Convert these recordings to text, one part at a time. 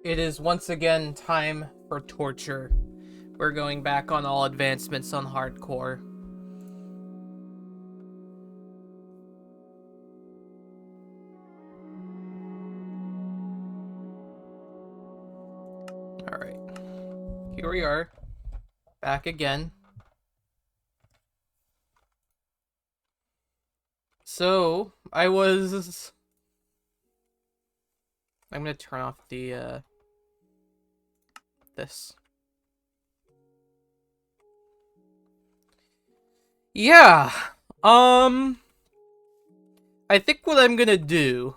It is once again time for torture. We're going back on all advancements on hardcore. Alright. Here we are. Back again. So, I'm gonna turn off the, this. Yeah. I think what I'm gonna do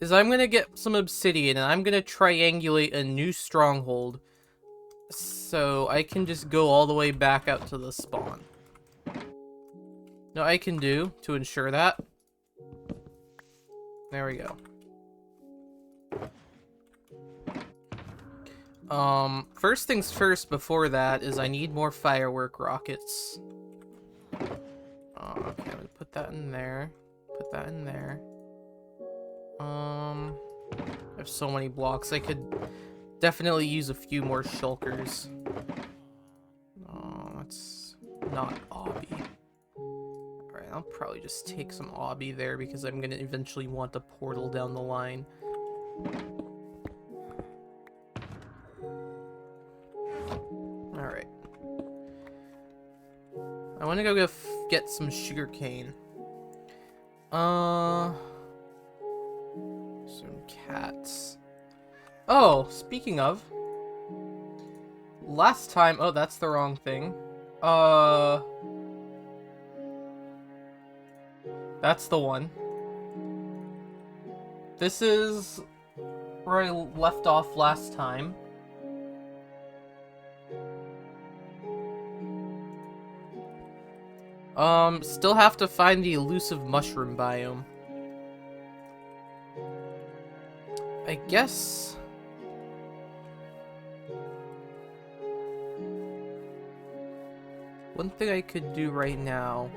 is I'm gonna get some obsidian and I'm gonna triangulate a new stronghold so I can just go all the way back out to the spawn. Now I can do to ensure that. There we go. First things first before that is I need more firework rockets. Okay, I'm gonna put that in there. Put that in there. I have so many blocks. I could definitely use a few more shulkers. Oh, that's not obby. Alright, I'll probably just take some obby there because I'm gonna eventually want a portal down the line. Alright. I want to go get some sugar cane. Some cats. Oh, speaking of. Last time... Oh, that's the wrong thing. That's the one. This is where I left off last time. Still have to find the elusive mushroom biome. I guess... One thing I could do right now,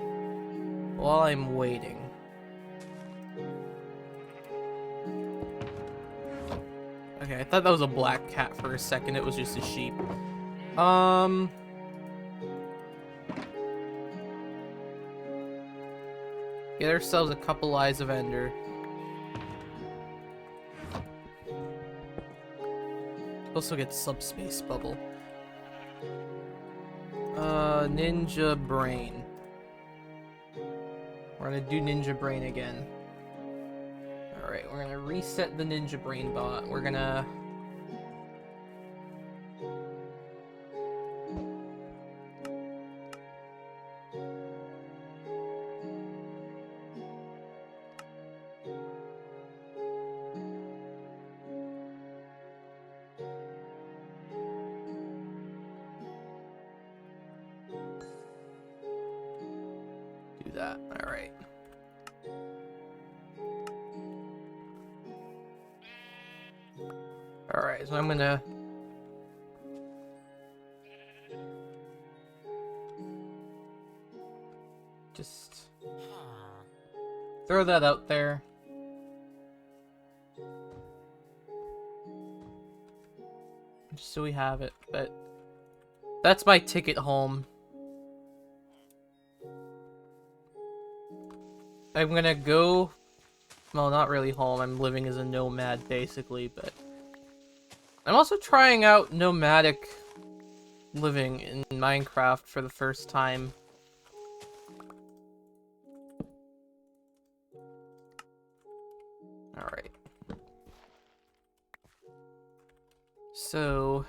while I'm waiting... Okay, I thought that was a black cat for a second, it was just a sheep. Get ourselves a couple Eyes of Ender. Also get Subspace Bubble. Ninja Brain. We're gonna do Ninja Brain again. Alright, we're gonna reset the Ninja Brain bot. We're gonna... do that. Alright. Alright, so I'm gonna... just... throw that out there. Just so we have it, but... that's my ticket home. I'm gonna go... well, not really home. I'm living as a nomad, basically, but... I'm also trying out nomadic living in Minecraft for the first time. Alright. So...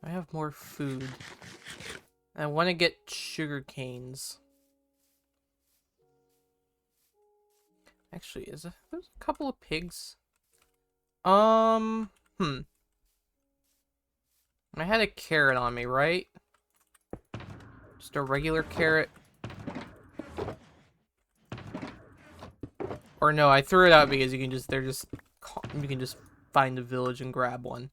I have more food. I want to get sugar canes. Actually, there's a couple of pigs. I had a carrot on me, right? Just a regular carrot. Or no, I threw it out because you can just, you can just find a village and grab one.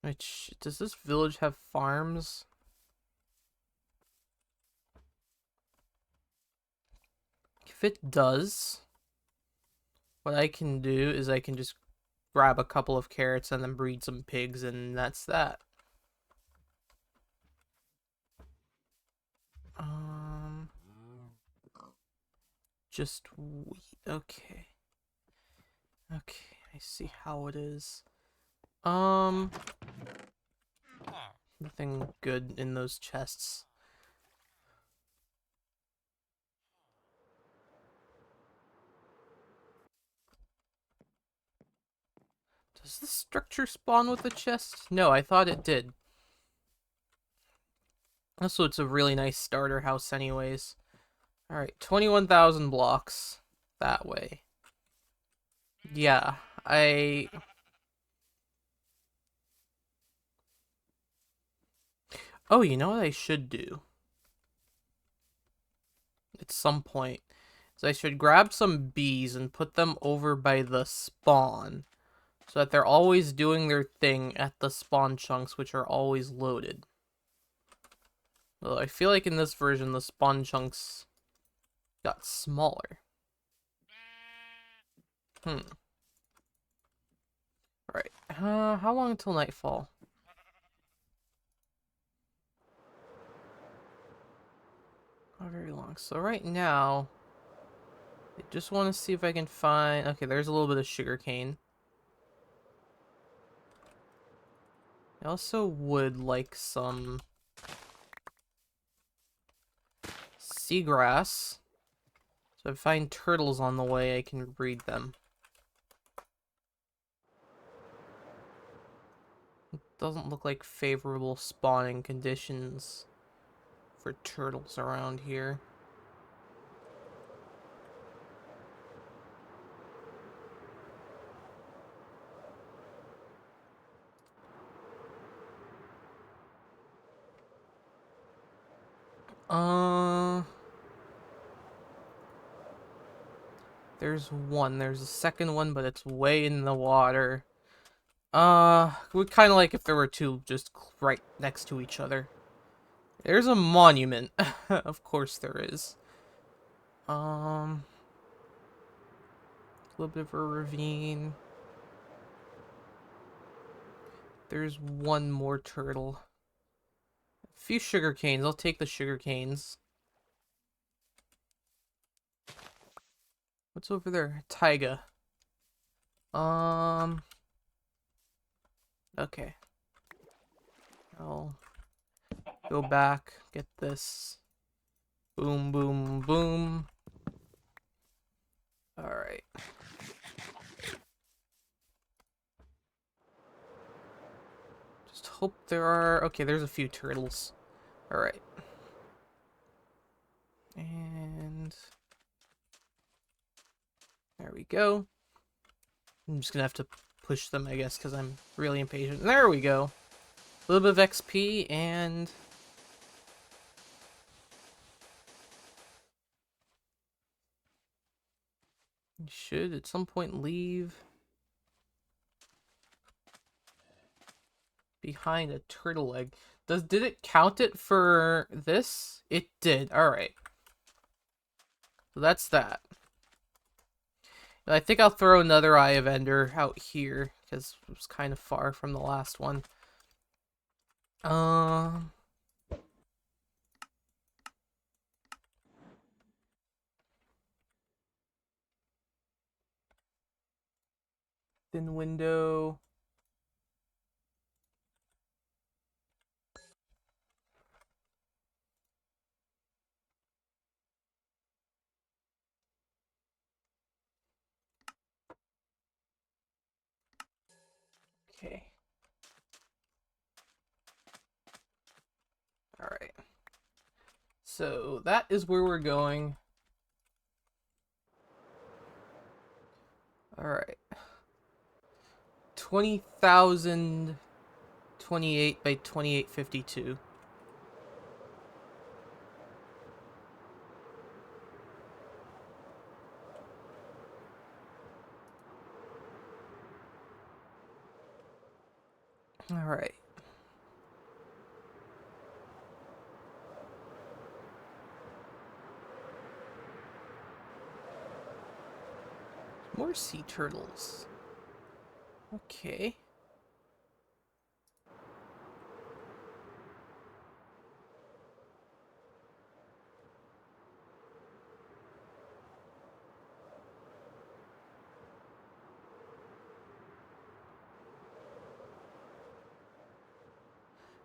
Which, does this village have farms? If it does, what I can do is I can just grab a couple of carrots and then breed some pigs, and that's that. Just wheat. Okay. Okay, I see how it is. Nothing good in those chests. Does this structure spawn with the chest? No, I thought it did. Also, it's a really nice starter house anyways. Alright, 21,000 blocks. That way. Yeah, Oh, you know what I should do? At some point. Is I should grab some bees and put them over by the spawn. So that they're always doing their thing at the spawn chunks, which are always loaded. Well, I feel like in this version, the spawn chunks got smaller. Right. How long until nightfall? Not very long. So right now, I just want to see if I can find... Okay, there's a little bit of sugarcane. I also would like some seagrass. So if I find turtles on the way, I can breed them. It doesn't look like favorable spawning conditions for turtles around here. There's one. There's a second one, but it's way in the water. Would kind of like if there were two just right next to each other. There's a monument. Of course there is. A little bit of a ravine. There's one more turtle. A few sugar canes. I'll take the sugar canes. What's over there? Taiga. Okay. I'll go back, get this. Boom, boom, boom. Alright. Just hope there are... Okay, there's a few turtles. Alright. And... there we go. I'm just gonna have to push them, I guess, because I'm really impatient. There we go. A little bit of XP, and... should at some point leave behind a turtle egg. Did it count it for this? It did. Alright. So that's that. And I think I'll throw another Eye of Ender out here, because it was kind of far from the last one. Thin window. Okay. Alright. So that is where we're going. Alright. 20,028 by 2852. Alright. More sea turtles. Okay.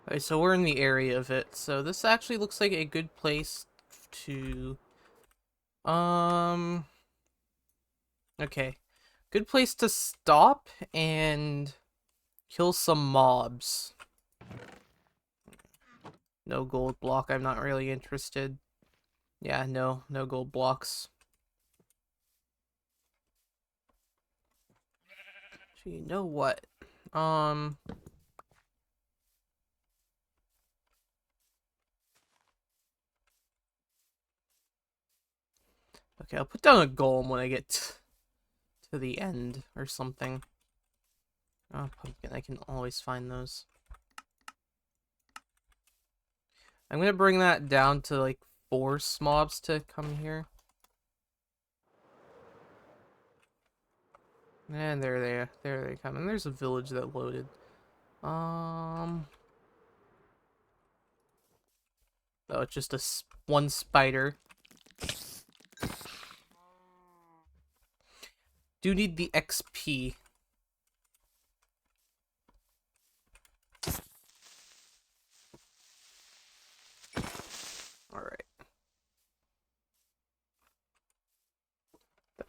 Alright, so we're in the area of it. So this actually looks like a good place to... Okay. Good place to stop and kill some mobs. No gold block, I'm not really interested. Yeah, no gold blocks. So you know what? Okay, I'll put down a golem when I get to the end or something. Oh, pumpkin, I can always find those. I'm gonna bring that down to like force mobs to come here. And there they come. And there's a village that loaded. Oh, it's just one spider. Do need the XP. Alright.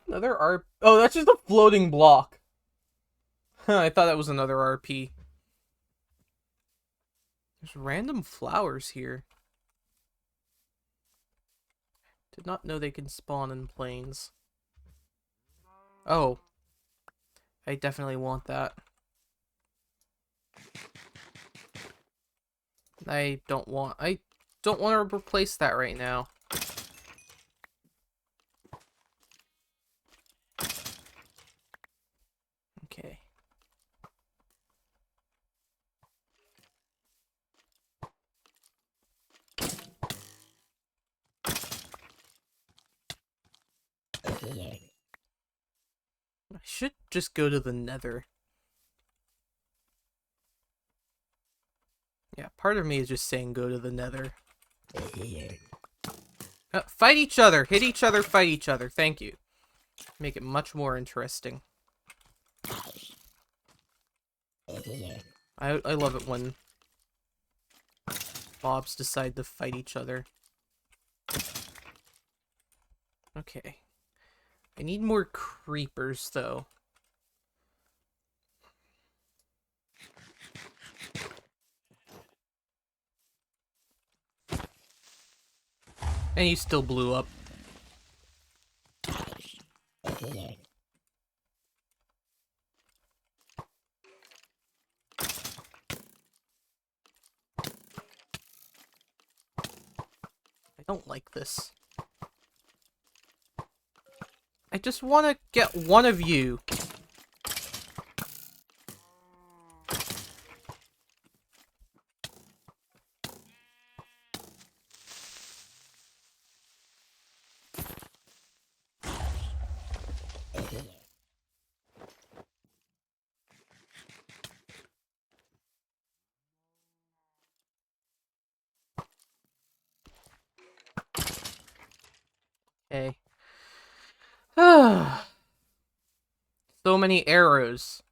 Another RP. Oh, that's just a floating block. I thought that was another RP. There's random flowers here. Did not know they can spawn in plains. Oh. I definitely want that. I don't want to replace that right now. Okay. I should just go to the Nether. Yeah, part of me is just saying go to the Nether. Fight each other! Hit each other, fight each other. Thank you. Make it much more interesting. I love it when mobs decide to fight each other. Okay. I need more creepers, though. And he still blew up. I don't like this. I just want to get one of you. Okay. So many arrows.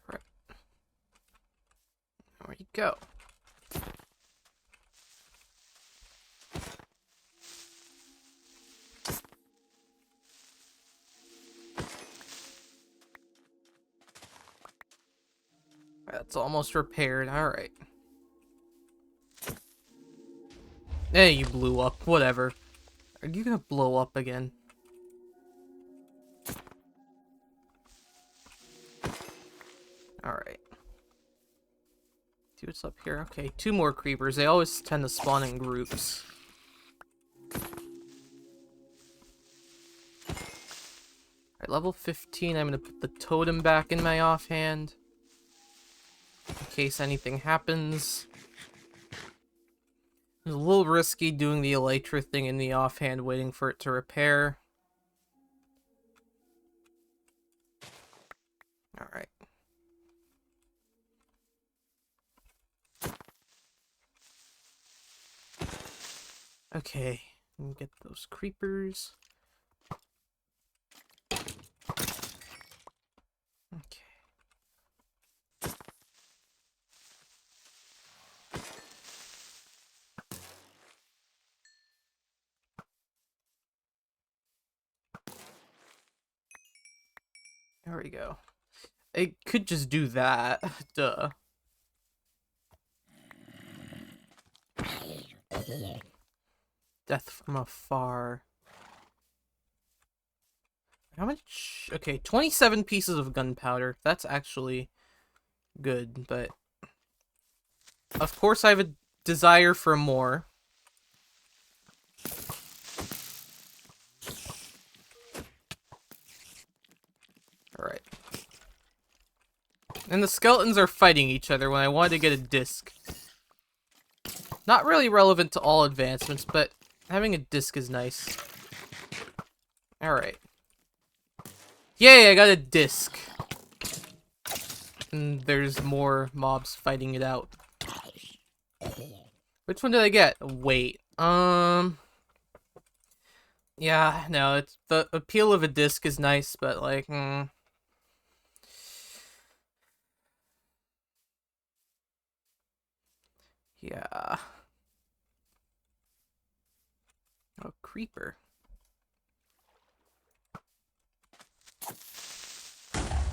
Alright. There you go. That's almost repaired. Alright. Hey, you blew up. Whatever. Are you gonna blow up again? See what's up here. Okay, 2 more creepers. They always tend to spawn in groups. Alright, level 15. I'm gonna put the totem back in my offhand. In case anything happens. It's a little risky doing the elytra thing in the offhand, waiting for it to repair. Alright. Okay, get those creepers. Okay. There we go. I could just do that. Duh. Death from afar. How much? Okay, 27 pieces of gunpowder. That's actually good, but... Of course I have a desire for more. Alright. And the skeletons are fighting each other when I wanted to get a disc. Not really relevant to all advancements, but having a disc is nice. Alright. Yay, I got a disc. And there's more mobs fighting it out. Which one did I get? Wait. Yeah, no, it's the appeal of a disc is nice, but like, yeah. Oh, creeper.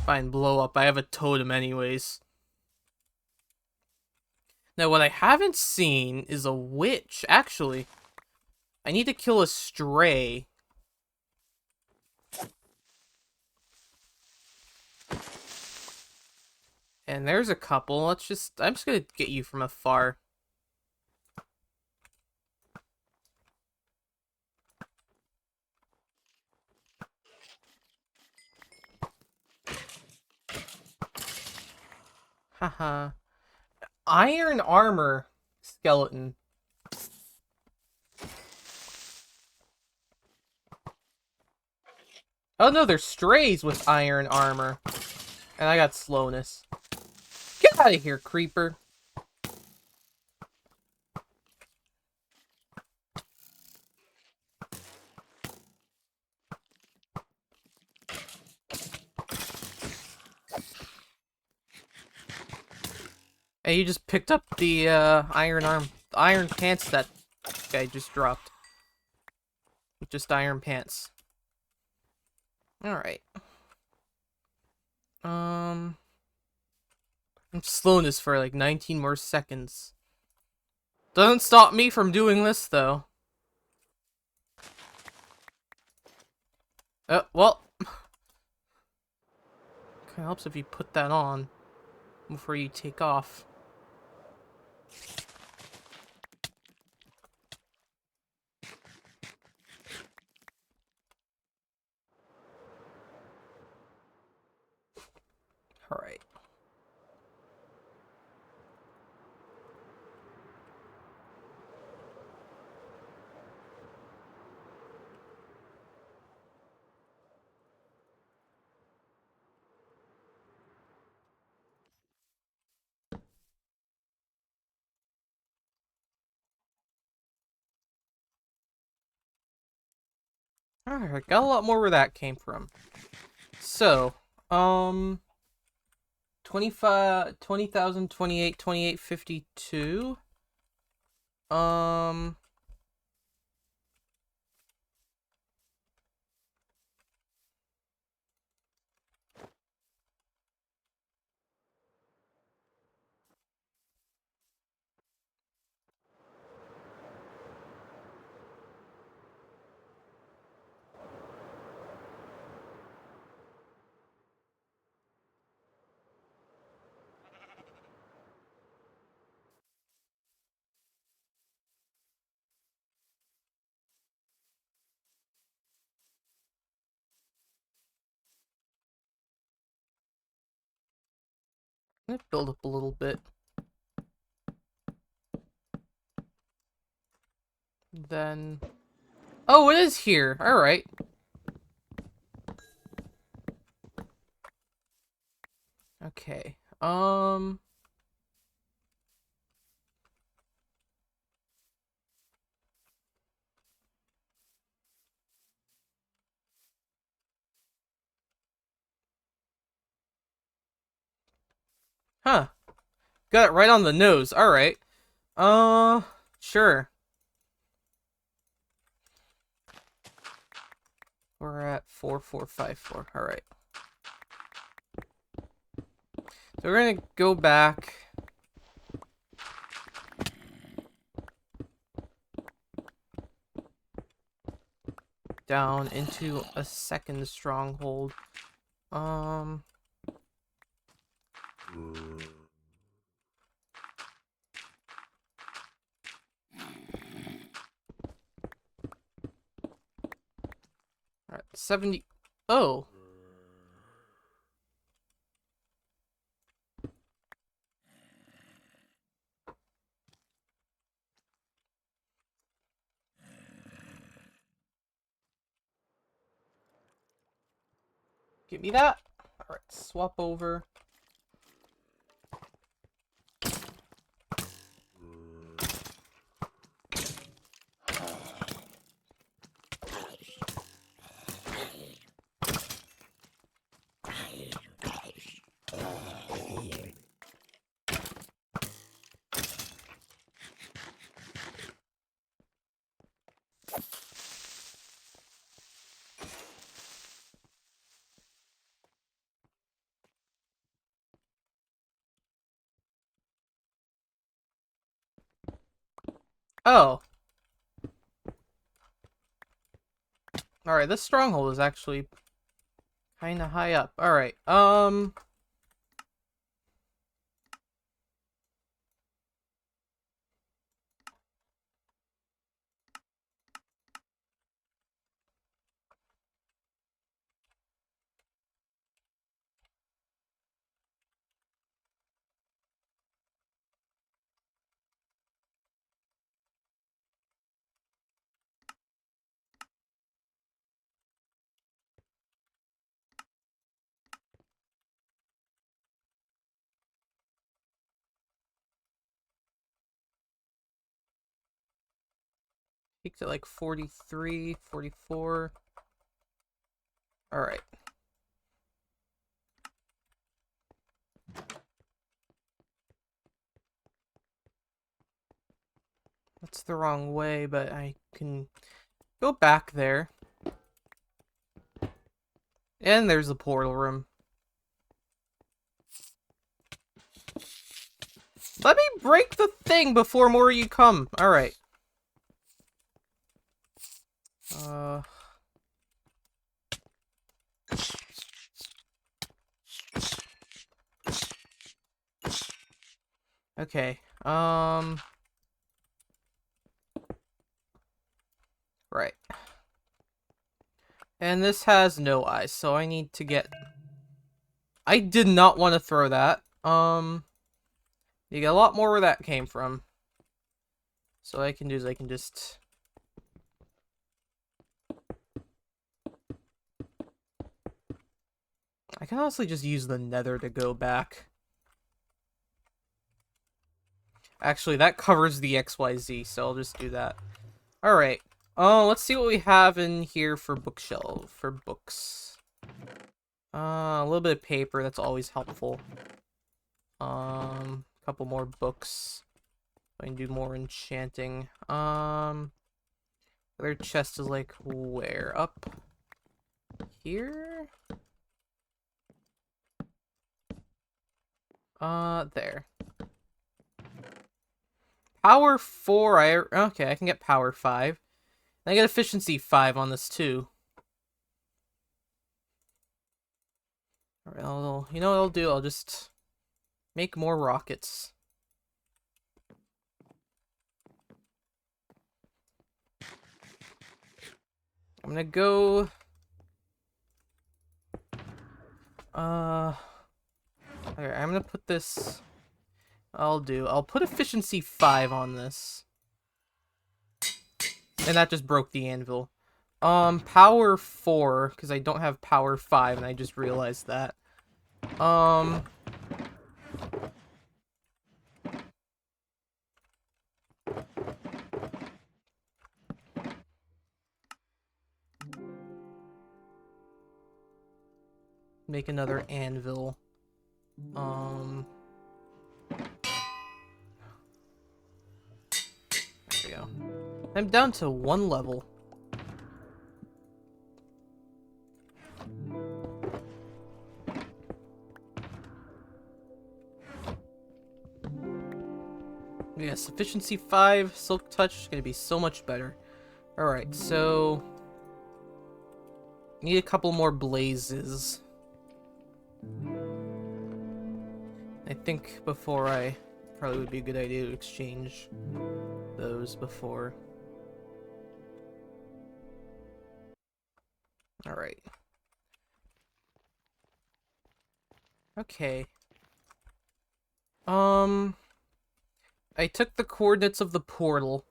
Fine, blow up. I have a totem anyways. Now, what I haven't seen is a witch. Actually, I need to kill a stray. And there's a couple. I'm just gonna get you from afar. Haha. Iron armor skeleton. Oh no, there's strays with iron armor. And I got slowness. Get out of here, creeper. Hey, you just picked up the iron pants that guy just dropped. Just iron pants. Alright. Slowness for like 19 more seconds. Doesn't stop me from doing this, though. Well. Kinda helps if you put that on before you take off. Alright. Alright, got a lot more where that came from. So, 25, 20,000, 28, 28, 52. Let's build up a little bit. Then... Oh, it is here! Alright. Okay. Huh. Got it right on the nose. Alright. Sure. We're at 4454. Alright. So we're gonna go back. Down into a second stronghold. Alright, 70. Oh. Give me that. Alright, swap over. Oh. Alright, this stronghold is actually kind of high up. Alright, peaked at like 43, 44. Alright. That's the wrong way, but I can go back there. And there's the portal room. Let me break the thing before more of you come. Alright. Okay. Right. And this has no eyes, so I need to get... I did not want to throw that. You get a lot more where that came from. So what I can do is I can just... I can honestly just use the nether to go back. Actually, that covers the XYZ, so I'll just do that. Alright. Let's see what we have in here for bookshelf, for books. A little bit of paper, that's always helpful. A couple more books. I can do more enchanting. Other chest is like where? Up here? There. Power 4, okay, I can get power 5. I get efficiency 5 on this too. Alright, you know what I'll do? I'll just make more rockets. I'm gonna go... I Okay, I'm gonna put this... I'll put efficiency 5 on this. And that just broke the anvil. Power 4, because I don't have power 5, and I just realized that. Make another anvil. There we go. I'm down to 1 level. Yes, efficiency 5, silk touch is gonna be so much better. Alright, so... need a couple more blazes. I think before probably would be a good idea to exchange those before. Alright. Okay. I took the coordinates of the portal.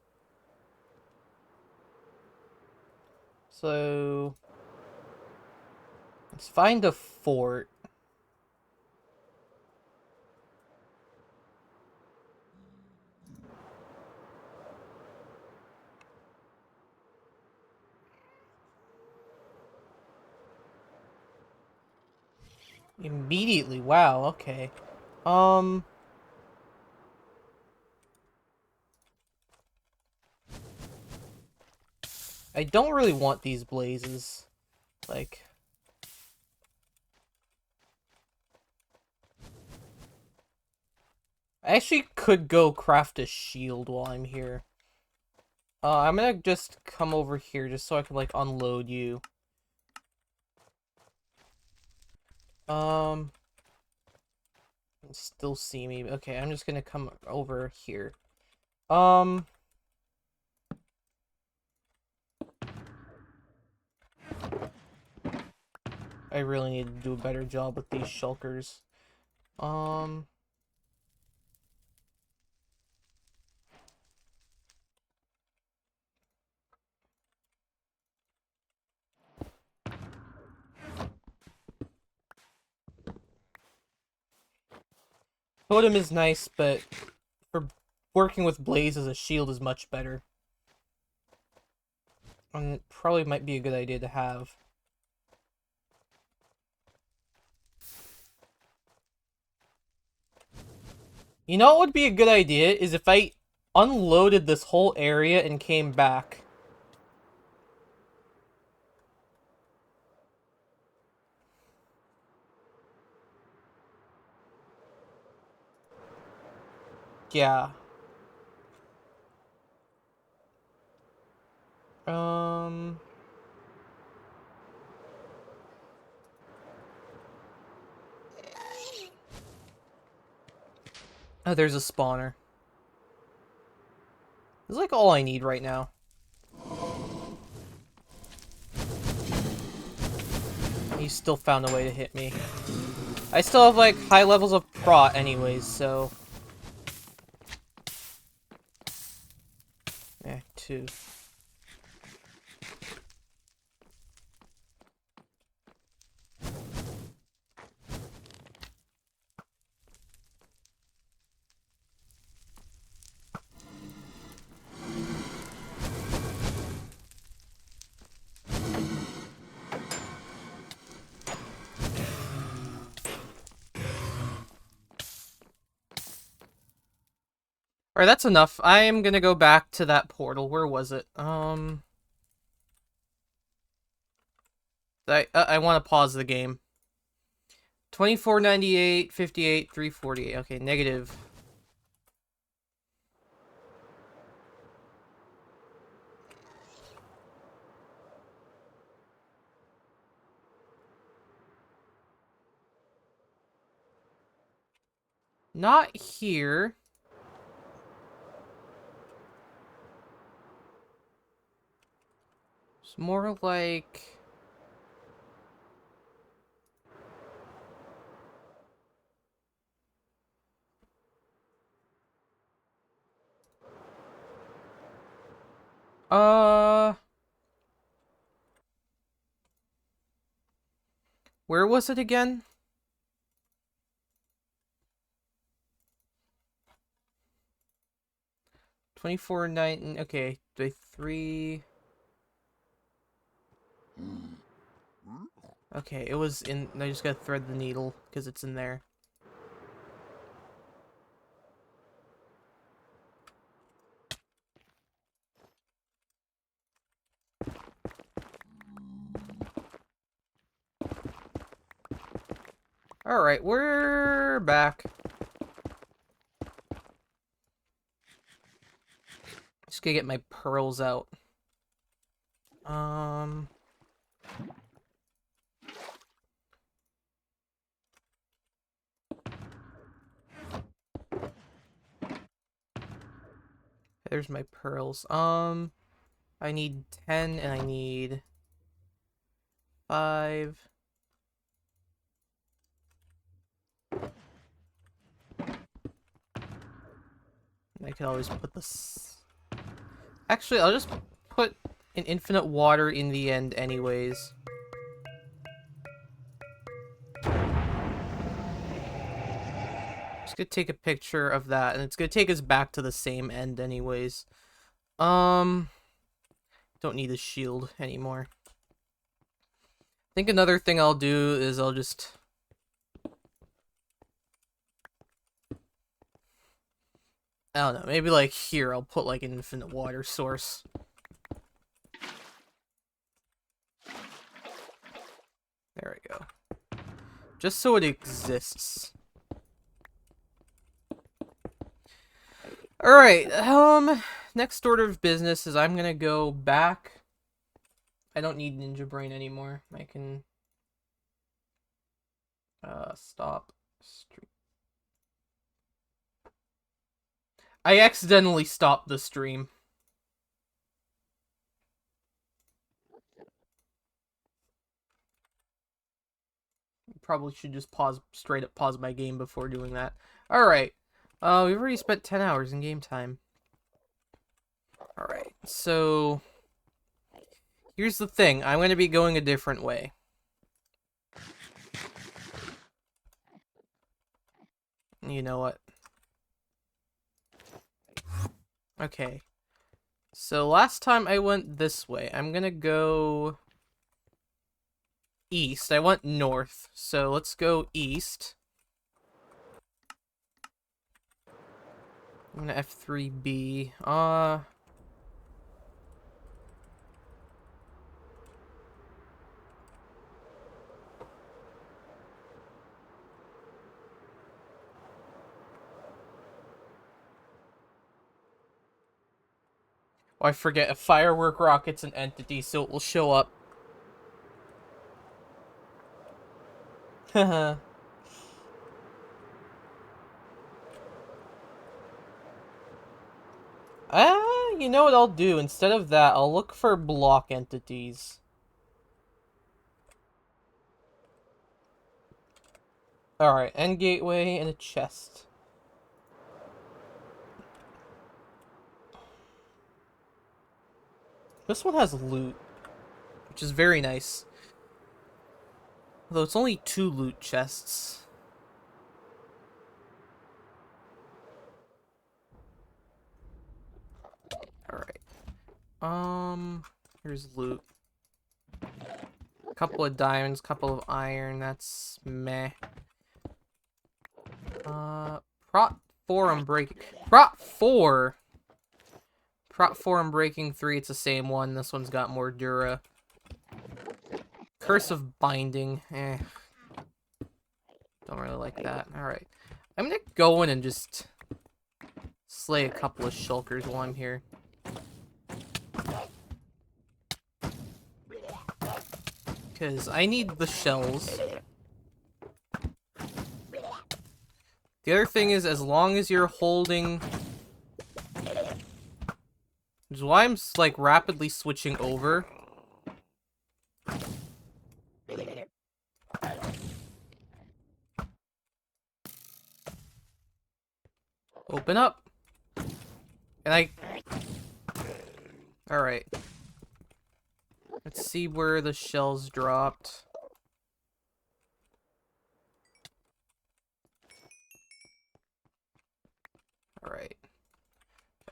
So... let's find a fort. Immediately, wow, okay. I don't really want these blazes. Like... I actually could go craft a shield while I'm here. I'm gonna just come over here just so I can, like, unload you. Still see me. Okay, I'm just gonna come over here. I really need to do a better job with these shulkers. Totem is nice, but for working with blazes, a shield is much better. And it probably might be a good idea to have. You know what would be a good idea is if I unloaded this whole area and came back. Yeah. Oh, there's a spawner. This is like all I need right now. He still found a way to hit me. I still have, like, high levels of prot anyways, so... eh, 2. Alright, that's enough. I am gonna go back to that portal. Where was it? I want to pause the game. 2498, 58, 348. Okay, negative. Not here. It's more like... Uh, where was it again? $24.9. Okay, day 3. Okay, it was in. I just gotta thread the needle because it's in there. Alright, we're back. Just gonna get my pearls out. There's my pearls. I need 10 and I need 5. I could always put this. Actually, I'll just put an infinite water in the end anyways. Just gonna take a picture of that, and it's gonna take us back to the same end anyways. Don't need a shield anymore. I think another thing I'll do is I'll just... I don't know, maybe like here I'll put like an infinite water source. There we go. Just so it exists. Alright, next order of business is I'm gonna go back. I don't need Ninja Brain anymore. I can stop stream. I accidentally stopped the stream. Probably should just straight up pause my game before doing that. Alright. We've already spent 10 hours in game time. Alright, so... here's the thing. I'm going to be going a different way. You know what? Okay. So last time I went this way. I'm going to go... east. I went north. So let's go east. I'm gonna F3B. Oh, I forget. A firework rocket's an entity, so it will show up. Haha. You know what I'll do? Instead of that, I'll look for block entities. Alright, end gateway and a chest. This one has loot, which is very nice. Although it's only 2 loot chests. Alright. Here's loot. A couple of diamonds, couple of iron, that's meh. Prot 4 I'm breaking. Prot 4! Prot 4 I'm breaking 3, it's the same one. This one's got more Dura. Curse of Binding, eh. Don't really like that. Alright. I'm gonna go in and just slay a couple of shulkers while I'm here. Because I need the shells. The other thing is, as long as you're holding... which is why I'm, like, rapidly switching over. Open up. And Alright. Let's see where the shells dropped. Alright.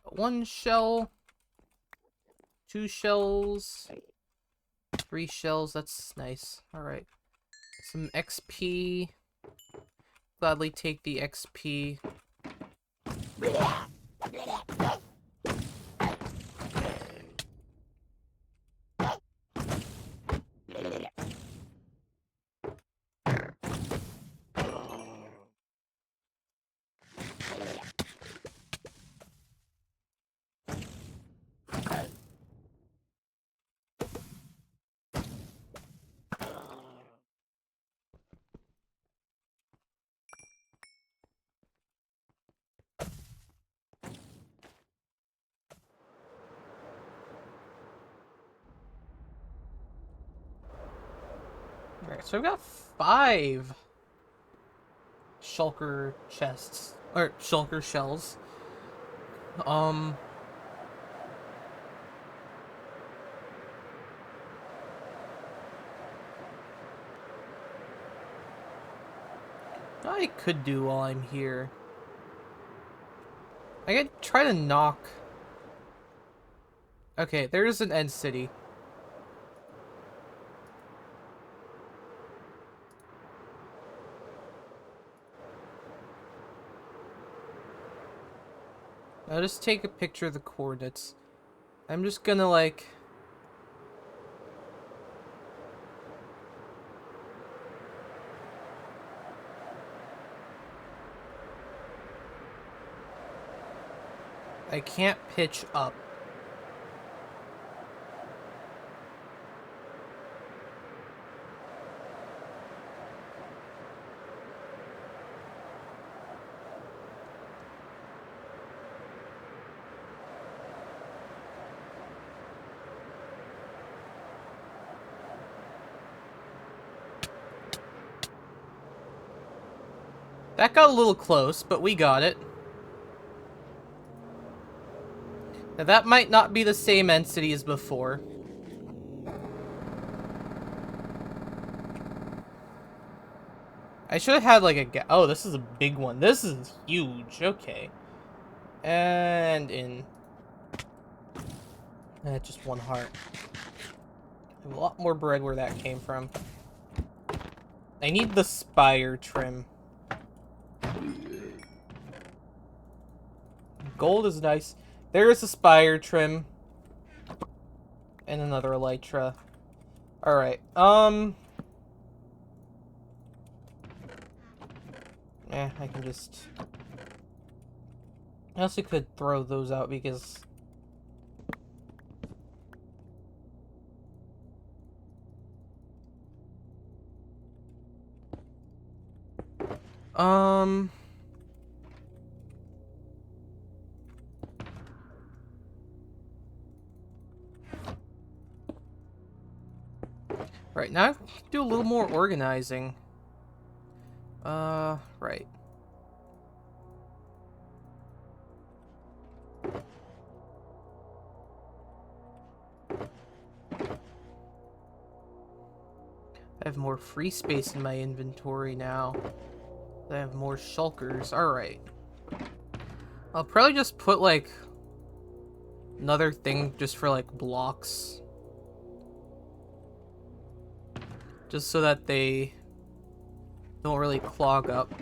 1 shell. 2 shells. 3 shells. That's nice. Alright. Some XP. Gladly take the XP. Alright, so I've got 5 shulker chests. Or shulker shells. I could do while I'm here. I could try to knock. Okay, there's an end city. I'll just take a picture of the coordinates. I'm just gonna like... I can't pitch up. That got a little close, but we got it. Now that might not be the same entity as before. I should have had like a oh, this is a big one. This is huge. Okay. And in. Just 1 heart. I have a lot more bread where that came from. I need the spire trim. Gold is nice. There is a spire trim. And another elytra. Alright, I can just... I also could throw those out because... Right, now I can do a little more organizing. Right. I have more free space in my inventory now. I have more shulkers. Alright. I'll probably just put, like, another thing just for, like, blocks. Just so that they don't really clog up.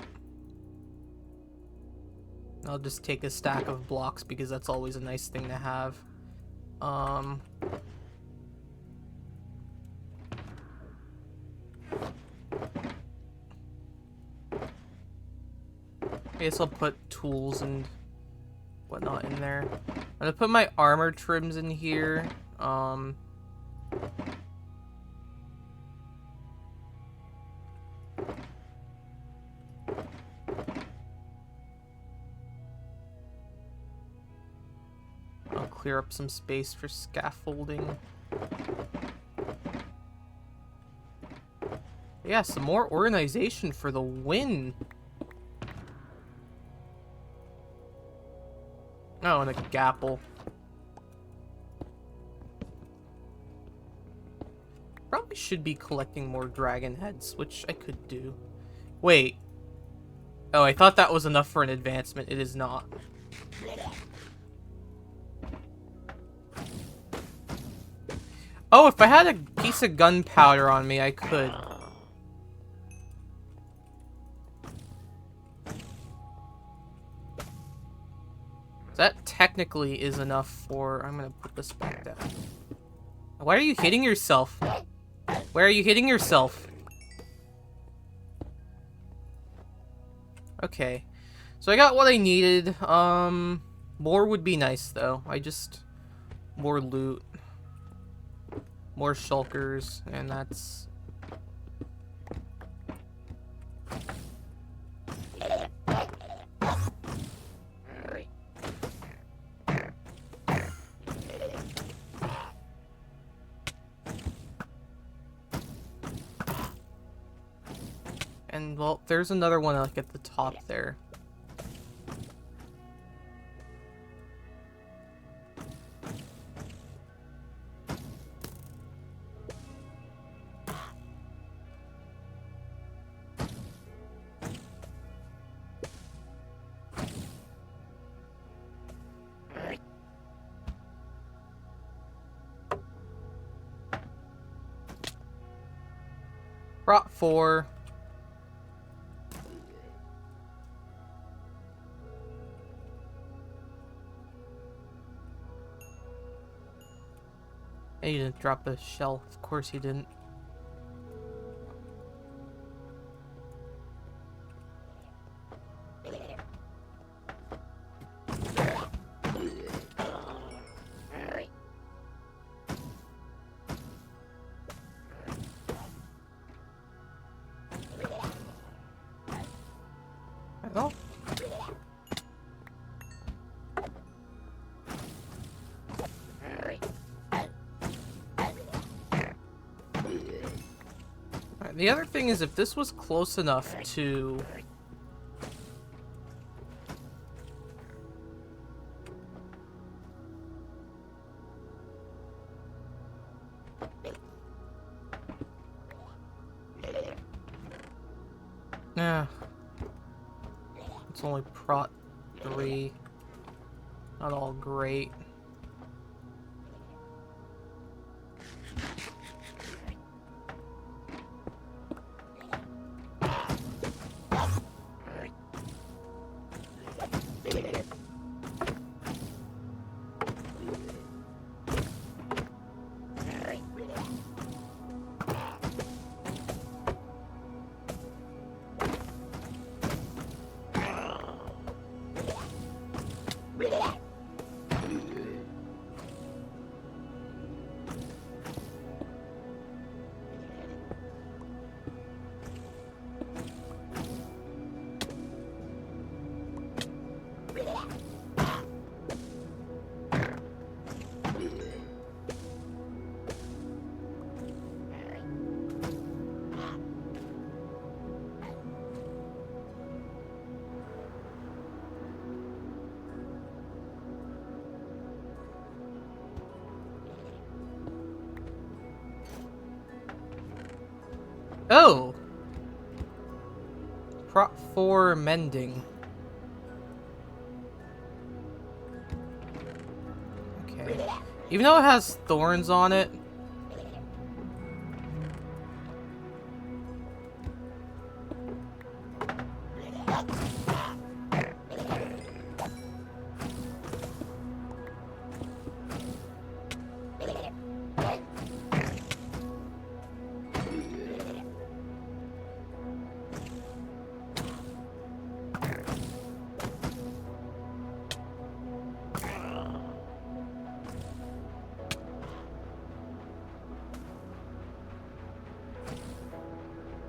I'll just take a stack of blocks because that's always a nice thing to have. I guess I'll put tools and whatnot in there. I'm gonna put my armor trims in here. I'll clear up some space for scaffolding. Yeah, some more organization for the win. Oh, and a gapple. probably should be collecting more dragon heads, which I could do. Wait. Oh, I thought that was enough for an advancement. It is not. Oh, if I had a piece of gunpowder on me, I could. That technically is enough for... I'm gonna put this back down. Why are you hitting yourself? Where are you hitting yourself? Okay. So I got what I needed. More would be nice, though. More loot. More shulkers, and that's... And, well, there's another one, like, at the top there. Brought 4. He didn't drop a shell. Of course he didn't. Oh. The other thing is, if this was close enough to... Yeah. It's only prot 3. Not all great. Oh! Prop 4 mending. Okay. Even though it has thorns on it.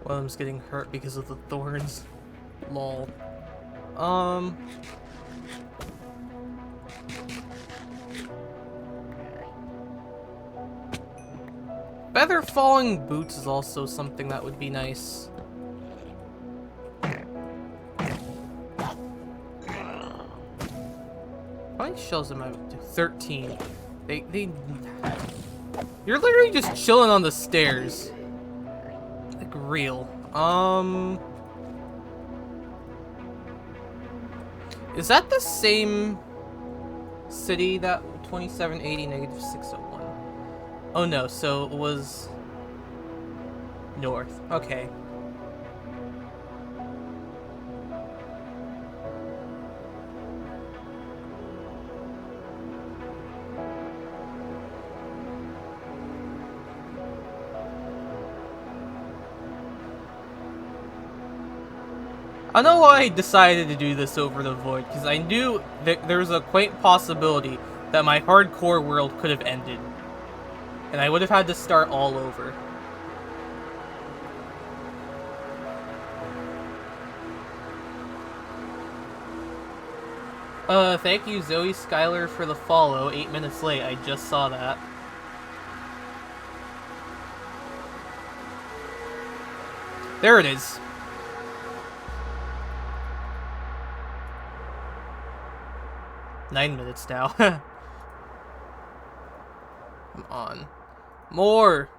One of them's getting hurt because of the thorns. Lol. Feather falling boots is also something that would be nice. How many shells am I up to? 13. They You're literally just chilling on the stairs. Like, real. Is that the same city that 2780 negative 601? Oh no, so it was north. Okay. I don't know why I decided to do this over the void, because I knew that there was a quaint possibility that my hardcore world could have ended. And I would have had to start all over. Thank you Zoe Skylar for the follow, 8 minutes late, I just saw that. There it is. Nine minutes now. Come on. More!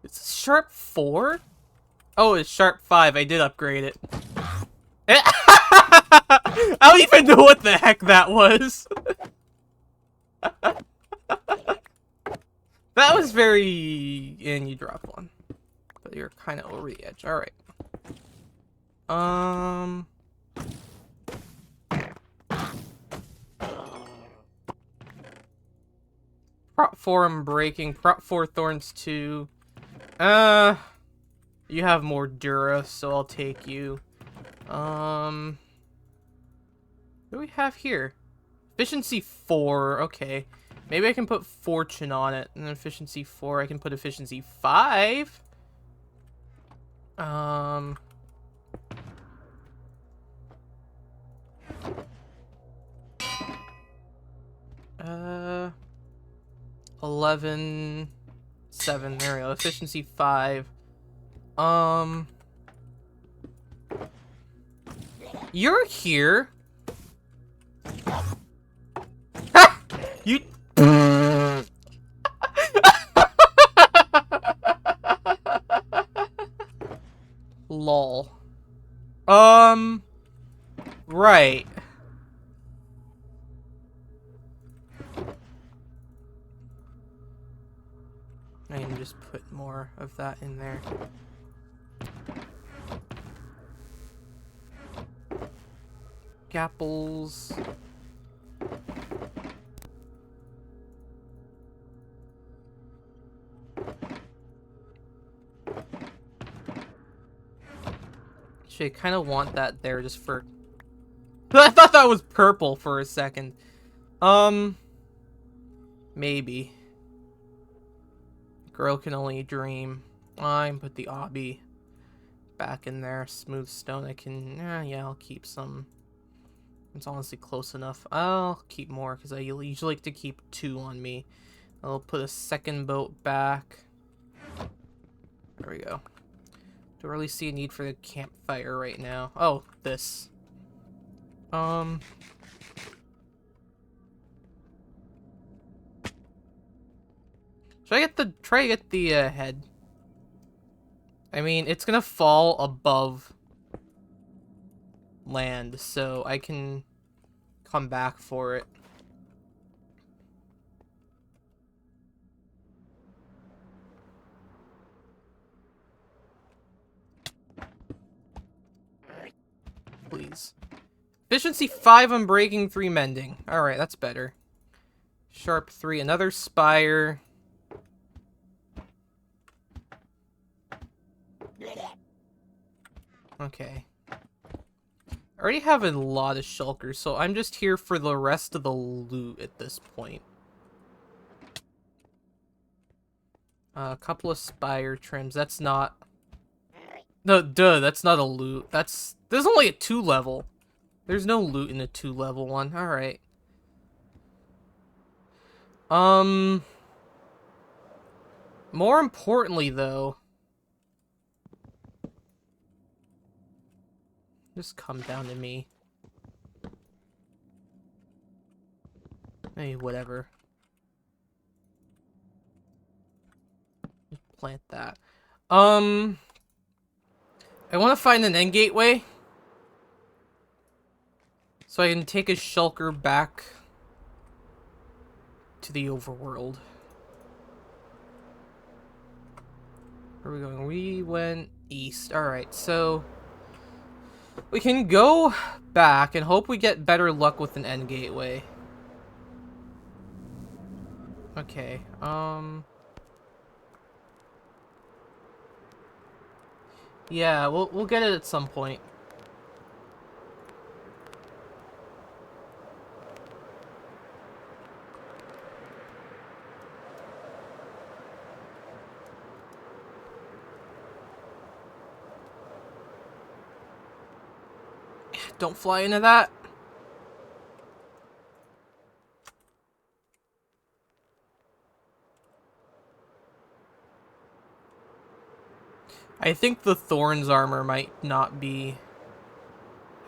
It's sharp 4? Oh, it's sharp 5. I did upgrade it. I don't even know what the heck that was. That was very... And you dropped one. But you're kind of over the edge. Alright. Prop 4 I'm breaking. Prop 4 Thorns 2. You have more Dura, so I'll take you. What do we have here? Efficiency 4, okay. Maybe I can put Fortune on it, and then Efficiency 4, I can put Efficiency 5. 11, 7, there we go. Efficiency 5. You're here. You. Lol. Right. I can just put more of that in there. Apples. Actually, I kind of want that there just for... I thought that was purple for a second. Maybe. Girl can only dream. I can put the obby back in there. Smooth stone, I can... yeah, I'll keep some. It's honestly close enough. I'll keep more, because I usually like to keep 2 on me. I'll put a second boat back. There we go. Don't really see a need for the campfire right now. Oh, this. Should I try to get the head? I mean, it's gonna fall above land, so I can come back for it. Please. Efficiency 5 on breaking, 3 mending. Alright, that's better. Sharp 3, another spire. Okay. I already have a lot of shulkers, so I'm just here for the rest of the loot at this point. A couple of spire trims. That's not... No, duh, that's not a loot. There's only a 2 level. There's no loot in a 2 level one. Alright. More importantly, though... Just come down to me. Hey, whatever. Just plant that. I want to find an end gateway. So I can take a shulker back to the overworld. Where are we going? We went east. Alright, so... we can go back and hope we get better luck with an end gateway. Okay, yeah, we'll get it at some point. Don't fly into that. I think the Thorns armor might not be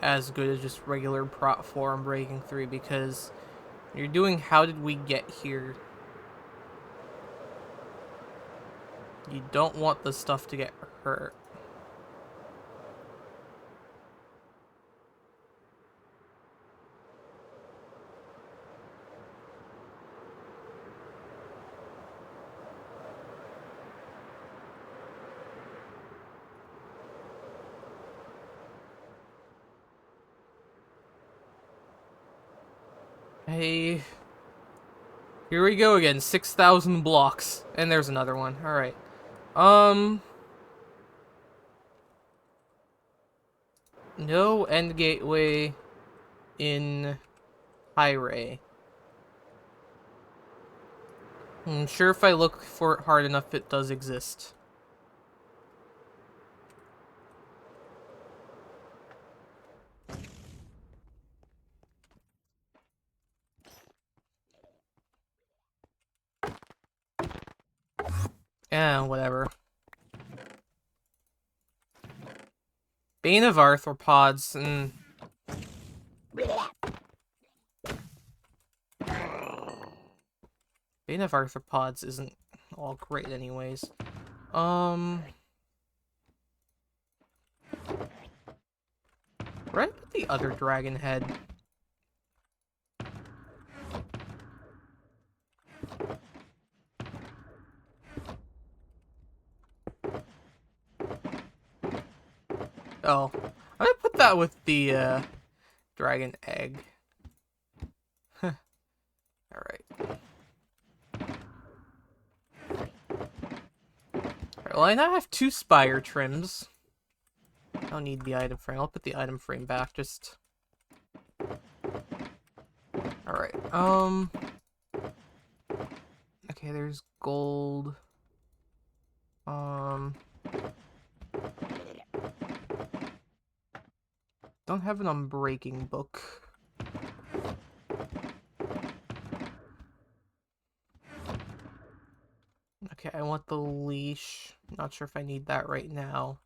as good as just regular platform breaking through, because you're doing how did we get here? You don't want the stuff to get hurt. Hey, here we go again, 6,000 blocks. And there's another one, alright. No end gateway in Hyray. I'm sure if I look for it hard enough, it does exist. Yeah, whatever. Bane of Arthropods, and... Bane of Arthropods isn't all great anyways. Where I put the other dragon head? Oh, I'm gonna put that with the, dragon egg. Alright. Alright, well, I now have 2 spire trims. I don't need the item frame. I'll put the item frame back, just... Alright, okay, there's gold. Don't have an unbreaking book. Okay, I want the leash. Not sure if I need that right now.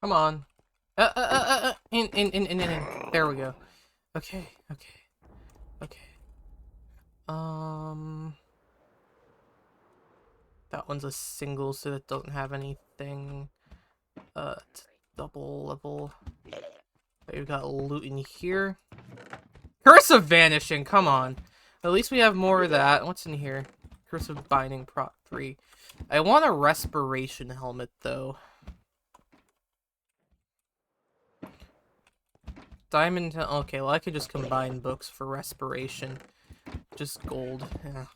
Come on. In. There we go. Okay. That one's a single, so that doesn't have anything. It's double level. We've got loot in here. Curse of Vanishing, come on. At least we have more of that. What's in here? Curse of Binding, Prot 3. I want a Respiration helmet, though. Diamond... Okay, well, I could just combine books for Respiration. Just gold. Yeah.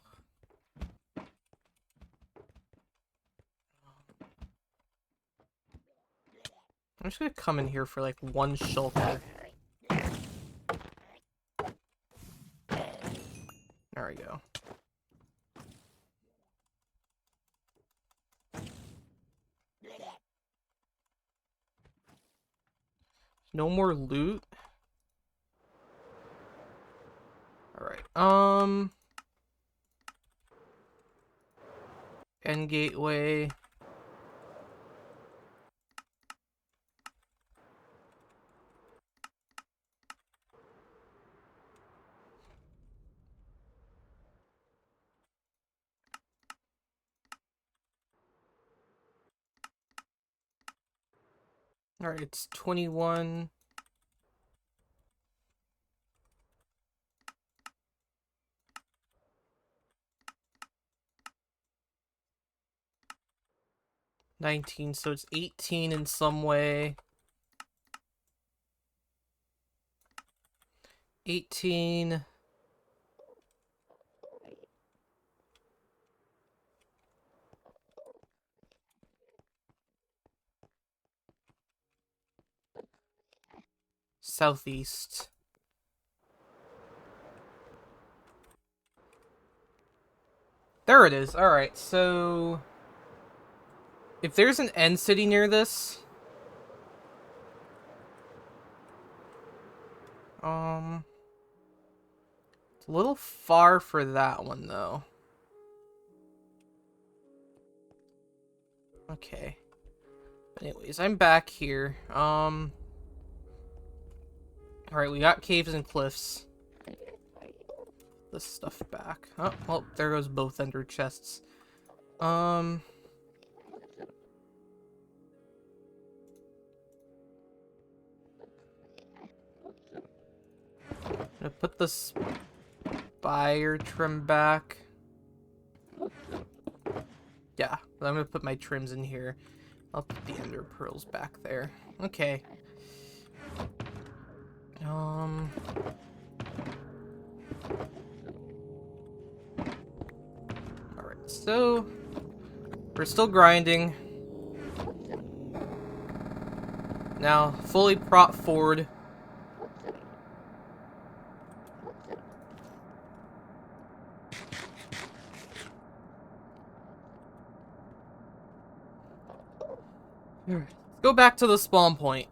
I'm just gonna come in here for like one shelter. There we go. No more loot. Alright, end gateway. Alright, it's 21. $19, so it's 18 in some way. 18. Southeast. There it is. Alright, so if there's an end city near this, it's a little far for that one though. Okay. Anyways, I'm back here. Alright, we got caves and cliffs. This stuff back. Oh, well, there goes both ender chests. I'm gonna put this fire trim back. Yeah, I'm gonna put my trims in here. I'll put the ender pearls back there. Okay. Alright, so we're still grinding. Now, fully prop forward. Let's go back to the spawn point.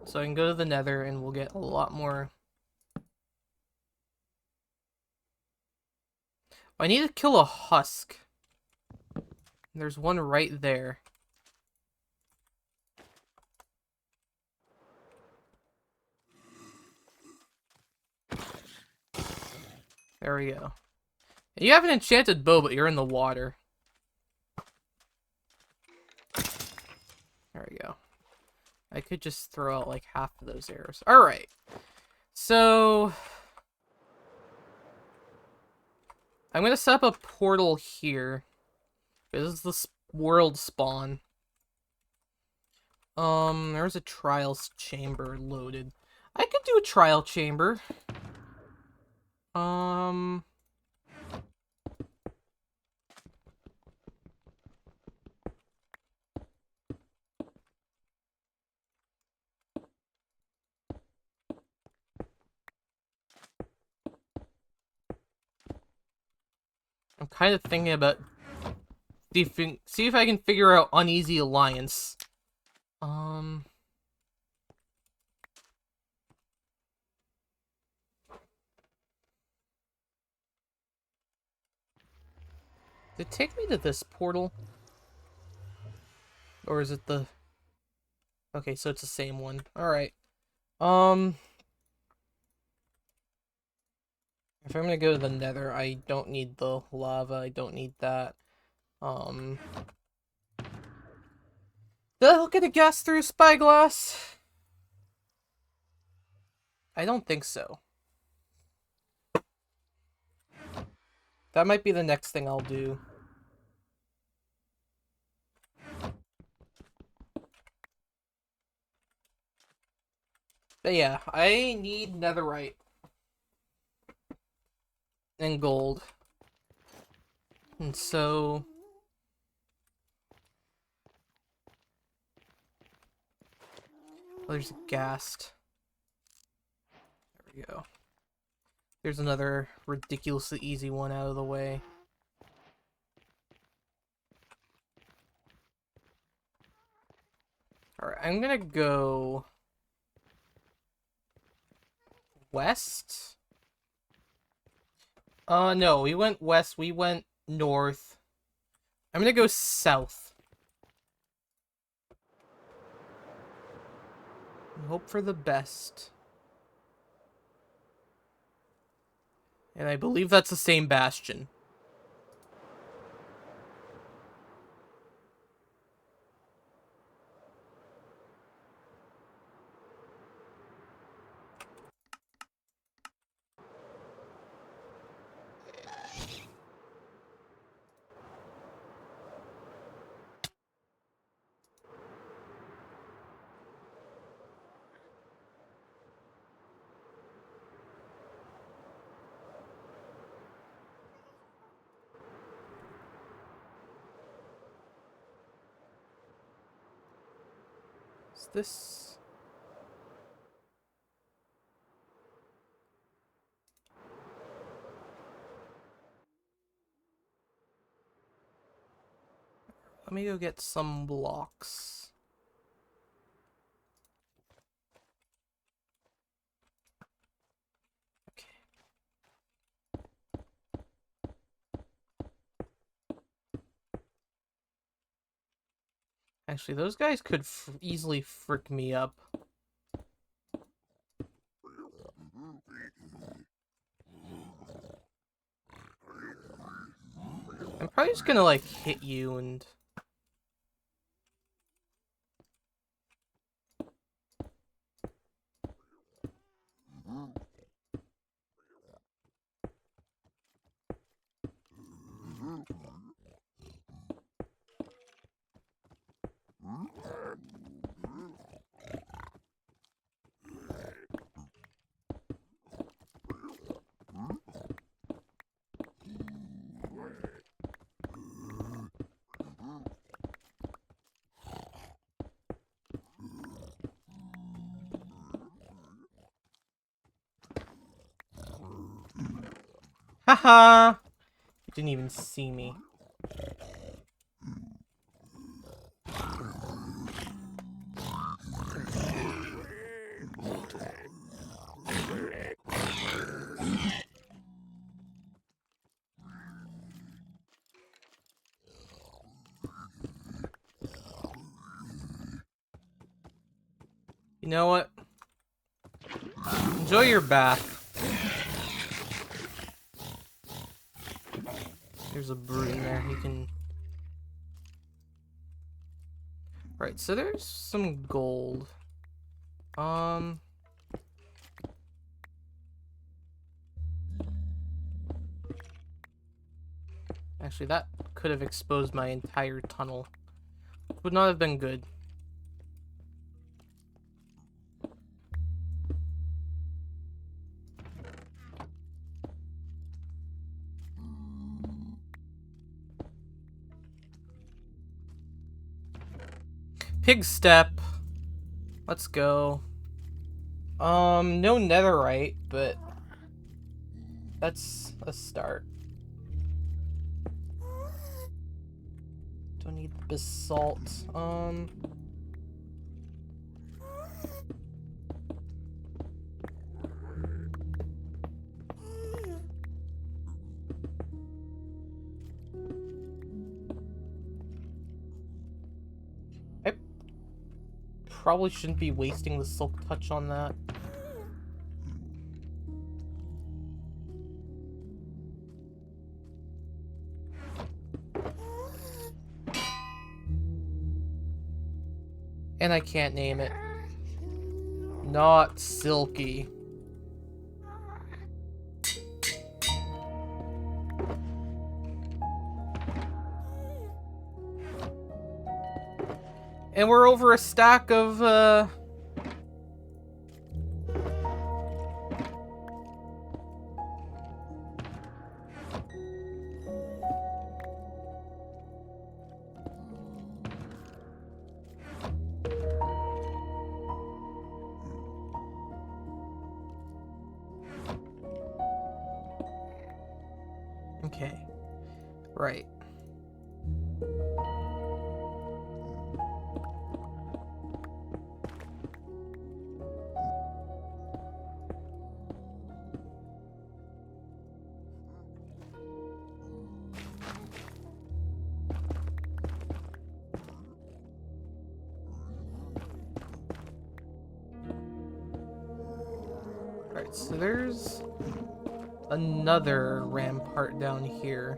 So I can go to the nether and we'll get a lot more. I need to kill a husk. There's one right there. There we go. You have an enchanted bow, but you're in the water. There we go. I could just throw out like half of those arrows. Alright. So I'm gonna set up a portal here. This is the world spawn. There's a trials chamber loaded. I could do a trial chamber. I'm kind of thinking about see if I can figure out Uneasy Alliance. Did it take me to this portal? Or is it the... Okay, so it's the same one. Alright. If I'm gonna go to the nether, I don't need the lava. I don't need that. That'll get a gas through spyglass. I don't think so. That might be the next thing I'll do. But yeah, I need netherite. And gold. And so... Oh, there's a ghast. There we go. There's another ridiculously easy one out of the way. Alright, I'm gonna go west. No, we went west, we went north. I'm gonna go south. And hope for the best. And I believe that's the same bastion. Is this... Let me go get some blocks. Okay. Actually, those guys could easily frick me up. I'm probably just gonna, like, hit you and... Haha! You didn't even see me. You know what? Enjoy your bath. There's a brute in there. You can... Right, so there's some gold. Actually, that could have exposed my entire tunnel. Would not have been good. Pig step. Let's go. No netherite, but that's a start. Don't need basalt. I probably shouldn't be wasting the silk touch on that. And I can't name it. Not silky. And we're over a stack of, Okay. Right. Alright, so there's another rampart down here.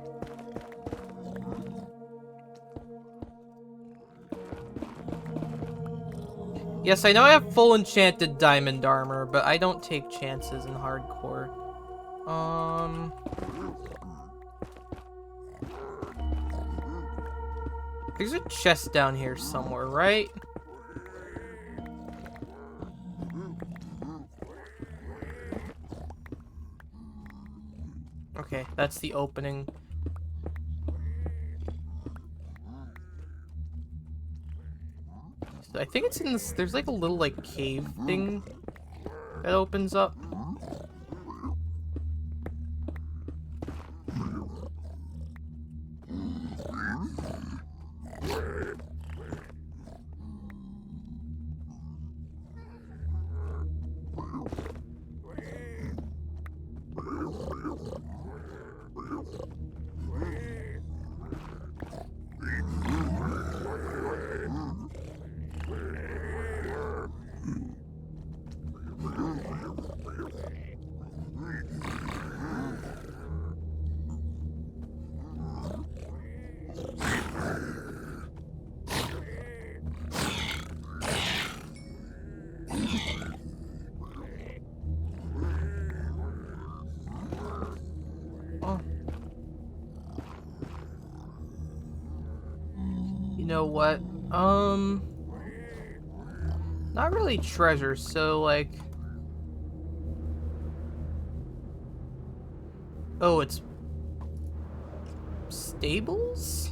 Yes, I know I have full enchanted diamond armor, but I don't take chances in hardcore. There's a chest down here somewhere, right? Okay, that's the opening. So I think it's in this, there's like a little like cave thing that opens up. Oh. You know what? Not really treasure, so like... Oh, it's... stables?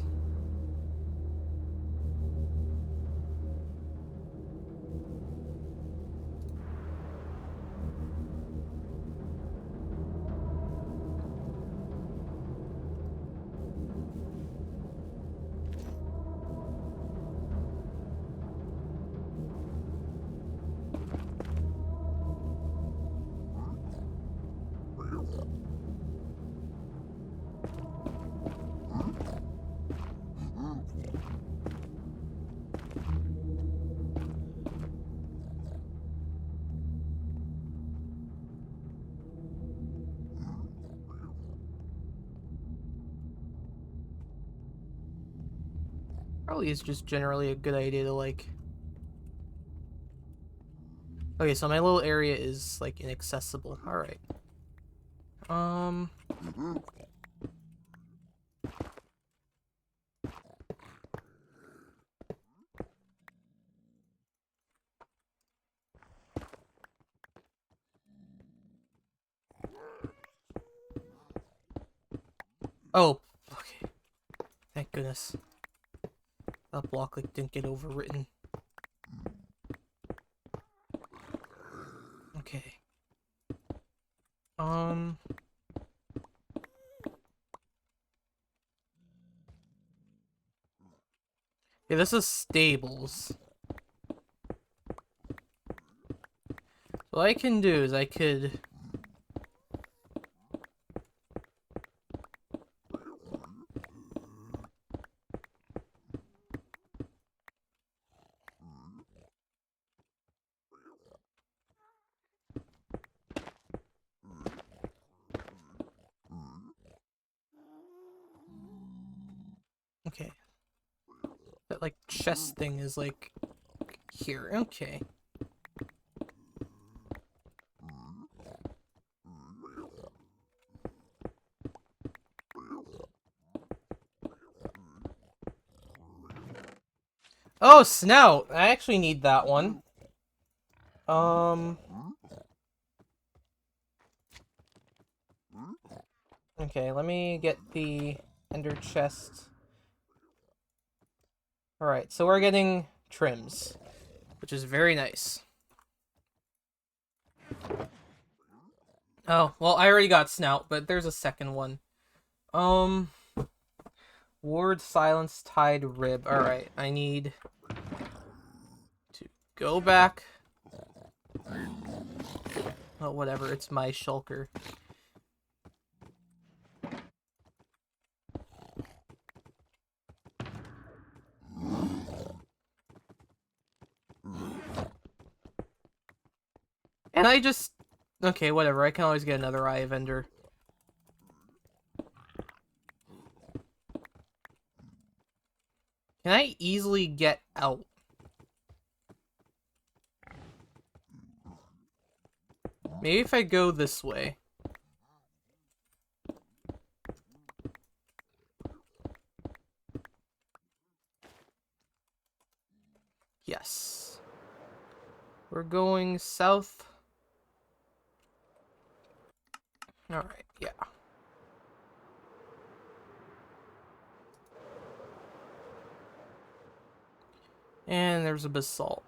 Probably is just generally a good idea to like... Okay, so my little area is like inaccessible. Alright. Oh, okay. Thank goodness. That block like didn't get overwritten. Okay. Yeah, this is stables. What I can do is I could... Okay. That like chest thing is like here. Okay. Oh, snout! I actually need that one. Okay, let me get the ender chest. Alright, so we're getting trims, which is very nice. Oh, well, I already got snout, but there's a second one. Um, ward silence tied rib. Alright, I need to go back. Oh, whatever, it's my shulker. And I just... Okay, whatever, I can always get another eye vendor. Can I easily get out? Maybe if I go this way. Yes. We're going south. Alright, yeah. And there's a basalt.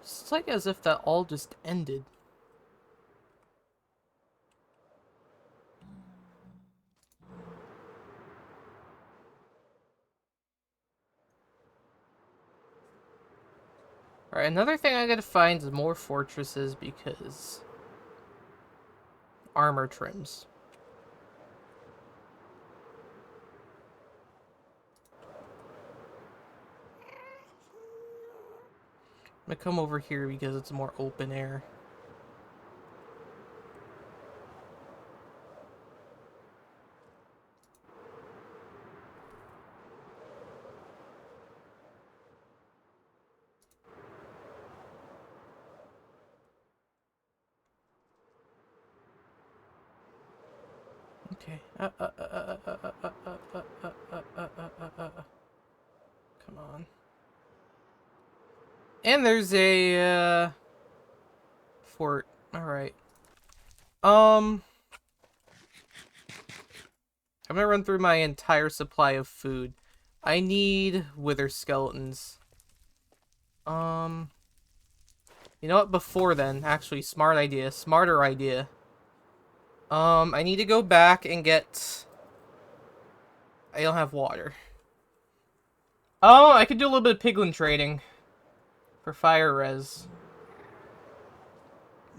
It's like as if that all just ended. Alright, another thing I gotta find is more fortresses because... armor trims. I'm gonna come over here because it's more open air. Okay. Come on. And there's a, fort. Alright. I'm gonna run through my entire supply of food. I need wither skeletons. You know what? Before then, actually, smarter idea. I need to go back and get... I don't have water. Oh, I could do a little bit of piglin trading. For fire res.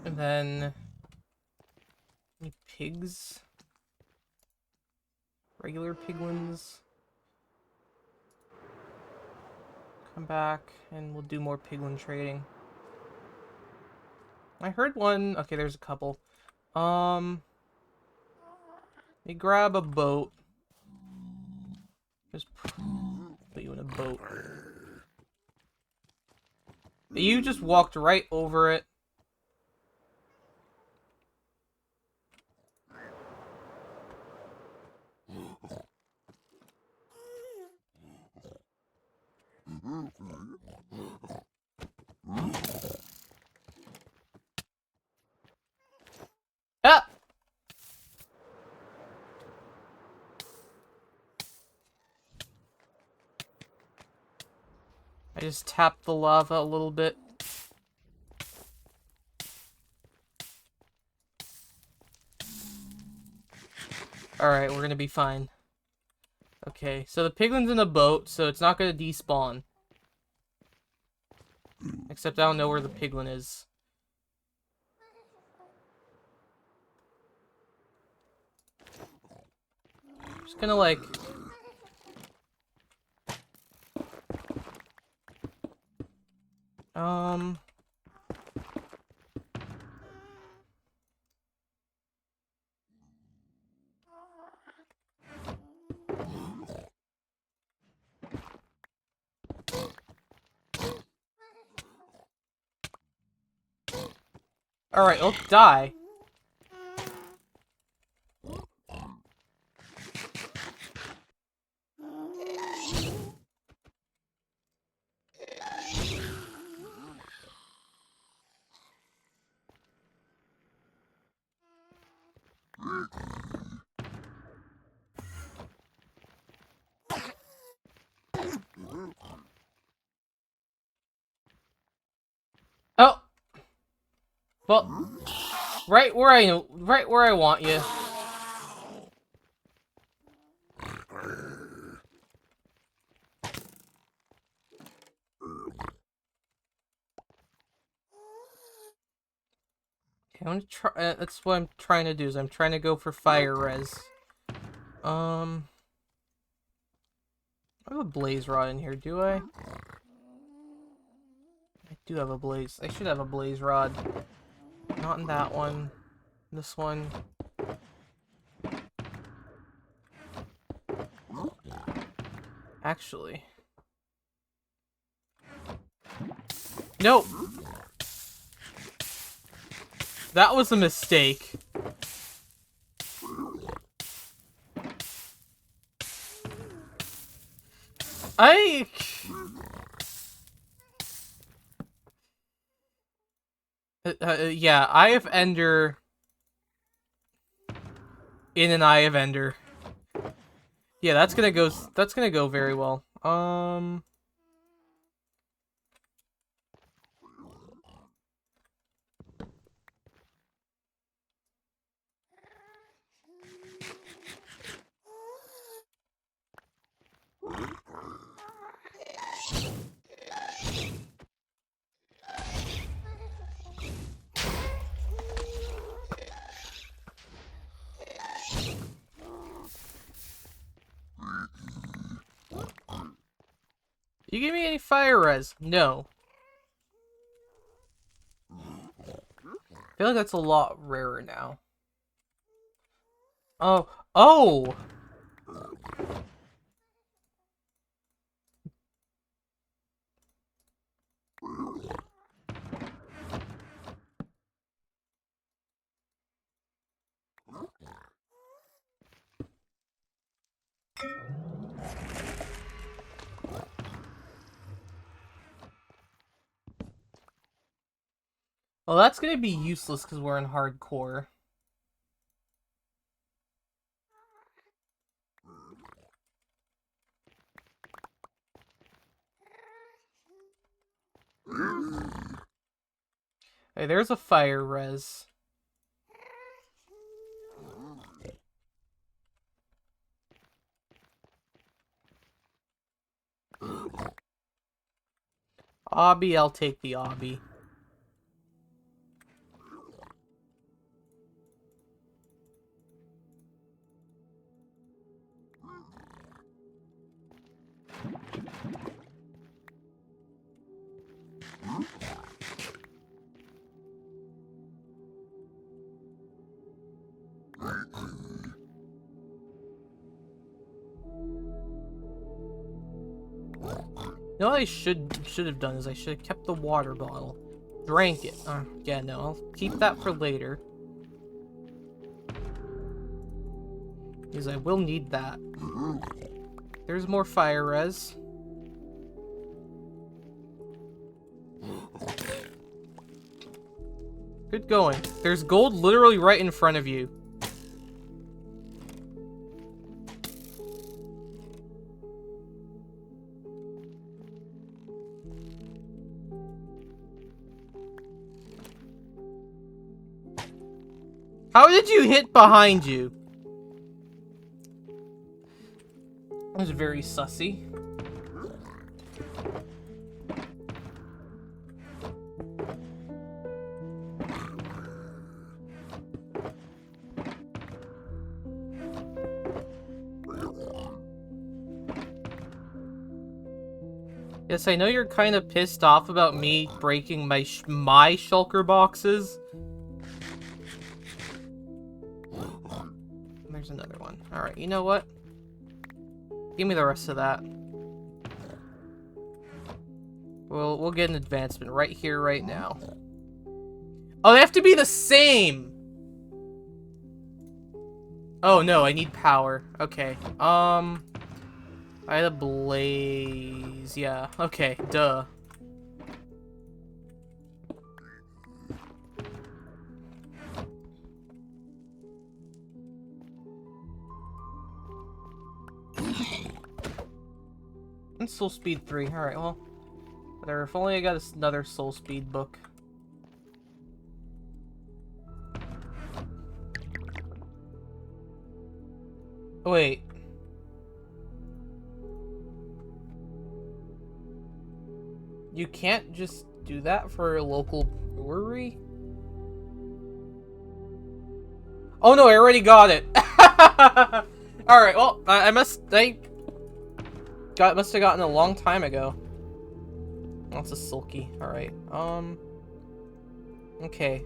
And then... Any pigs? Regular piglins? Come back, and we'll do more piglin trading. I heard one... Okay, there's a couple. Let me grab a boat. Just put you in a boat. You just walked right over it. Ah! I just tapped the lava a little bit. Alright, we're gonna be fine. Okay, so the piglin's in a boat, so it's not gonna despawn. Except I don't know where the piglin is. I'm just gonna, like... Alright, I'll die. Oh! Well, right where I want you. Okay, I'm gonna try. That's what I'm trying to do. Is I'm trying to go for fire res. I have a blaze rod in here. Do I? I do have a blaze. I should have a blaze rod. Not in that one. This one. Actually. Nope. That was a mistake. Yeah, Eye of Ender in an Eye of Ender. Yeah, that's gonna go very well. You give me any fire res? No. I feel like that's a lot rarer now. Oh. Oh! Well, that's gonna be useless because we're in hardcore. Hey, there's a fire res. Obby, I'll take the obby. You know what I should have done is I should have kept the water bottle. Drank it. Yeah, no, I'll keep that for later. Because I will need that. There's more fire res. Good going. There's gold literally right in front of you. How did you hit behind you? That was very sussy. Yes, I know you're kind of pissed off about me breaking my shulker boxes. There's another one. Alright, you know what? Give me the rest of that. We'll get an advancement right here, right now. Oh, they have to be the same! Oh no, I need power. Okay. I had a blaze. Yeah, okay, duh. And Soul Speed 3. Alright, well. Whatever. If only I got another Soul Speed book. Oh, wait. You can't just do that for a local brewery? Oh no, I already got it. Alright, well, I must have gotten a long time ago. That's a sulky. Alright, okay.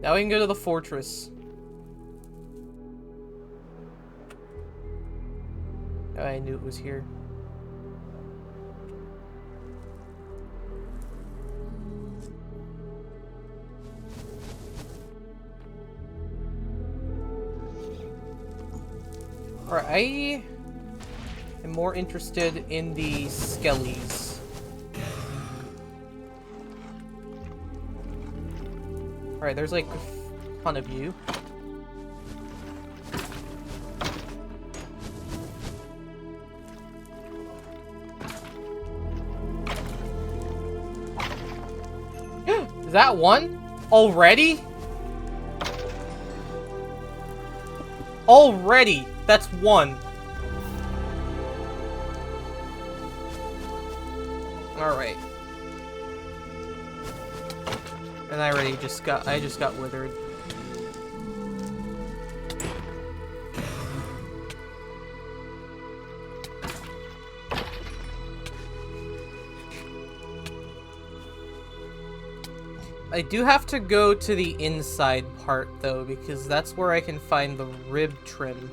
Now we can go to the fortress. Oh, I knew it was here. Alright, I am more interested in the skellies. Alright, there's like a ton of you. Is that one? Already? Already! That's one. Alright. And I just got withered. I do have to go to the inside part though, because that's where I can find the rib trim.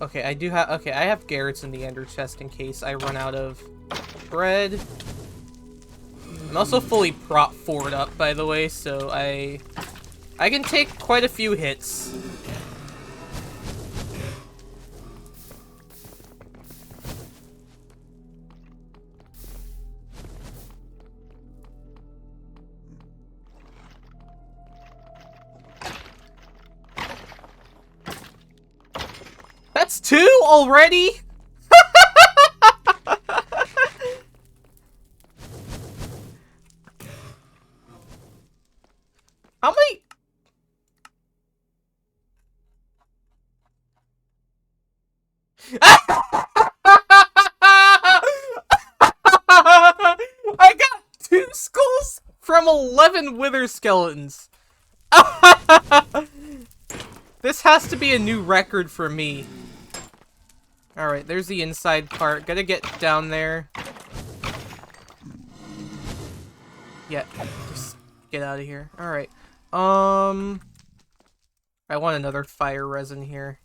Okay, I have Garrett's in the ender chest in case I run out of bread. I'm also fully prop forward up, by the way, so I can take quite a few hits. That's two already? How many? I got 2 skulls from 11 wither skeletons. This has to be a new record for me. Alright, there's the inside part. Gotta get down there. Yeah, just get out of here. Alright. I want another fire resin here.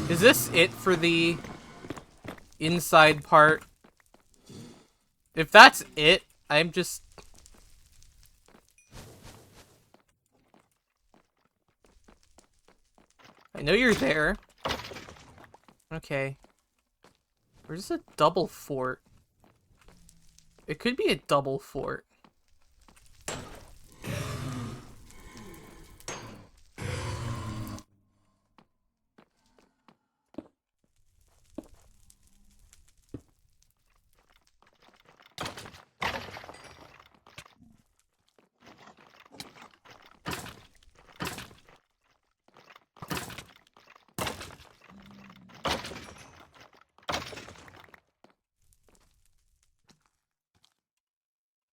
Is this it for the inside part? If that's it, I'm just... I know you're there. Okay. Where's a double fort? It could be a double fort.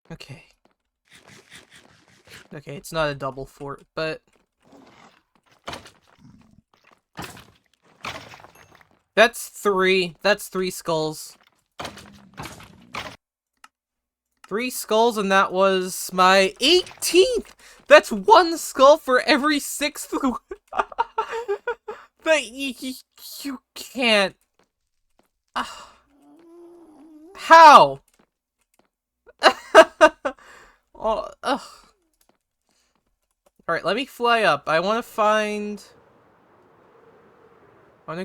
Okay. Okay, it's not a double fort, but... That's 3. That's 3 skulls. 3 skulls, and that was my 18th That's one skull for every 6th. But you can't. How? Oh, ugh. Alright, let me fly up. I want to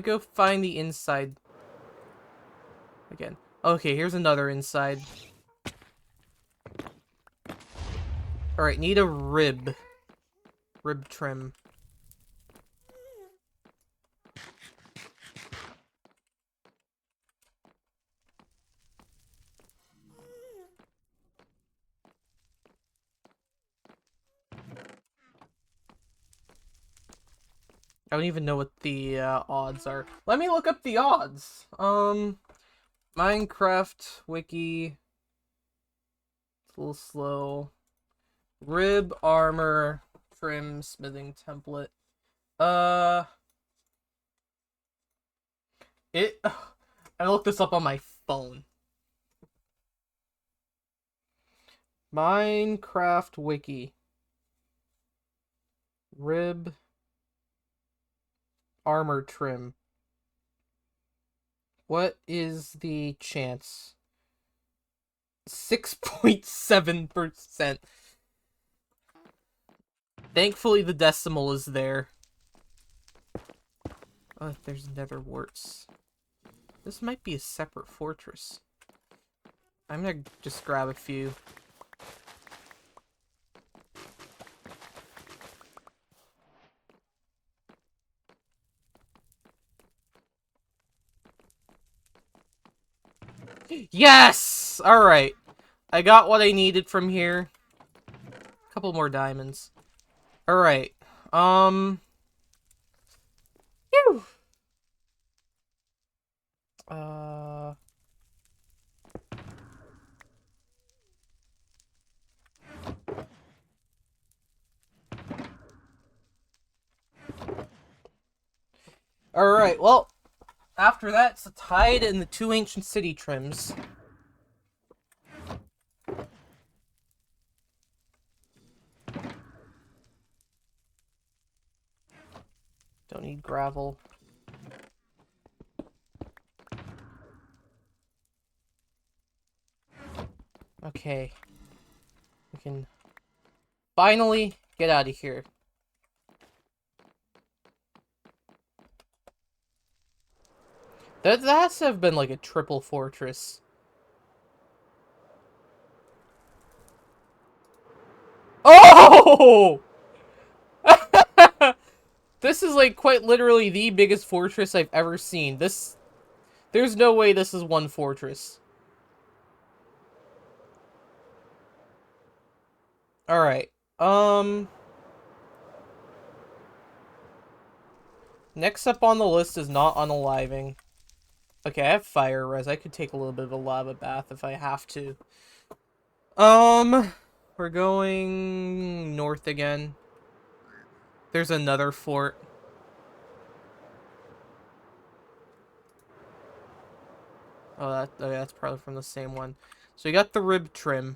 go find the inside. Again. Okay, here's another inside. Alright, need a rib. Rib trim. I don't even know what the odds are. Let me look up the odds. Minecraft wiki. It's a little slow. Rib armor trim smithing template. I looked this up on my phone. Minecraft wiki. Rib armor trim. What is the chance? 6.7%. Thankfully, the decimal is there. Oh, there's nether warts. This might be a separate fortress. I'm gonna just grab a few. Yes! Alright. I got what I needed from here. A couple more diamonds. Alright. Phew. Alright, well, after that, it's the tide and the 2 ancient city trims. Don't need gravel. Okay. We can finally get out of here. That has to have been like a triple fortress. Oh! This is like quite literally the biggest fortress I've ever seen. There's no way this is one fortress. Alright. Next up on the list is not unaliving. Okay, I have fire res. I could take a little bit of a lava bath if I have to. We're going north again. There's another fort. Oh, okay, that's probably from the same one. So you got the rib trim.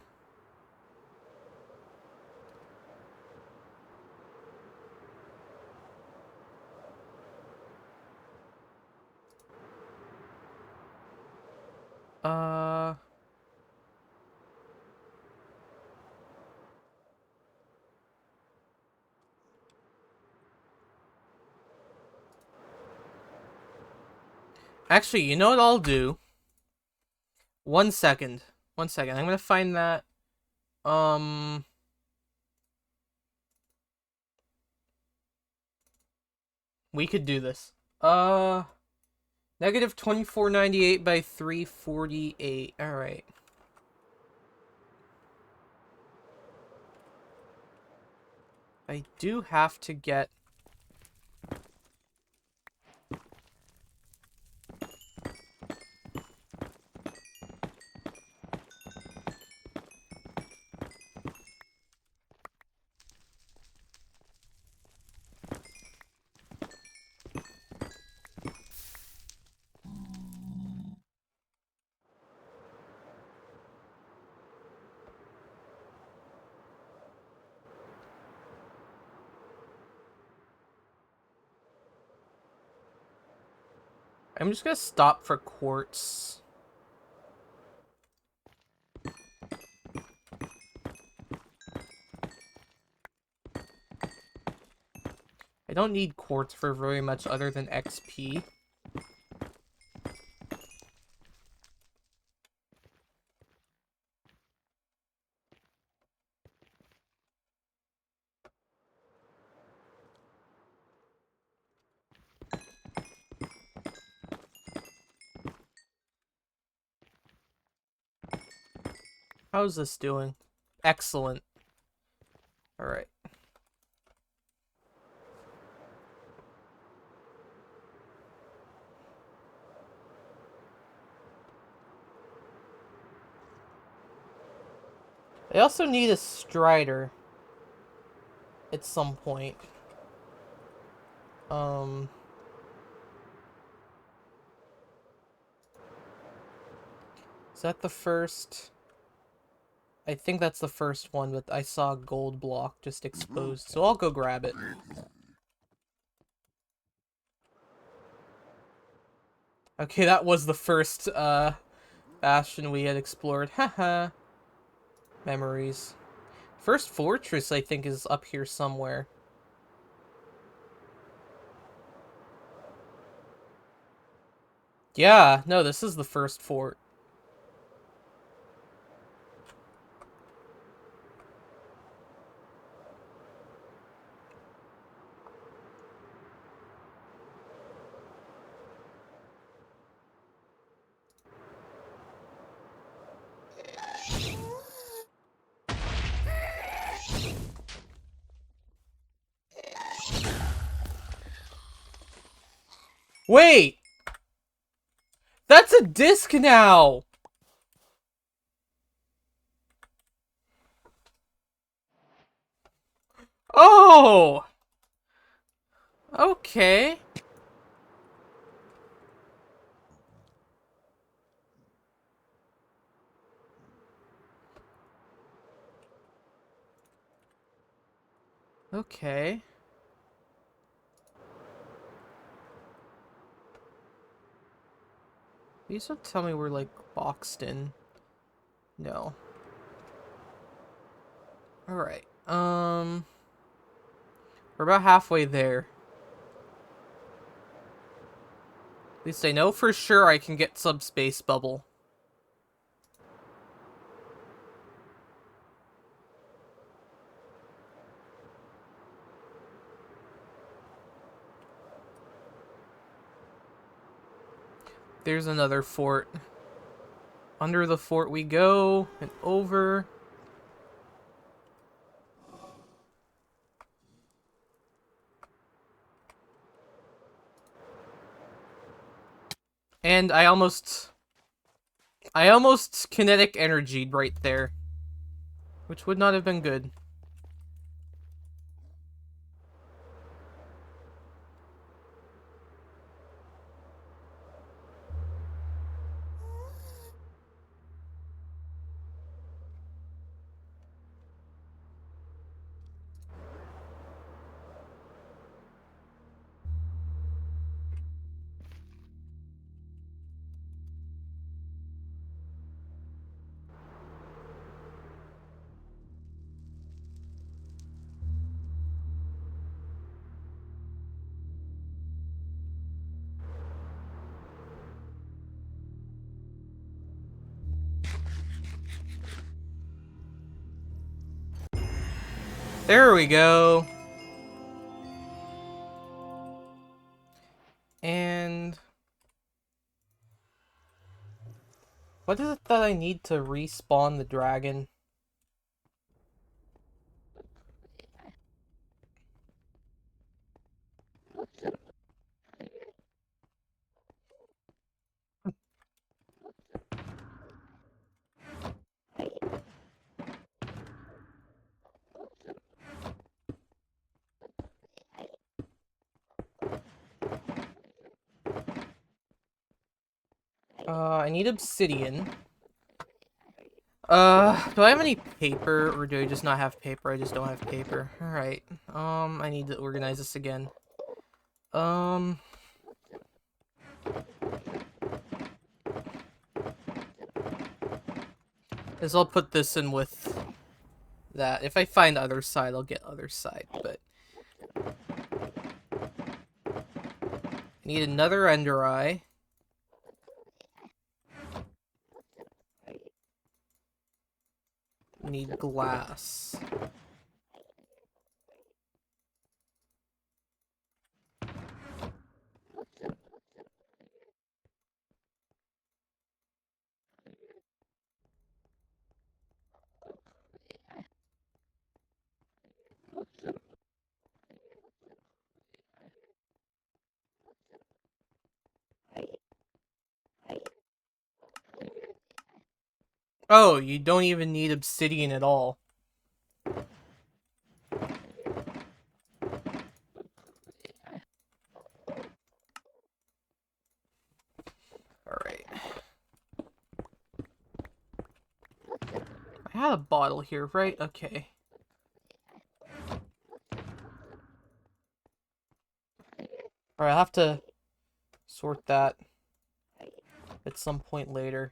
Actually, you know what I'll do? 1 second. 1 second. I'm gonna find that. We could do this. Negative 2498 by 348. Alright. I do have to get... I'm just gonna stop for quartz. I don't need quartz for very much other than XP. How's this doing? Excellent. Alright. I also need a strider at some point. Is that the first? I think that's the first one, but I saw a gold block just exposed, so I'll go grab it. Okay, that was the first, bastion we had explored. Haha. Memories. First fortress, I think, is up here somewhere. Yeah, no, this is the first fort. Wait! That's a disc now! Oh! Okay. Okay. Please don't tell me we're, like, boxed in. No. Alright. We're about halfway there. At least I know for sure I can get subspace bubble. There's another fort. Under the fort we go, and over. And I almost kinetic energied right there. Which would not have been good. There we go. And what is it that I need to respawn the dragon? I need obsidian. Do I have any paper, or do I just not have paper? I just don't have paper. Alright. I need to organize this again. Is I'll put this in with that. If I find other side, I'll get other side, but I need another ender eye. Need glass. Oh, you don't even need obsidian at all. Alright. I had a bottle here, right? Okay. Alright, I'll have to sort that at some point later.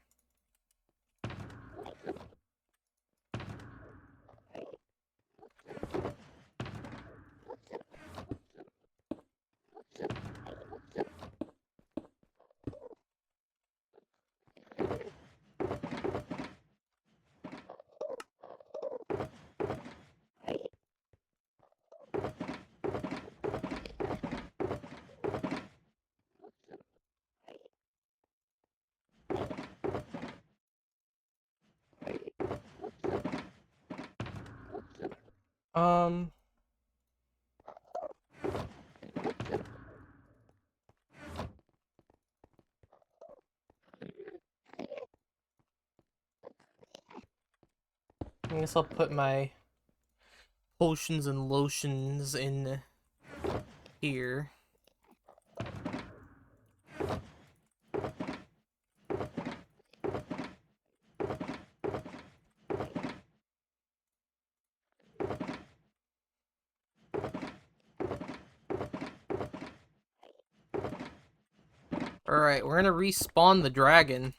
I guess I'll put my potions and lotions in here. Alright, we're gonna respawn the dragon.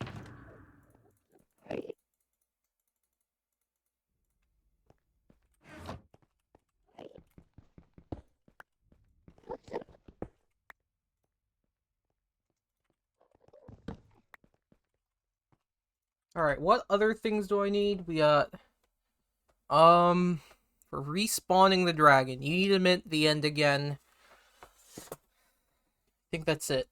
Alright, what other things do I need? We got, for respawning the dragon, you need to mint the end again. I think that's it.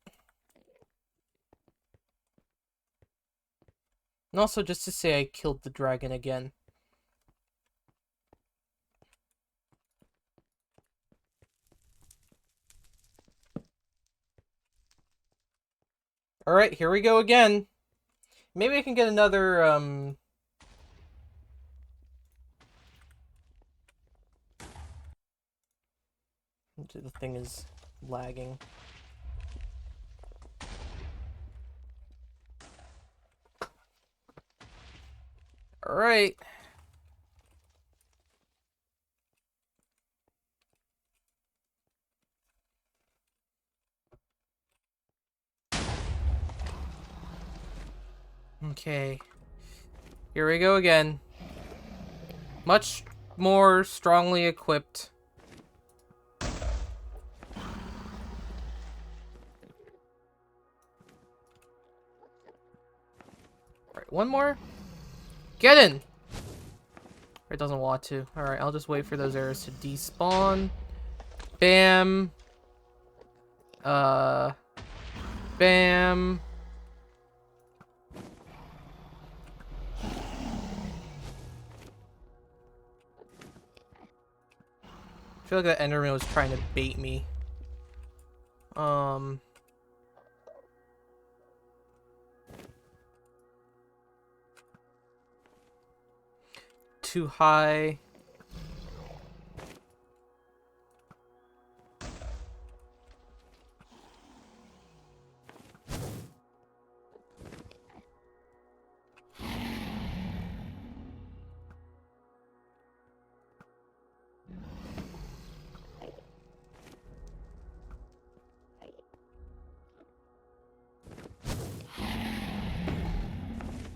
And also just to say I killed the dragon again. Alright, here we go again. Maybe I can get another, the thing is lagging. Alright. Okay. Here we go again. Much more strongly equipped. Alright, one more. Get in! It doesn't want to. Alright, I'll just wait for those arrows to despawn. Bam. Bam. I feel like that Enderman was trying to bait me. Too high.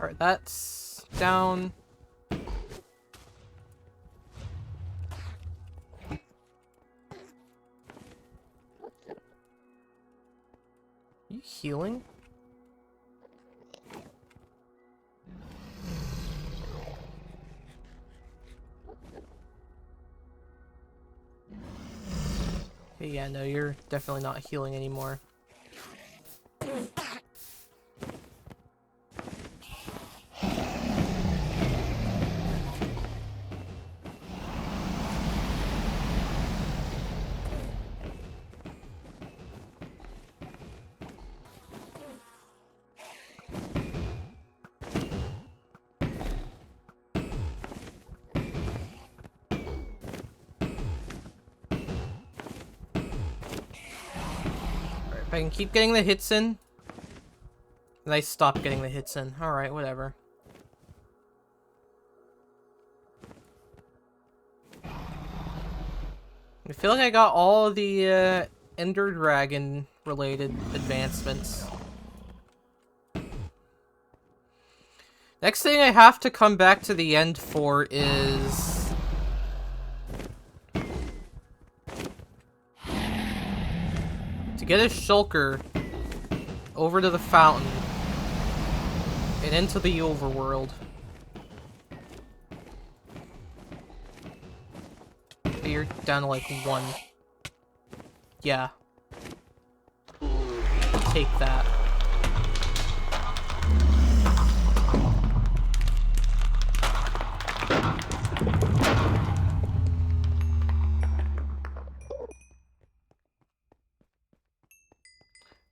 Alright, that's down. You healing? Okay, yeah, no, you're definitely not healing anymore. If I can keep getting the hits in, then I stop getting the hits in. Alright, whatever. I feel like I got all of the Ender Dragon related advancements. Next thing I have to come back to the end for is... to get a shulker over to the fountain and into the overworld. Okay, you're down to like 1. Yeah. Take that.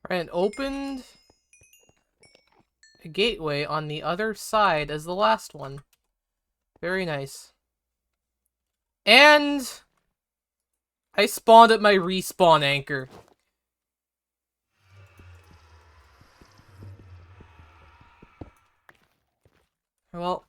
Alright, and opened a gateway on the other side as the last one. Very nice. And I spawned at my respawn anchor. Well,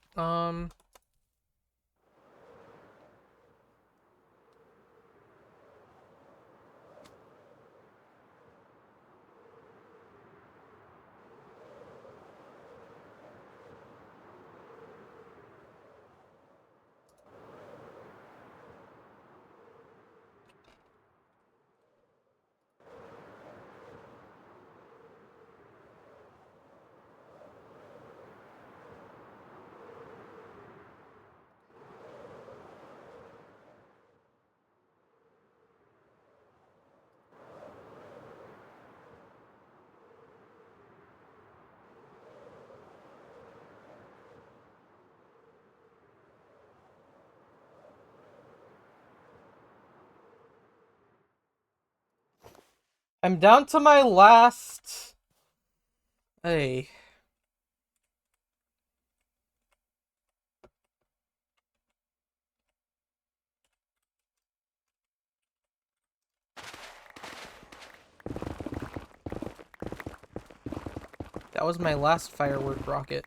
I'm down to my last... Hey. That was my last firework rocket.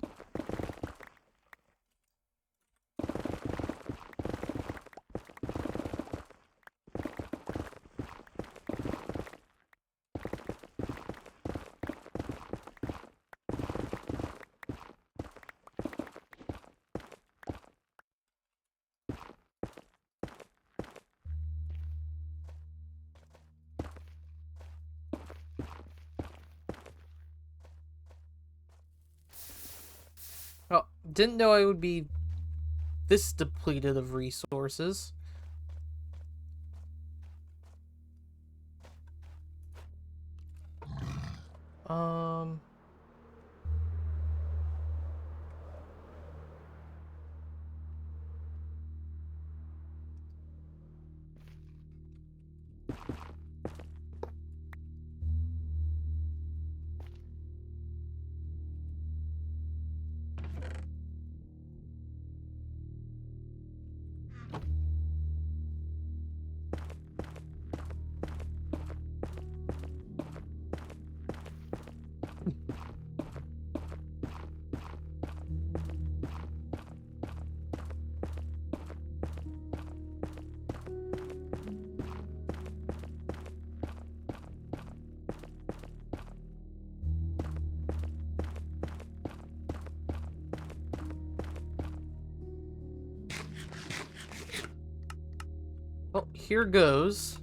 Well, didn't know I would be this depleted of resources. Well, here goes.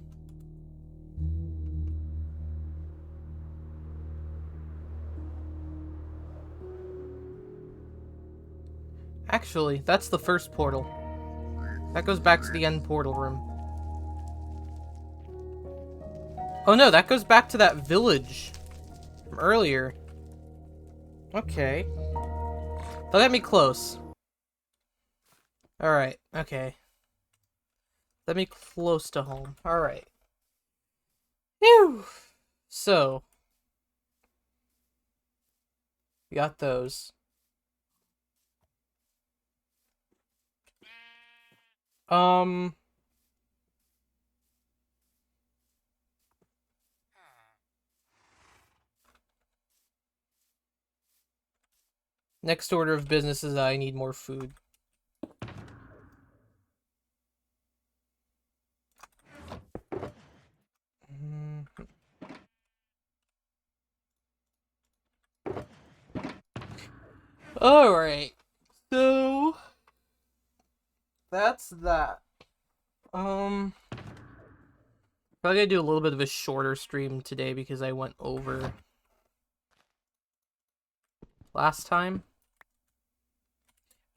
Actually, that's the first portal. That goes back to the end portal room. Oh no, that goes back to that village from earlier. Okay. Don't get me close. Alright, okay. Let me close to home. Alright. Phew! So. We got those. Next order of business is I need more food. Alright. So that's that. Probably gonna do a little bit of a shorter stream today because I went over last time.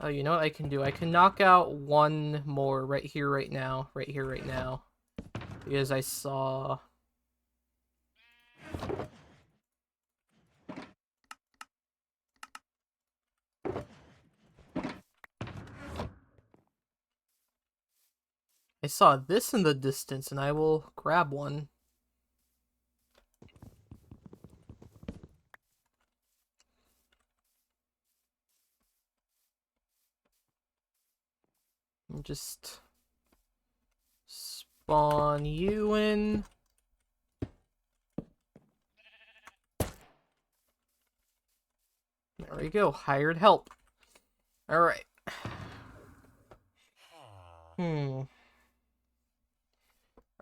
Oh, you know what I can do? I can knock out one more right here, right now. Right here, right now. Because I saw... I saw this in the distance, and I will grab one. And just spawn you in. There we go. Hired help. Alright.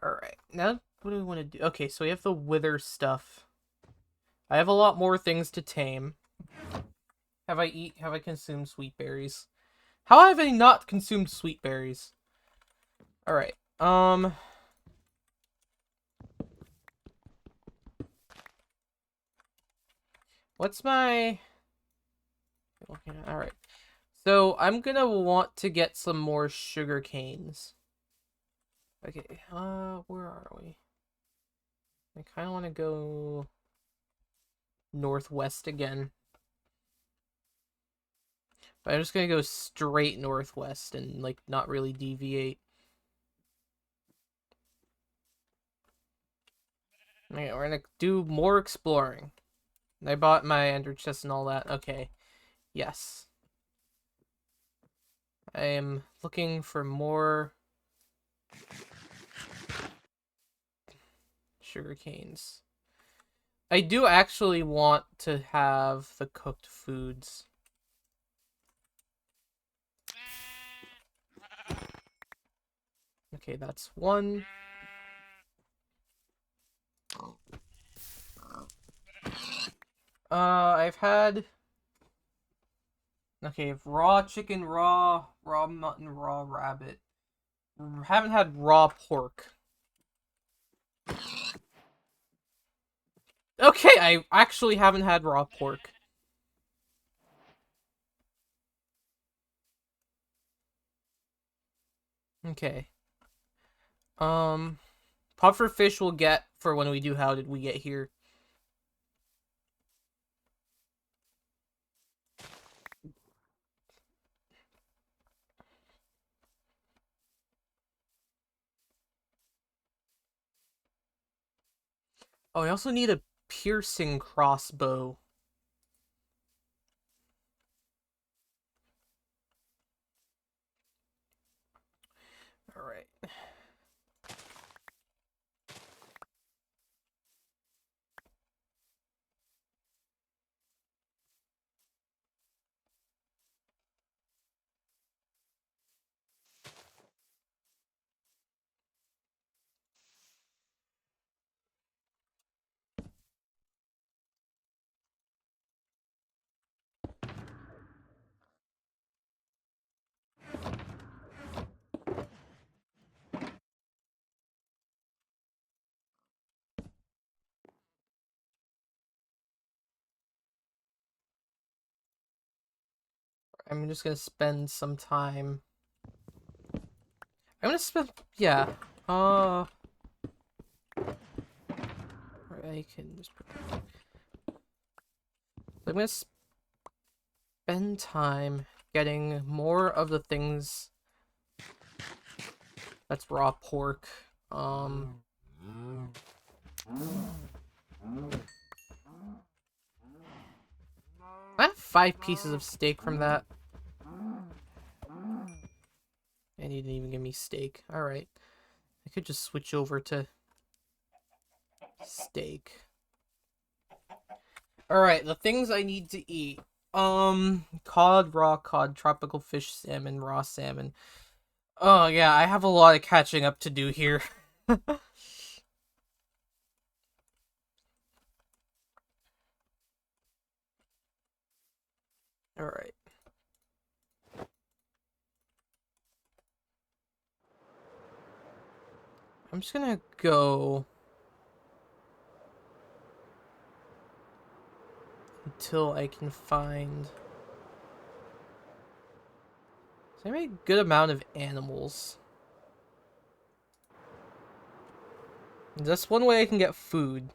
Alright. Now, what do we want to do? Okay, so we have the wither stuff. I have a lot more things to tame. Have I consumed sweet berries? How have I not consumed sweet berries? Alright. What's my... Alright. So, I'm gonna want to get some more sugar canes. Okay, where are we? I kind of want to go northwest again. But I'm just gonna go straight northwest and, like, not really deviate. Okay, we're gonna do more exploring. I bought my ender chest and all that. Okay. Yes. I am looking for more sugar canes. I do actually want to have the cooked foods. Okay, that's one. I've had... Okay, raw chicken, raw mutton, raw rabbit. Haven't had raw pork. Okay, I actually haven't had raw pork. Okay. Puffer fish we'll get for when we do How Did We Get Here. Oh, I also need a piercing crossbow. Alright. I'm just gonna spend some time. I'm gonna spend, yeah. I can just. I'm gonna spend time getting more of the things. That's raw pork. I have 5 pieces of steak from that. And you didn't even give me steak. Alright. I could just switch over to steak. Alright, the things I need to eat. Cod, raw cod, tropical fish, salmon, raw salmon. Oh, yeah, I have a lot of catching up to do here. Alright. I'm just gonna go until I can find. So I made a good amount of animals. That's one way I can get food.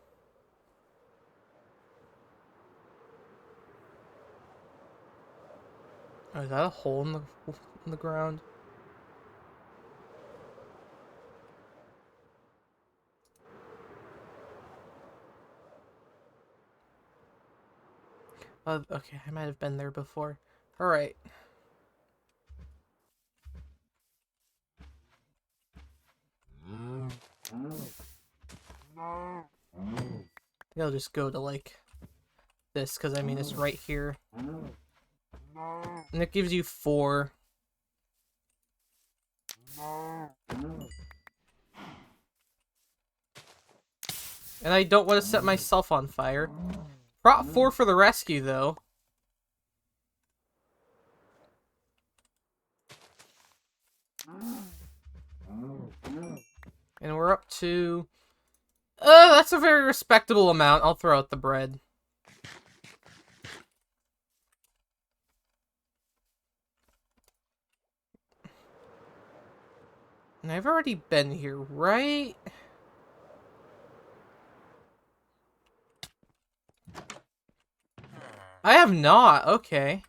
Oh, is that a hole in the ground? Okay, I might have been there before. Alright. I think I'll just go to, like, this, because, I mean, it's right here. And it gives you 4. And I don't want to set myself on fire. Prop 4 for the rescue, though. And we're up to... that's a very respectable amount. I'll throw out the bread. And I've already been here, right? I have not. Okay.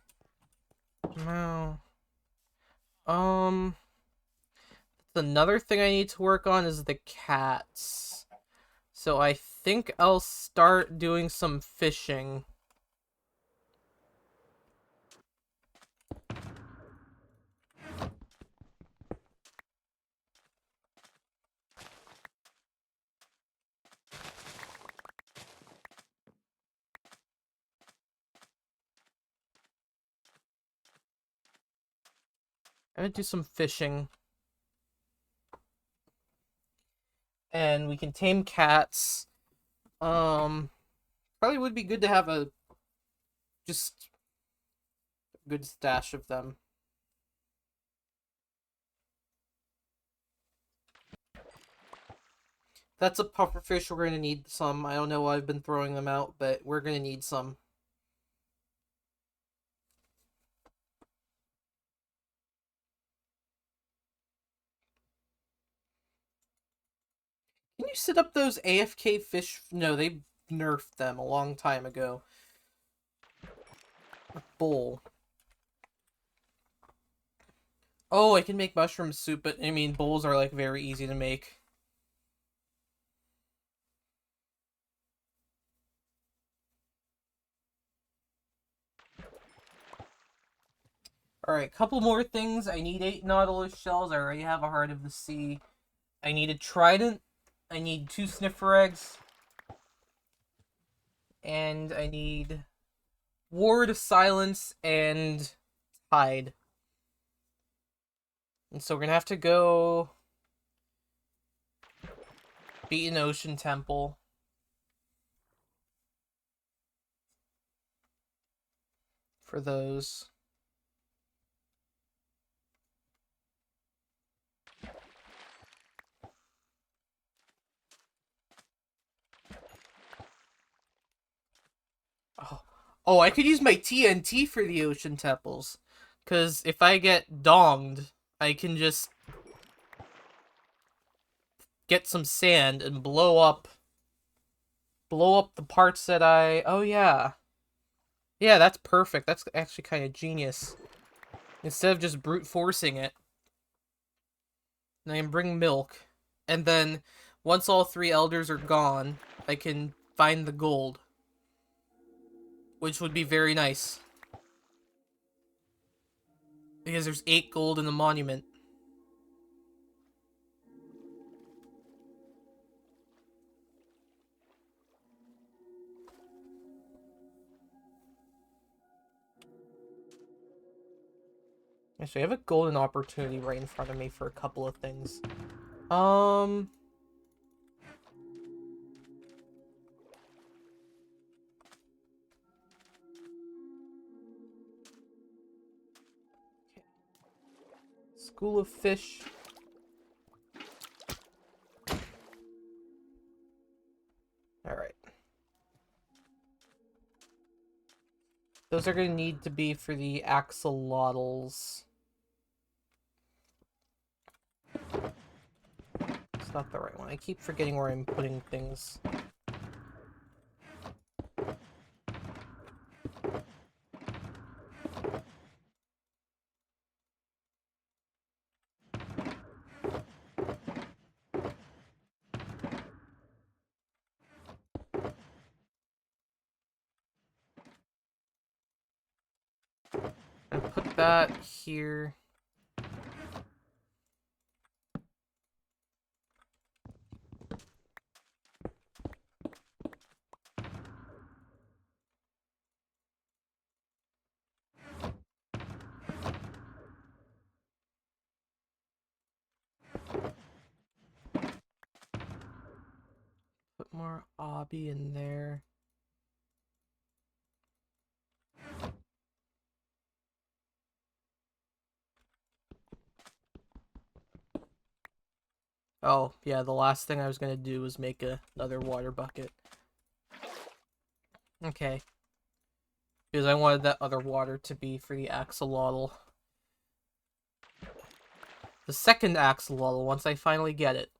No. Another thing I need to work on is the cats. So I think I'll start doing some fishing. I'm gonna do some fishing. And we can tame cats. Probably would be good to have a just good stash of them. That's a pufferfish. We're gonna need some. I don't know why I've been throwing them out, but we're gonna need some. Can you set up those AFK fish? No, they nerfed them a long time ago. A bowl. Oh, I can make mushroom soup, but I mean, bowls are like very easy to make. Alright, couple more things. I need 8 Nautilus shells. I already have a Heart of the Sea. I need a trident. I need 2 sniffer eggs. And I need Ward of Silence and Tide. And so we're gonna have to go beat an ocean temple. For those. Oh, I could use my TNT for the ocean temples. Because if I get donged, I can just get some sand and blow up the parts that I... Oh, yeah. Yeah, that's perfect. That's actually kind of genius. Instead of just brute forcing it. And I can bring milk. And then, once all 3 elders are gone, I can find the gold. Which would be very nice. Because there's 8 gold in the monument. Actually, I have a golden opportunity right in front of me for a couple of things. School of Fish. Alright. Those are going to need to be for the axolotls. It's not the right one. I keep forgetting where I'm putting things. I put that here. Put more obby in there. Oh, yeah, the last thing I was gonna do was make another water bucket. Okay. Because I wanted that other water to be for the axolotl. The second axolotl, once I finally get it.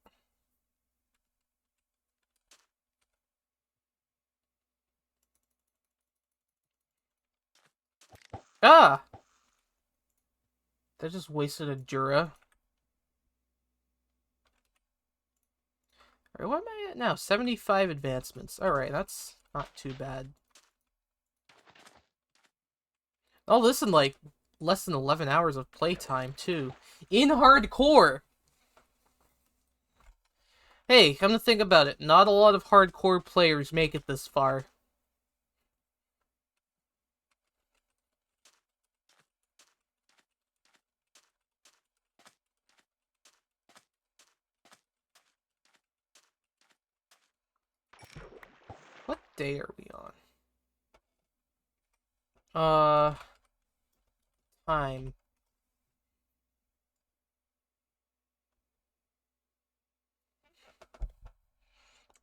Ah! That just wasted a Jura. Alright, what am I at now? 75 advancements. Alright, that's not too bad. Oh, listen, like, less than 11 hours of playtime, too. In hardcore! Hey, come to think about it, not a lot of hardcore players make it this far. What day are we on? Time.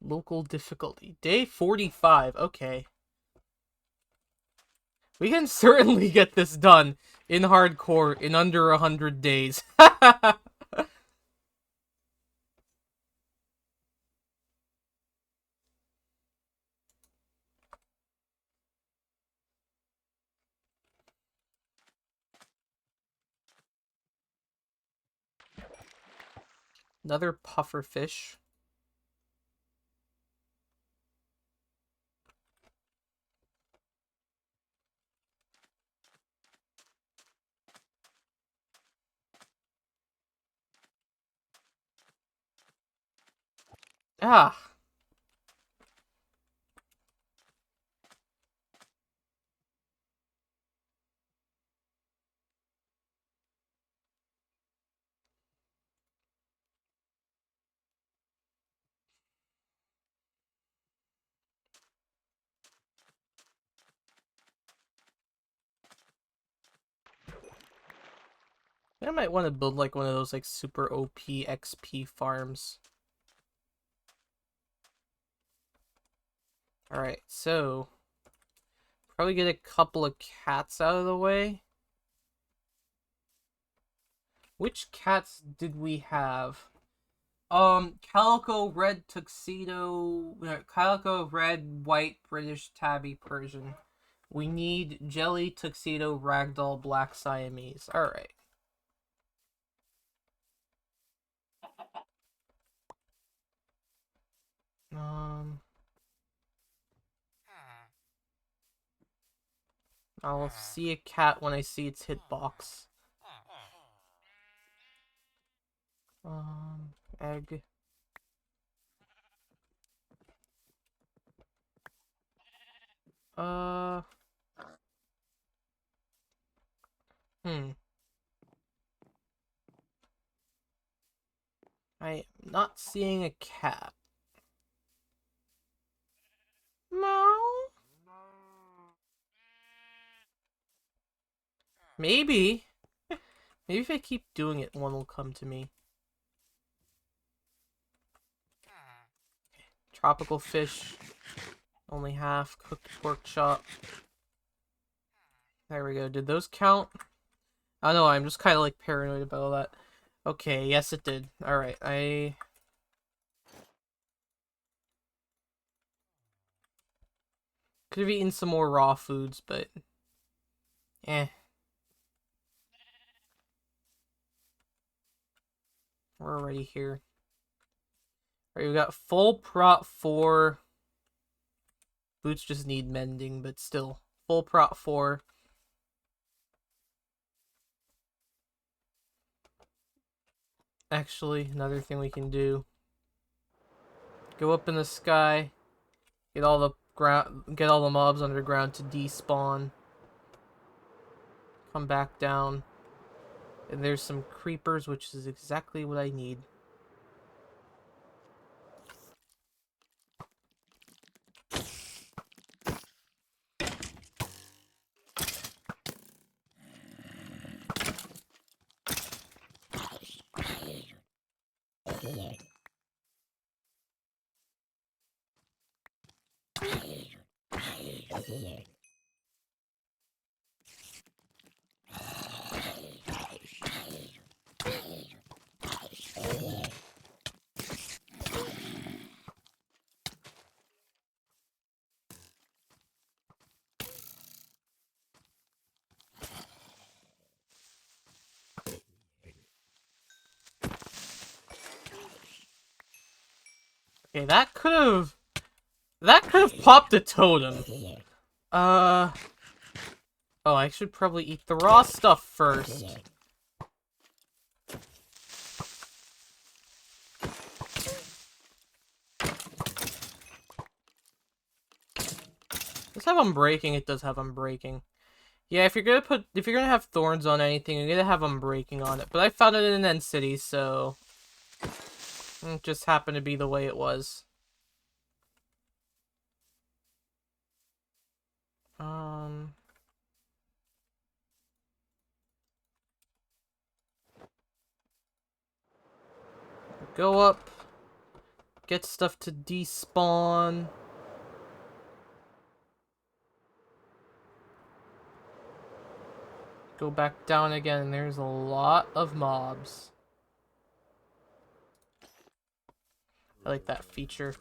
Local difficulty. Day 45, okay. We can certainly get this done in hardcore in under 100 days. Another puffer fish. Ah. I might want to build like one of those like super OP XP farms. Alright, so probably get a couple of cats out of the way. Which cats did we have? Calico, red tuxedo, calico, red, white, British, tabby, Persian. We need jelly, tuxedo, ragdoll, black Siamese. Alright. I'll see a cat when I see its hitbox. Egg. I'm not seeing a cat. No. Maybe. Maybe if I keep doing it, one will come to me. Tropical fish. Only half. Cooked pork chop. There we go. Did those count? I don't know, I'm just kind of like paranoid about all that. Okay, yes it did. Alright, I... could have eaten some more raw foods, but... eh. We're already here. Alright, we got full prot 4. Boots just need mending, but still. Full prot 4. Actually, another thing we can do. Go up in the sky. Get all the mobs underground to despawn. Come back down. And there's some creepers, which is exactly what I need. Okay, that could have popped a totem. Oh, I should probably eat the raw stuff first. Does have unbreaking? It does have unbreaking. Yeah, if you're gonna have thorns on anything, you're gonna have unbreaking on it. But I found it in an end city, so it just happened to be the way it was. Go up, get stuff to despawn. Go back down again, and there's a lot of mobs. I like that feature.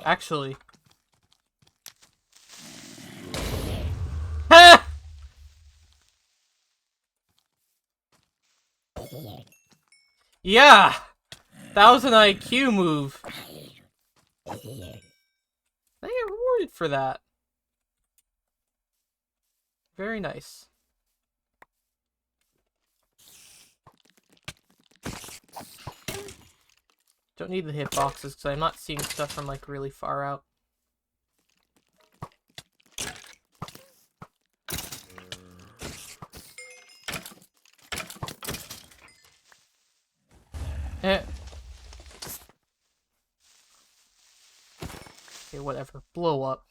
Actually. Ha! Yeah! That was an IQ move. I get rewarded for that. Very nice. Don't need the hitboxes because I'm not seeing stuff from like really far out. Eh. Okay, whatever. Blow up.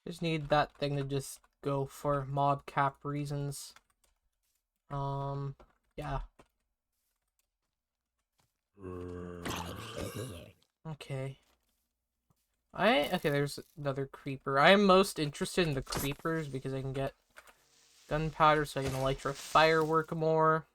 Just need that thing to just go for mob cap reasons. Yeah. Okay. Okay, there's another creeper. I am most interested in the creepers because I can get gunpowder so I can elytra firework more.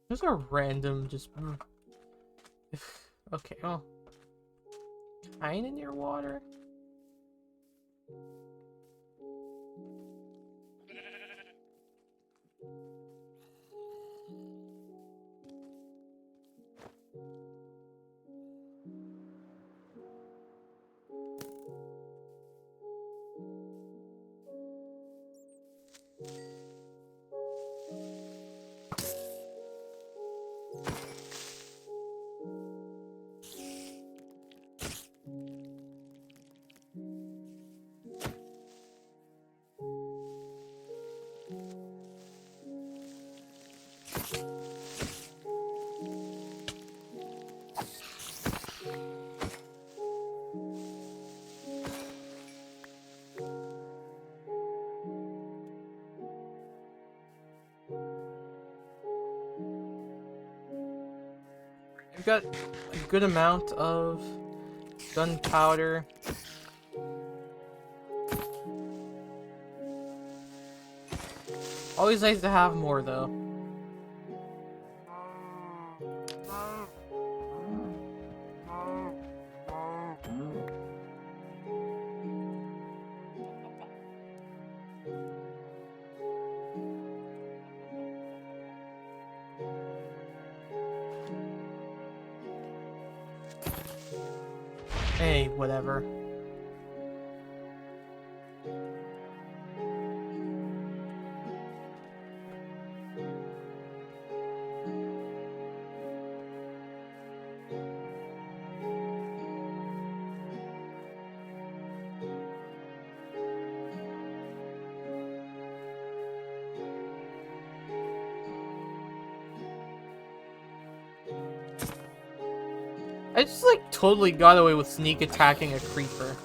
Those are random, just... Okay, well... Kinda near water? I've got a good amount of gunpowder. Always nice to have more, though. Hey, whatever. I just, like, totally got away with sneak attacking a creeper.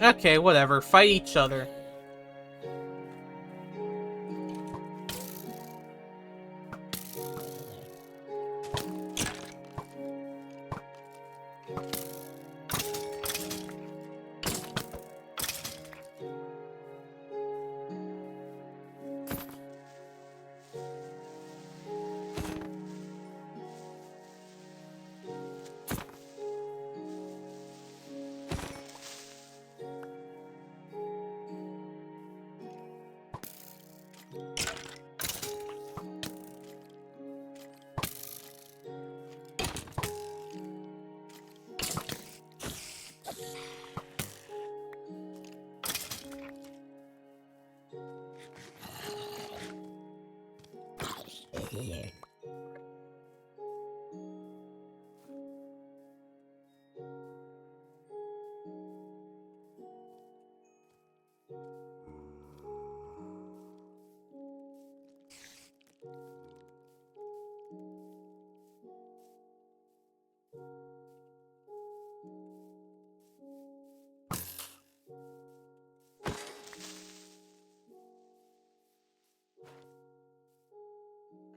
Okay, whatever. Fight each other.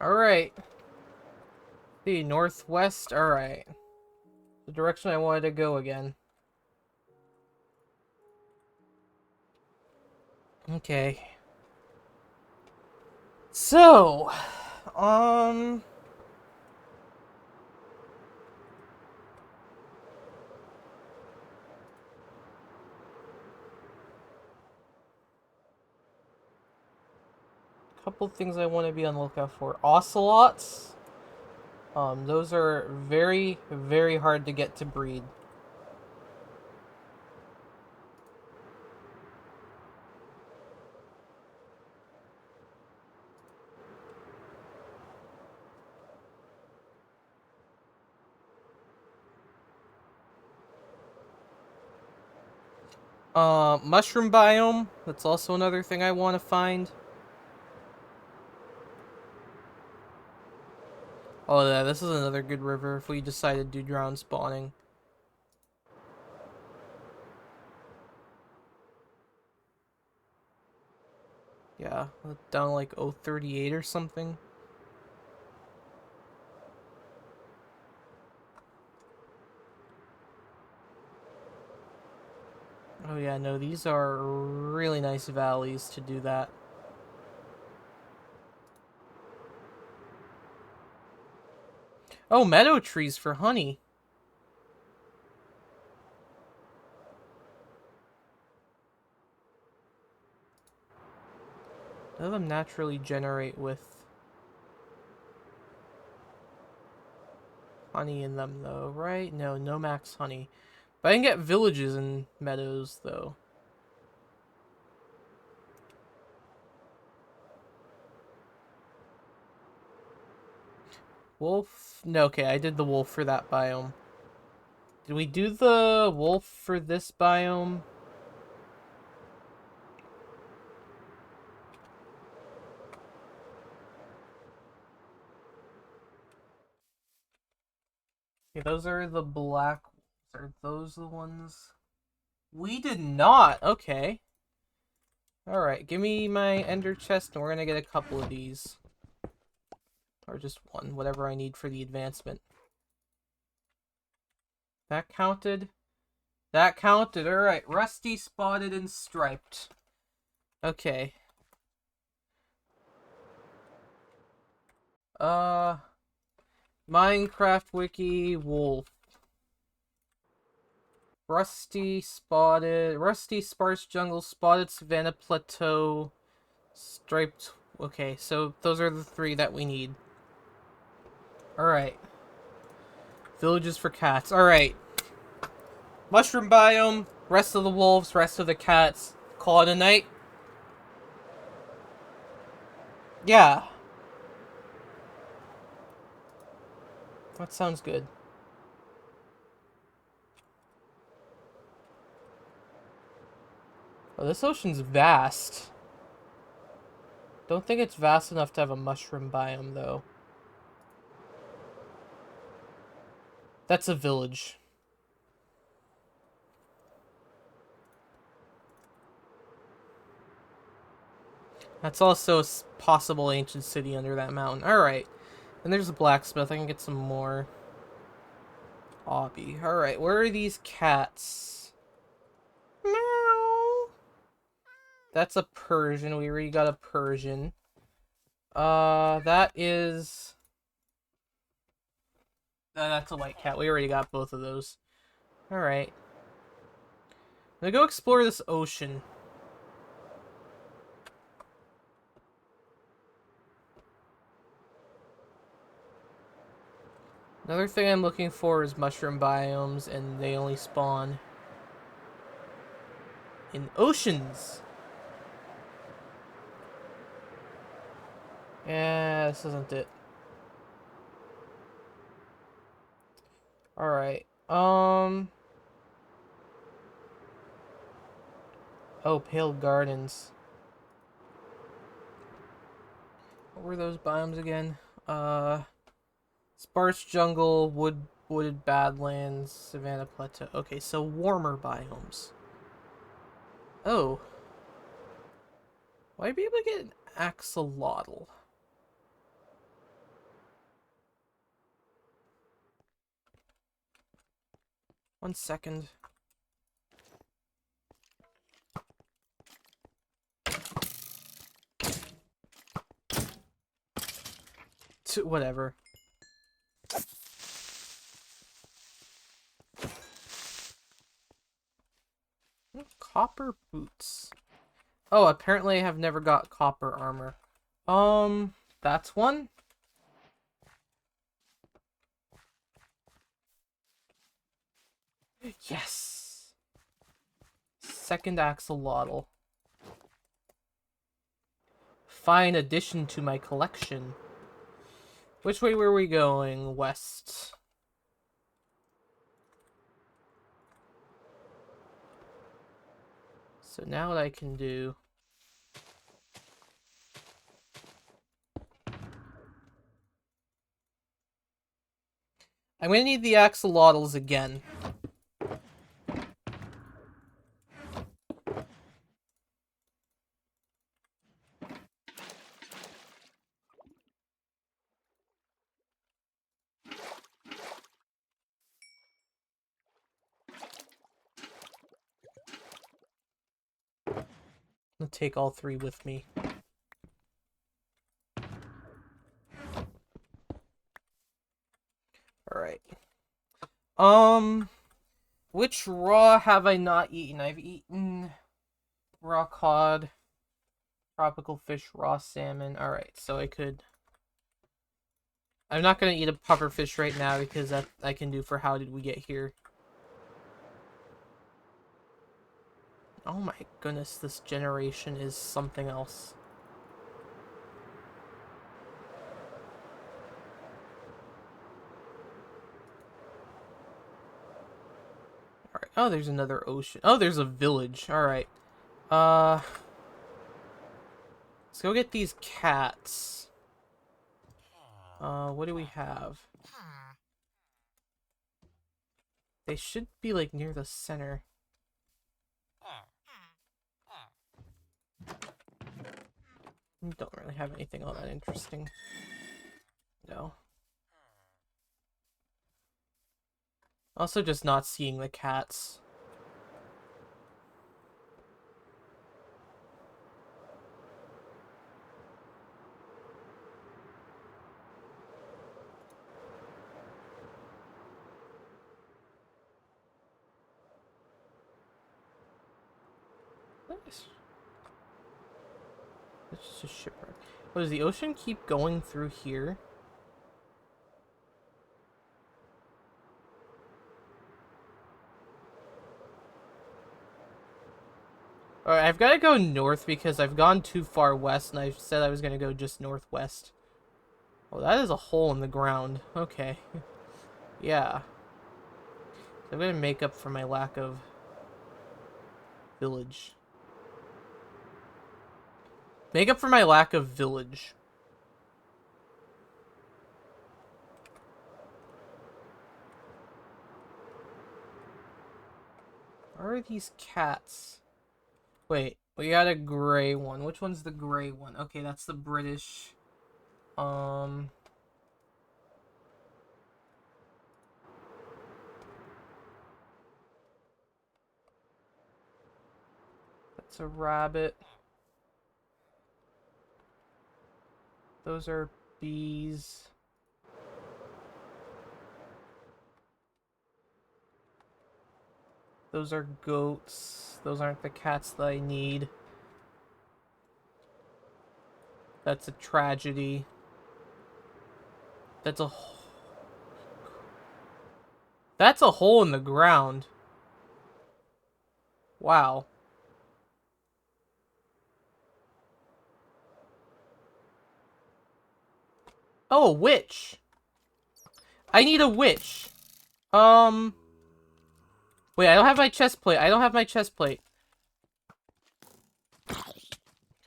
Alright. The northwest, alright. The direction I wanted to go again. Okay. So, couple things I want to be on the lookout for. Ocelots. Those are very, very hard to get to breed. Mushroom biome. That's also another thing I want to find. Oh yeah, this is another good river if we decide to do drown spawning. Yeah, down like 038 or something. Oh yeah, no, these are really nice valleys to do that. Oh, meadow trees for honey. None of them naturally generate with honey in them, though, right? No, no max honey. But I can get villages and meadows, though. Wolf? No, okay, I did the wolf for that biome. Did we do the wolf for this biome? Okay, those are the black. Are those the ones? We did not. Okay. Alright, give me my ender chest and we're gonna get a couple of these. Or just one, whatever I need for the advancement. That counted? That counted. Alright, rusty, spotted, and striped. Okay. Minecraft Wiki Wolf. Rusty, spotted, rusty, sparse jungle, spotted savanna plateau, striped. Okay, so those are the three that we need. Alright. Villages for cats. Alright. Mushroom biome, rest of the wolves, rest of the cats. Call it a night. Yeah. That sounds good. Oh, this ocean's vast. Don't think it's vast enough to have a mushroom biome, though. That's a village. That's also a possible ancient city under that mountain. Alright. And there's a blacksmith. I can get some more. Hobby. Alright, where are these cats? Meow. That's a Persian. We already got a Persian. That is... that's a white cat. We already got both of those. Alright. I'm gonna go explore this ocean. Another thing I'm looking for is mushroom biomes, and they only spawn in oceans. Yeah, this isn't it. Alright. Oh, Pale Gardens. What were those biomes again? Sparse jungle, wooded badlands, savanna plateau. Okay, so warmer biomes. Oh. Will I be able to get an axolotl? 1 second. Whatever. Copper boots. Oh, apparently I have never got copper armor. That's one? Yes! Second axolotl. Fine addition to my collection. Which way were we going? West. So now what I can do... I'm gonna need the axolotls again. I'll take all 3 with me. Alright. Which raw have I not eaten? I've eaten raw cod, tropical fish, raw salmon. Alright, so I could... I'm not gonna eat a puffer fish right now because that I can do for how did we get here. Oh my goodness, this generation is something else. Alright, oh, there's another ocean. Oh, there's a village. Alright. Let's go get these cats. What do we have? They should be, like, near the center. Don't really have anything all that interesting. No. Also just not seeing the cats. Nice. It's just a shipwreck. Oh, does the ocean keep going through here? Alright, I've got to go north because I've gone too far west and I said I was going to go just northwest. Oh, that is a hole in the ground. Okay. Yeah. So I'm going to make up for my lack of village. Make up for my lack of village. Where are these cats? Wait, we got a gray one. Which one's the gray one? Okay, that's the British. That's a rabbit. Those are bees. Those are goats. Those aren't the cats that I need. That's a tragedy. That's a hole in the ground. Wow. Oh, a witch. I need a witch. Wait, I don't have my chest plate. I don't have my chest plate.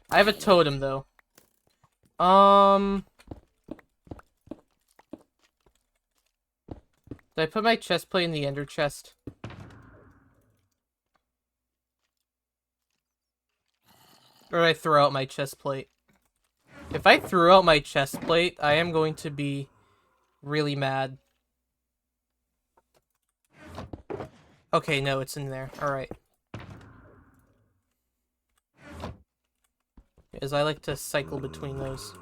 I have a totem, though. Did I put my chest plate in the ender chest? Or did I throw out my chest plate? If I threw out my chest plate, I am going to be really mad. Okay, no, it's in there. Alright. As I like to cycle between those.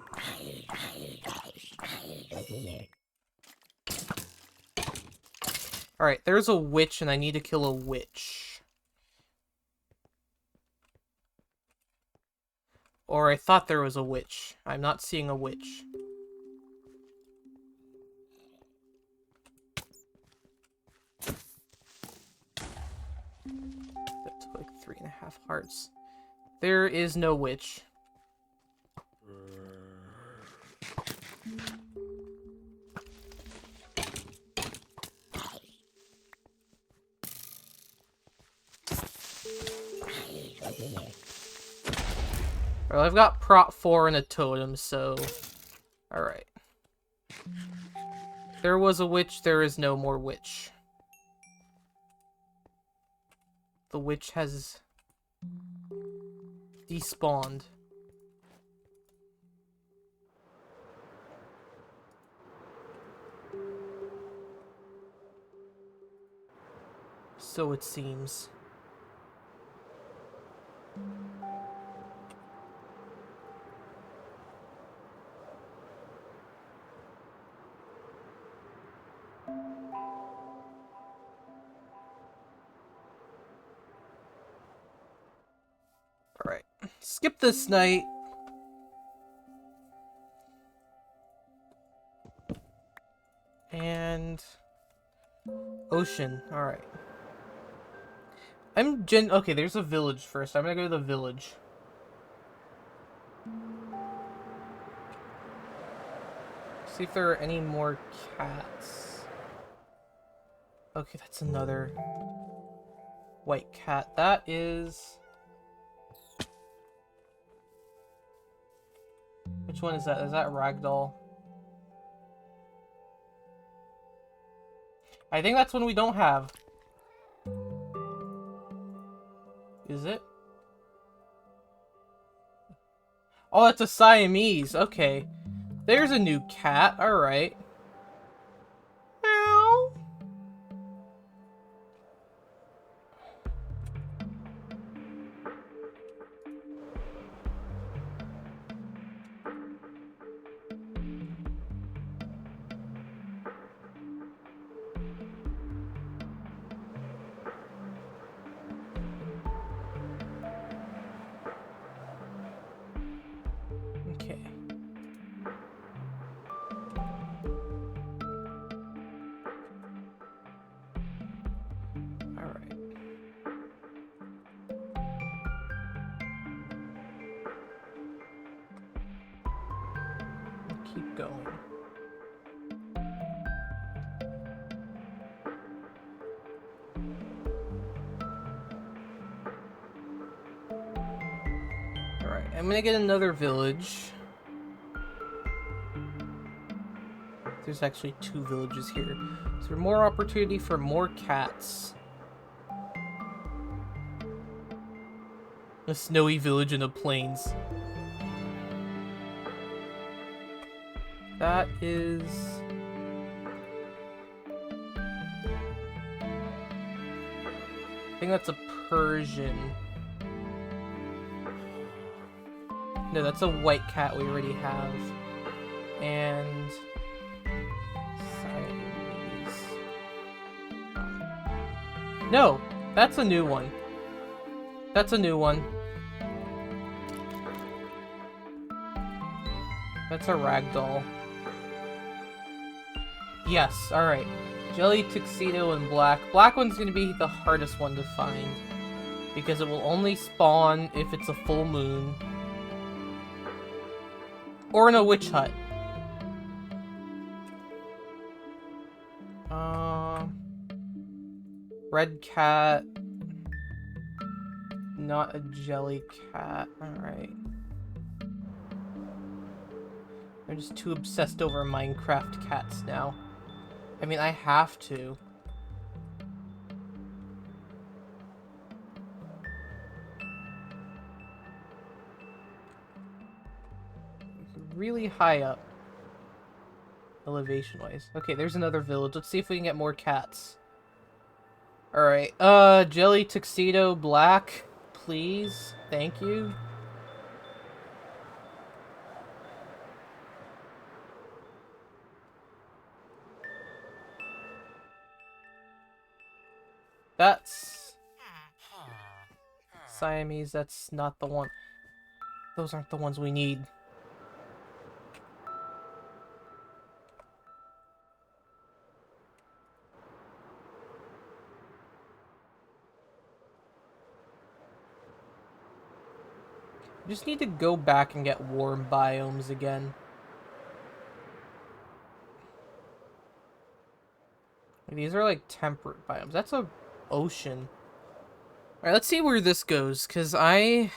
Alright, there's a witch and I need to kill a witch. Or I thought there was a witch. I'm not seeing a witch. That took like 3.5 hearts. There is no witch. Well, I've got prop 4 and a totem, so... Alright. There was a witch, there is no more witch. The witch has... despawned. So it seems. Alright. Skip this night. And... Ocean. Alright. Okay, there's a village first. I'm gonna go to the village. See if there are any more cats. Okay, that's another white cat. That is... Which one is that? Is that Ragdoll? I think that's one we don't have. Is it? Oh, that's a Siamese. Okay. There's a new cat. Alright. Meow. Okay. Alright. Keep going. Alright, I'm gonna get another village. There's actually 2 villages here. So there's more opportunity for more cats. A snowy village in the plains. That is... I think that's a Persian. No, that's a white cat we already have. And... Siamese. No! That's a new one. That's a new one. That's a ragdoll. Yes, alright. Jelly, tuxedo, and black. Black one's gonna be the hardest one to find. Because it will only spawn if it's a full moon. Or in a witch hut. Red cat. Not a jelly cat. Alright. I'm just too obsessed over Minecraft cats now. I mean, I have to. Really high up. Elevation-wise. Okay, there's another village. Let's see if we can get more cats. Alright, jelly tuxedo black, please. Thank you. That's Siamese, that's not the one. Those aren't the ones we need. We just need to go back and get warm biomes again. These are like temperate biomes. That's a ocean. Alright, let's see where this goes, because I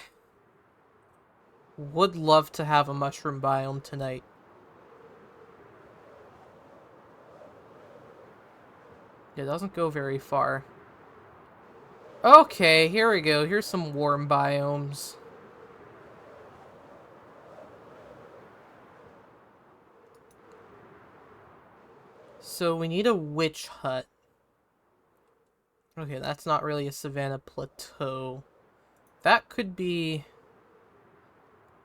would love to have a mushroom biome tonight. It doesn't go very far. Okay, here we go. Here's some warm biomes. So we need a witch hut. Okay, that's not really a savanna plateau. That could be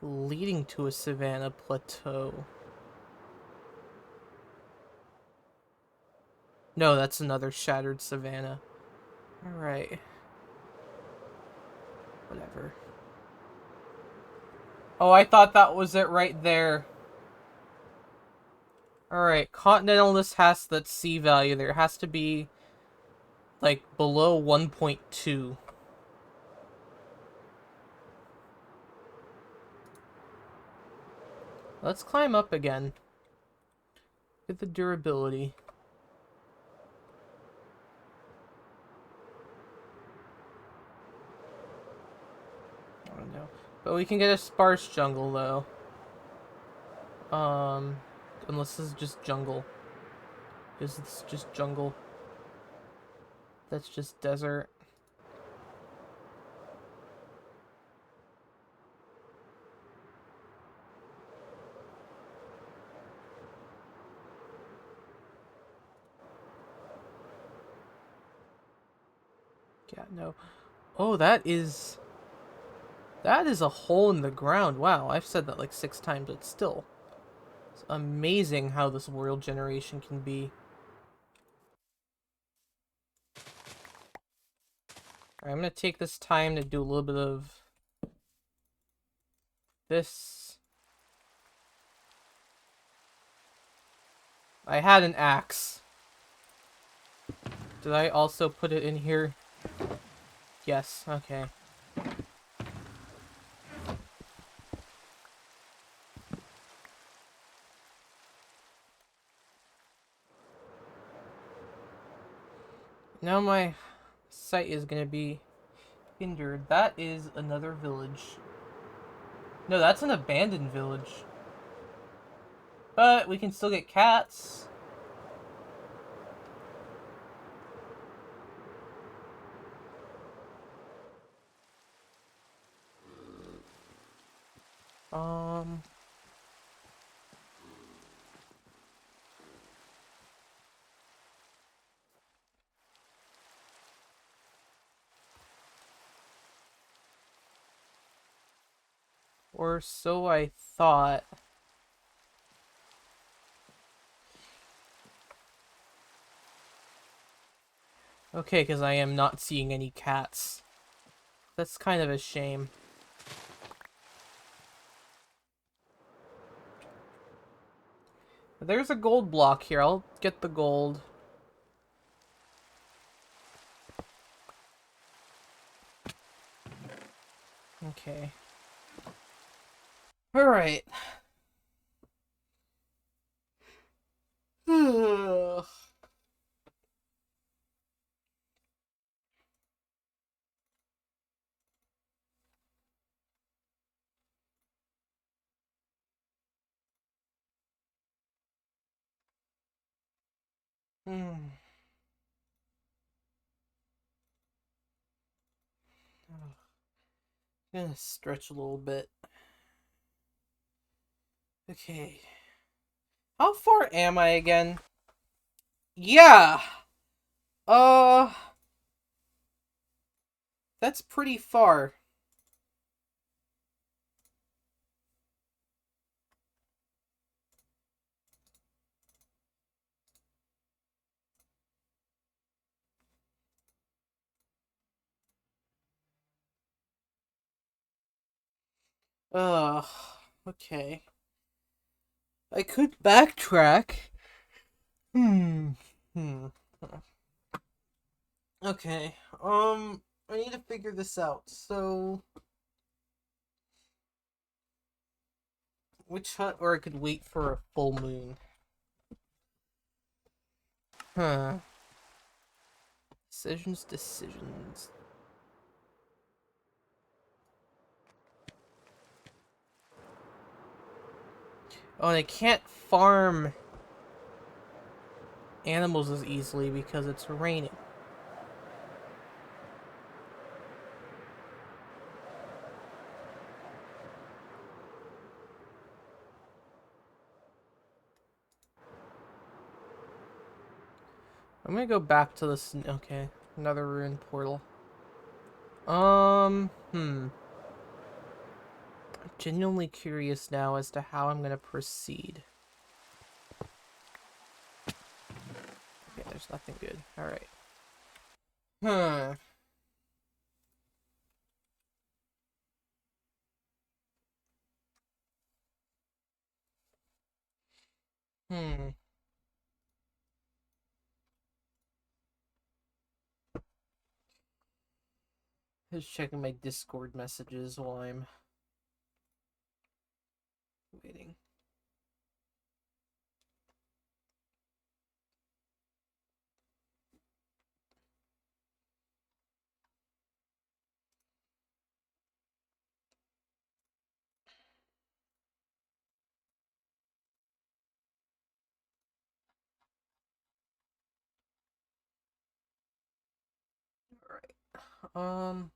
leading to a savanna plateau. No, that's another shattered savanna. Alright. Whatever. Oh, I thought that was it right there. Alright, continentalness has that C value. There has to be, like, below 1.2. Let's climb up again. Get the durability. I don't know. But we can get a sparse jungle, though. Unless this is just jungle. Is this just jungle? That's just desert. Yeah, no. Oh, that is a hole in the ground. Wow, I've said that like 6 times, but still. It's amazing how this world generation can be. Alright, I'm gonna take this time to do a little bit of this. I had an axe. Did I also put it in here? Yes, okay. Now my sight is gonna be hindered. That is another village. No, that's an abandoned village. But we can still get cats. Or so I thought. Okay, because I am not seeing any cats. That's kind of a shame. There's a gold block here. I'll get the gold. Okay. Alright. Hmm. Gonna stretch a little bit. Okay. How far am I again? Yeah! Uh... That's pretty far. Ugh. Okay. I could backtrack. Hmm. Hmm. Okay. I need to figure this out. So, which hut, or I could wait for a full moon. Huh. Decisions. Oh, and I can't farm animals as easily because it's raining. I'm gonna go back to this. Okay, another ruined portal. I'm genuinely curious now as to how I'm gonna proceed. Okay, there's nothing good. Alright. Huh. Hmm. Just checking my Discord messages while I'm waiting. Alright. Um.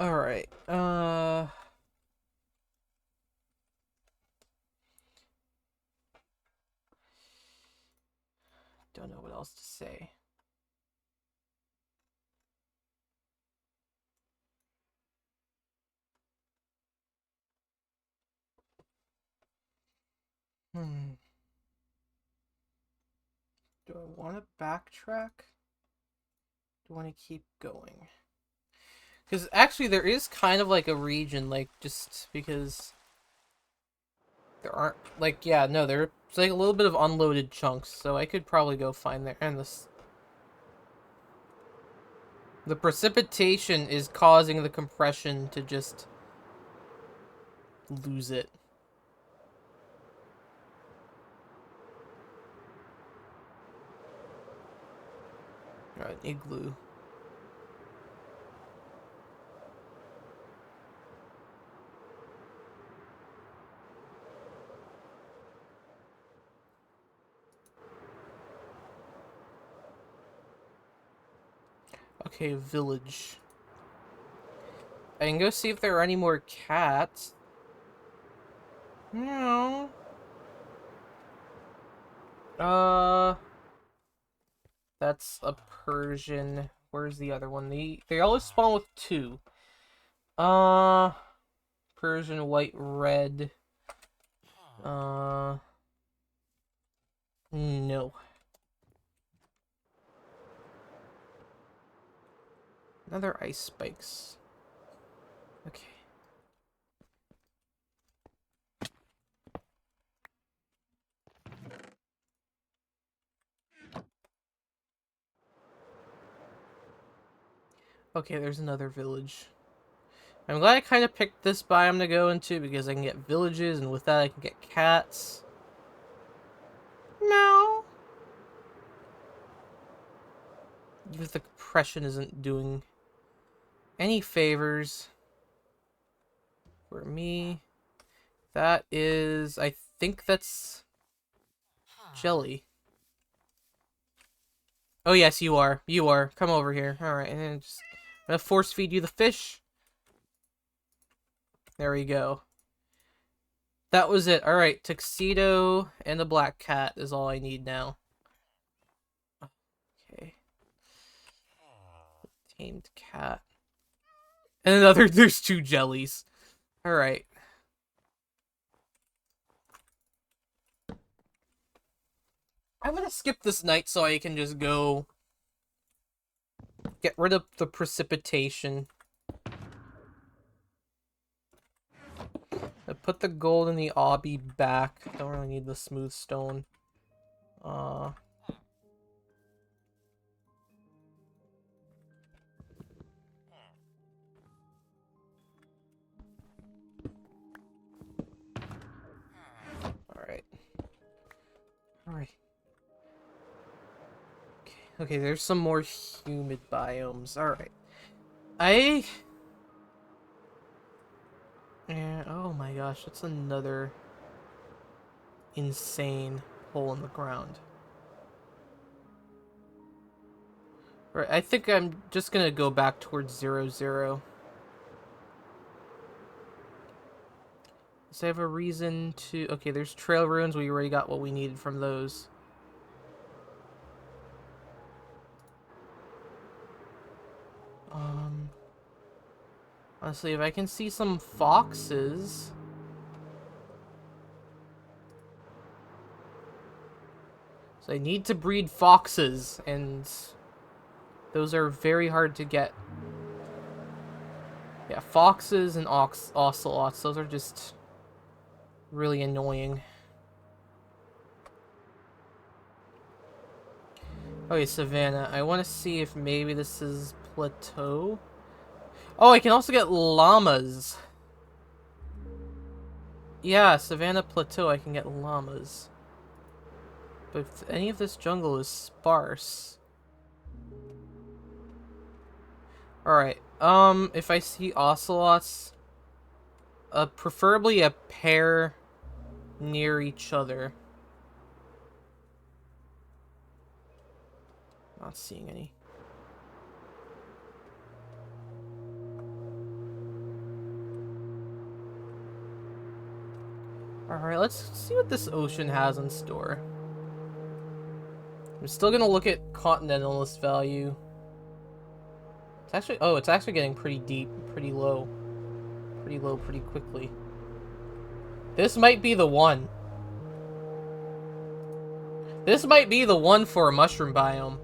Alright. Don't know what else to say. Hmm. Do I want to backtrack? Do I want to keep going? Because actually, there is kind of like a region, like, just because there aren't, like, yeah, no, there's like a little bit of unloaded chunks, so I could probably go find there. And the precipitation is causing the compression to just lose it. Alright, igloo. Okay, village. I can go see if there are any more cats. No. That's a Persian. Where's the other one? They always spawn with two. Uh, Persian, white, red. Uh, no. Another ice spikes. Okay. Okay, there's another village. I'm glad I kind of picked this biome to go into because I can get villages, and with that I can get cats. Meow. Even if the compression isn't doing any favors for me. That is, I think that's jelly. Oh yes, you are. You are. Come over here. All right, and then just I'm gonna force feed you the fish. There we go. That was it. Alright, tuxedo and a black cat is all I need now. Okay. Tamed cat. And another, there's 2 jellies. Alright. I'm gonna skip this night so I can just go get rid of the precipitation. I put the gold in the obby back. Don't really need the smooth stone. Alright. Alright. Okay, there's some more humid biomes. Alright. Yeah, oh my gosh, that's another insane hole in the ground. Right, I think I'm just gonna go back towards 0-0. Does I have a reason to... Okay, there's trail ruins. We already got what we needed from those. Honestly, if I can see some foxes... So I need to breed foxes, and those are very hard to get. Yeah, foxes and ocelots, those are just really annoying. Okay, Savannah, I want to see if maybe this is plateau. Oh, I can also get llamas. Yeah, Savannah Plateau, I can get llamas. But if any of this jungle is sparse... Alright, if I see ocelots, preferably a pair near each other. Not seeing any. Alright, let's see what this ocean has in store. I'm still gonna look at continentalist value. It's actually, oh, it's actually getting pretty deep, pretty low. Pretty low pretty quickly. This might be the one. This might be the one for a mushroom biome.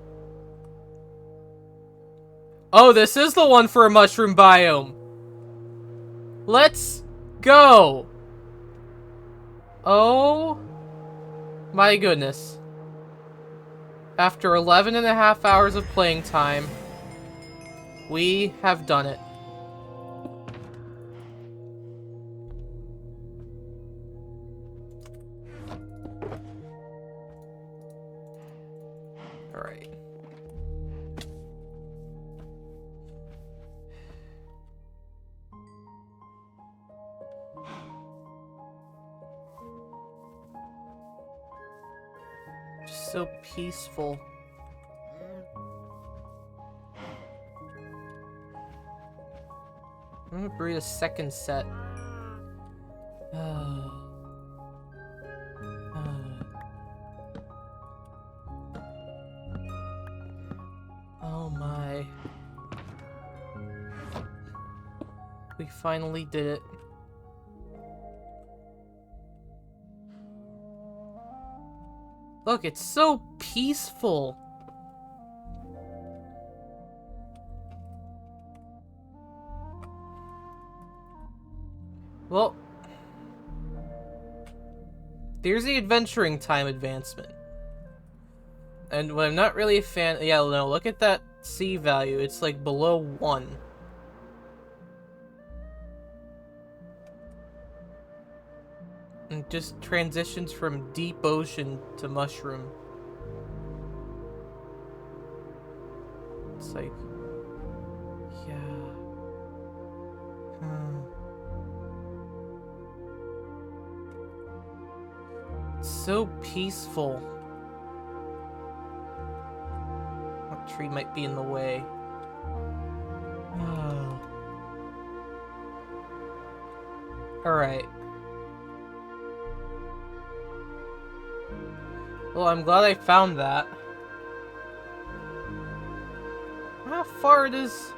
Oh, this is the one for a mushroom biome. Let's go. Oh my goodness. After 11.5 hours of playing time, we have done it. Alright. Just so peaceful. I'm gonna breed a second set. Oh my. We finally did it. Look, it's so peaceful. Well, there's the adventuring time advancement. And what I'm not really a fan... Yeah, no, look at that C value. It's like below 1. And just transitions from deep ocean to mushroom. It's like... Yeah... It's so peaceful. What tree might be in the way? Alright. Well, I'm glad I found that. How far it is?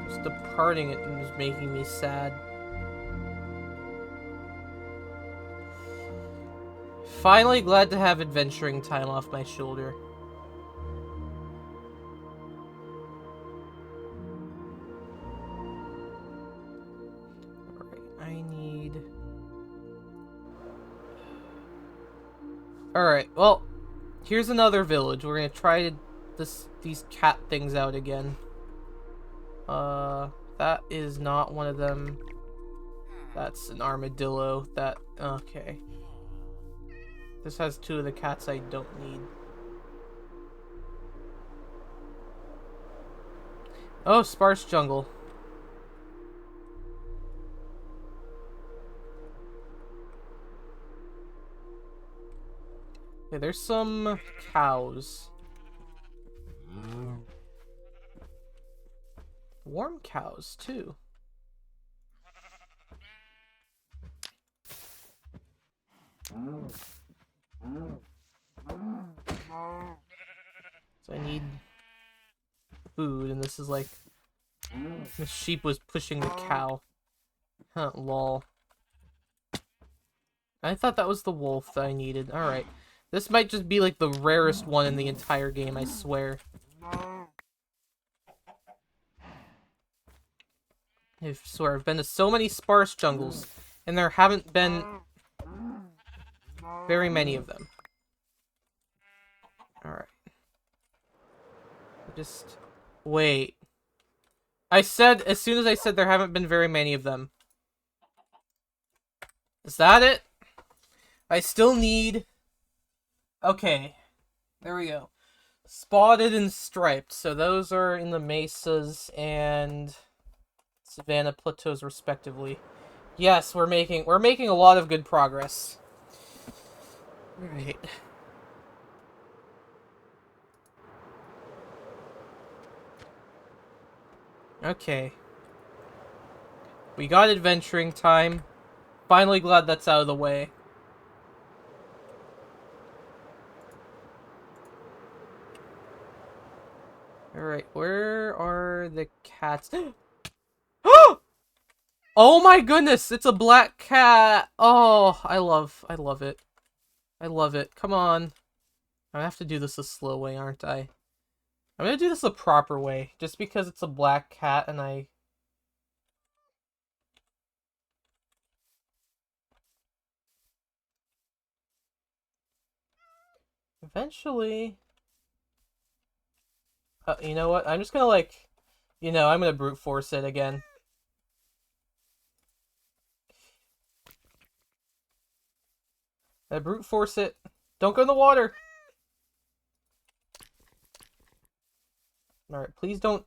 Just departing it was making me sad. Finally glad to have adventuring time off my shoulder. Alright, I need... Alright, well, here's another village. We're gonna try these cat things out again. That is not one of them. That's an armadillo. Okay. This has two of the cats I don't need. Oh, sparse jungle. Okay, there's some cows. Warm cows, too. So I need food, and this is like... The sheep was pushing the cow. Huh, lol. I thought that was the wolf that I needed. Alright. This might just be like the rarest one in the entire game, I swear. I swear, I've been to so many sparse jungles, and there haven't been very many of them. Alright. Just... wait. As soon as I said there haven't been very many of them. Is that it? I still need... Okay. There we go. Spotted and striped. So those are in the mesas and savanna plateaus respectively. Yes, we're making a lot of good progress. Right. Okay. We got adventuring time. Finally glad that's out of the way. Alright, where are the cats? Oh my goodness, it's a black cat! Oh, I love it. I love it. Come on. I have to do this a slow way, aren't I? I'm gonna do this the proper way, just because it's a black cat and I... Eventually... you know what? I'm just gonna like... I'm gonna brute force it again. I brute force it. Don't go in the water! Alright, please don't...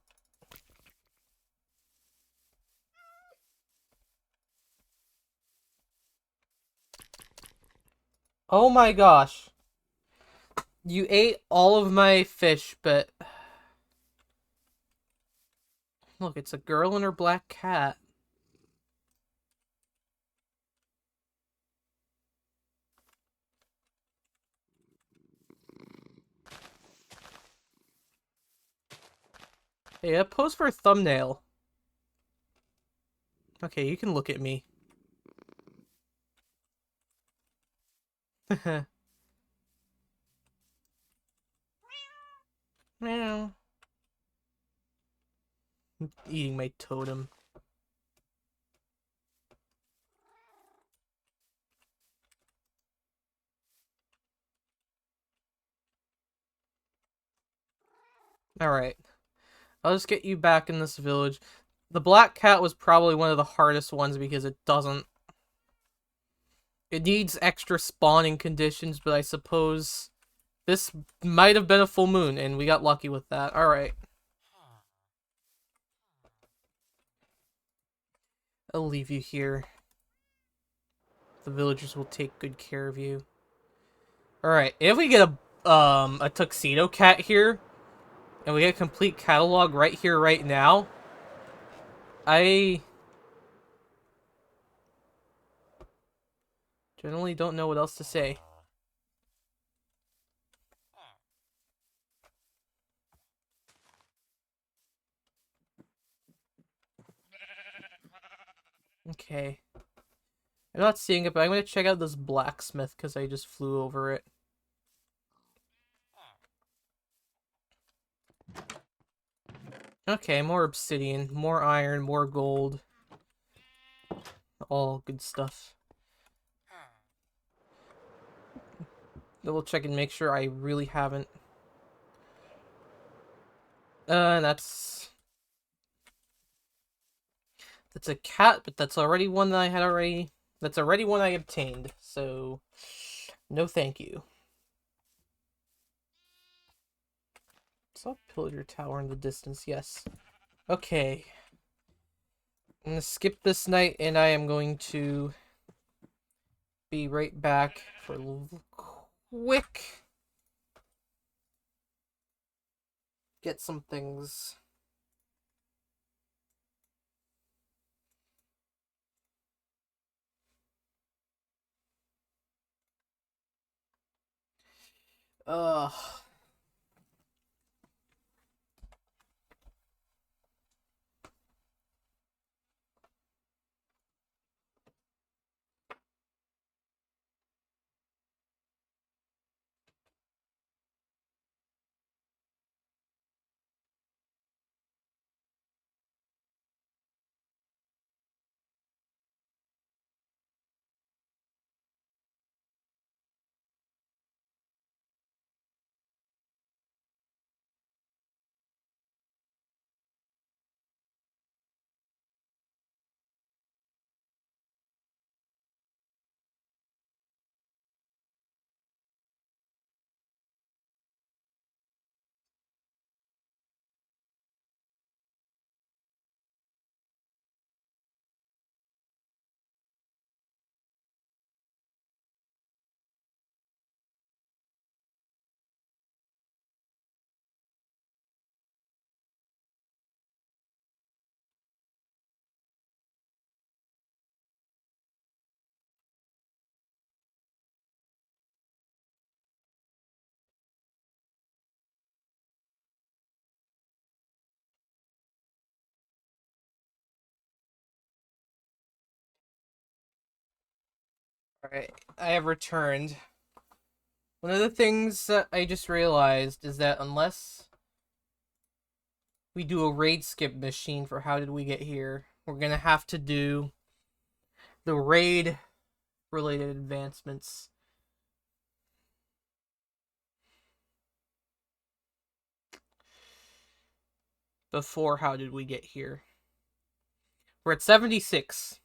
Oh my gosh. You ate all of my fish, but... Look, it's a girl and her black cat. Hey, pose for a thumbnail. Okay, you can look at me. Meow. Eating my totem. Alright. I'll just get you back in this village. The black cat was probably one of the hardest ones because it doesn't... It needs extra spawning conditions, but I suppose this might have been a full moon, and we got lucky with that. Alright. I'll leave you here. The villagers will take good care of you. Alright, if we get a tuxedo cat here, and we get a complete catalog right here, right now, I Generally don't know what else to say. Okay. I'm not seeing it, but I'm gonna check out this blacksmith because I just flew over it. Okay, more obsidian, more iron, more gold. All good stuff. Double check and make sure I really haven't. That's a cat, but that's already one that I had already. That's already one I obtained, so no thank you. Saw a pillager tower in the distance, yes. Okay. I'm gonna skip this night, and I am going to be right back for a little quick. Get some things. Ugh. Alright, I have returned. One of the things that I just realized is that unless we do a raid skip machine for how did we get here, we're gonna have to do the raid related advancements. Before how did we get here? We're at 76,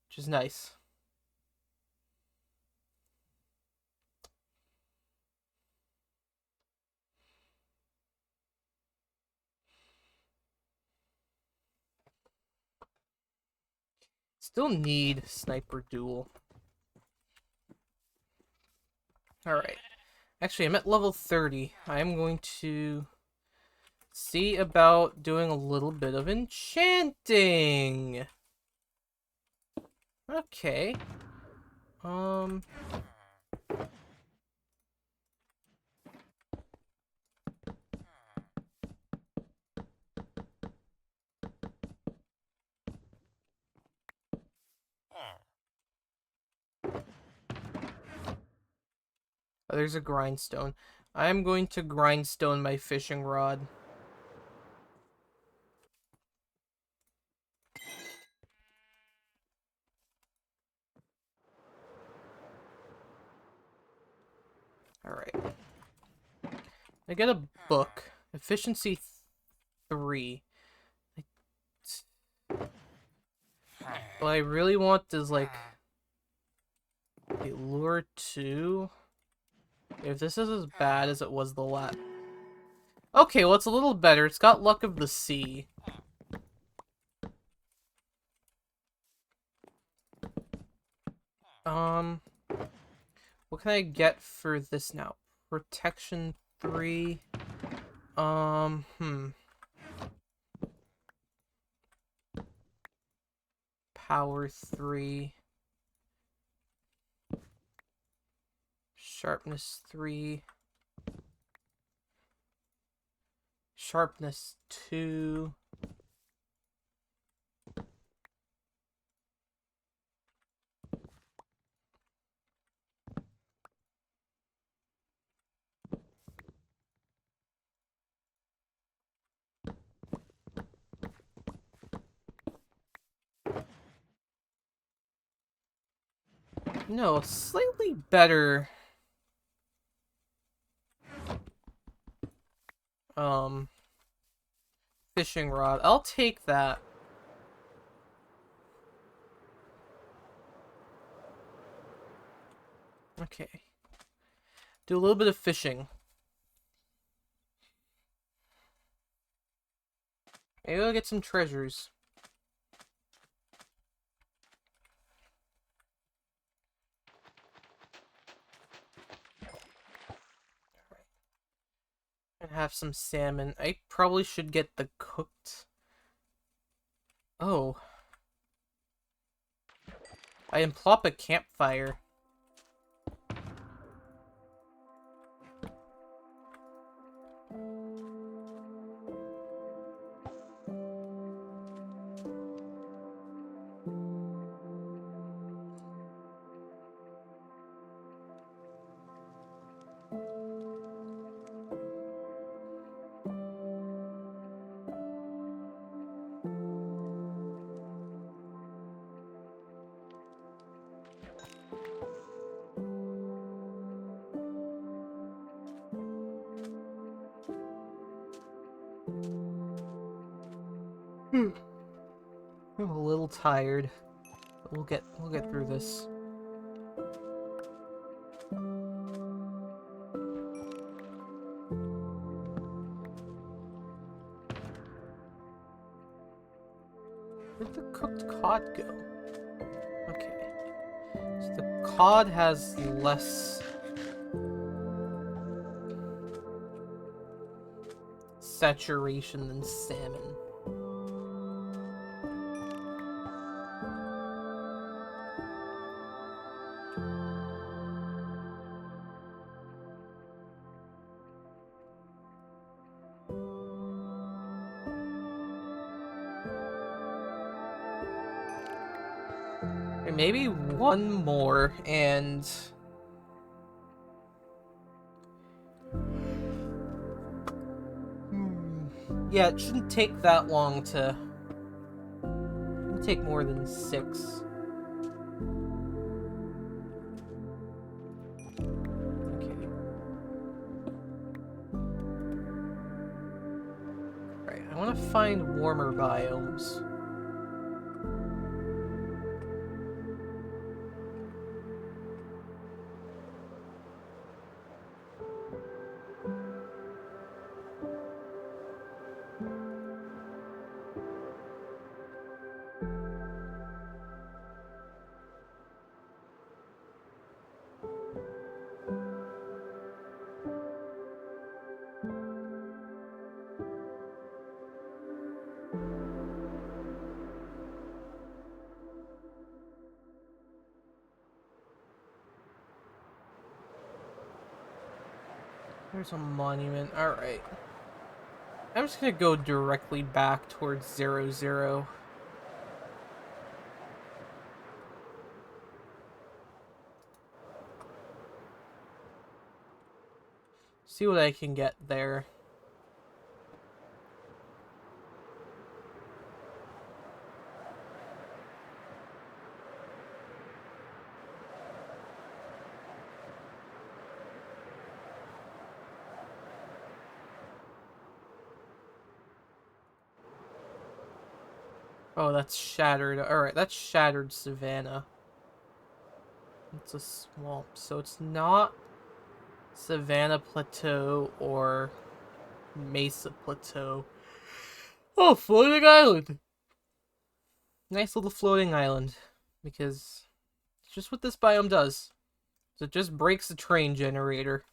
which is nice. Still need sniper duel. Alright. Actually, I'm at level 30. I'm going to see about doing a little bit of enchanting. Okay. Oh, there's a grindstone. I'm going to grindstone my fishing rod. Alright. I get a book. Efficiency 3. What I really want is, like, a lure 2. If this is as bad as it was the last... Okay, well, it's a little better. It's got Luck of the Sea. What can I get for this now? Protection 3. Power 3. Sharpness 3. Sharpness 2. No, slightly better. Fishing rod. I'll take that. Okay. Do a little bit of fishing. Maybe I'll get some treasures. And have some salmon. I probably should get the cooked. Oh. I can plop a campfire. I'm a little tired. But we'll get through this. Where'd the cooked cod go? Okay. So the cod has less saturation than salmon. Maybe one more, and yeah, it shouldn't take that long to. It won't take more than 6. Okay. Right, I want to find warmer biomes. There's a monument. Alright. I'm just gonna go directly back towards 00. See what I can get there. Oh, that's shattered. Alright, that's shattered savanna. It's a swamp, so it's not Savannah Plateau or Mesa Plateau. Oh, floating island! Nice little floating island. Because it's just what this biome does. So it just breaks the train generator.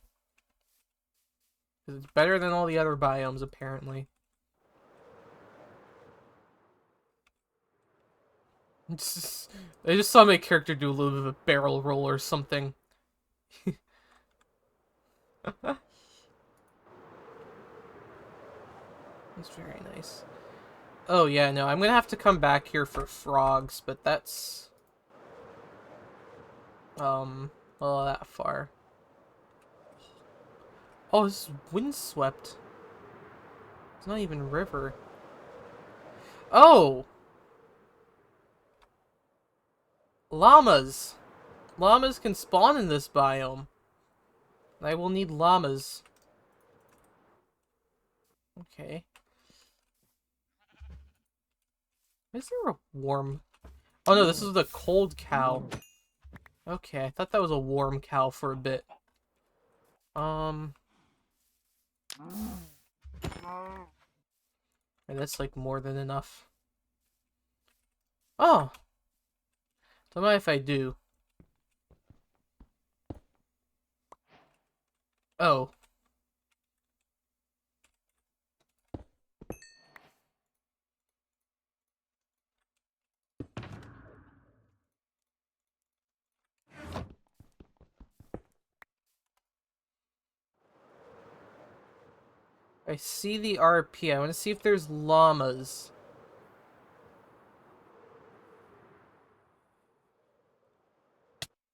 Because it's better than all the other biomes, apparently. I just saw my character do a little bit of a barrel roll or something. It's very nice. Oh yeah, no, I'm gonna have to come back here for frogs, but that's well, that far. Oh, this is windswept. It's not even river. Oh! Llamas! Llamas can spawn in this biome. I will need llamas. Okay. Is there a warm... Oh no, this is the cold cow. Okay, I thought that was a warm cow for a bit. And that's like more than enough. Oh! Don't mind if I do. Oh. I see the RP. I want to see if there's llamas.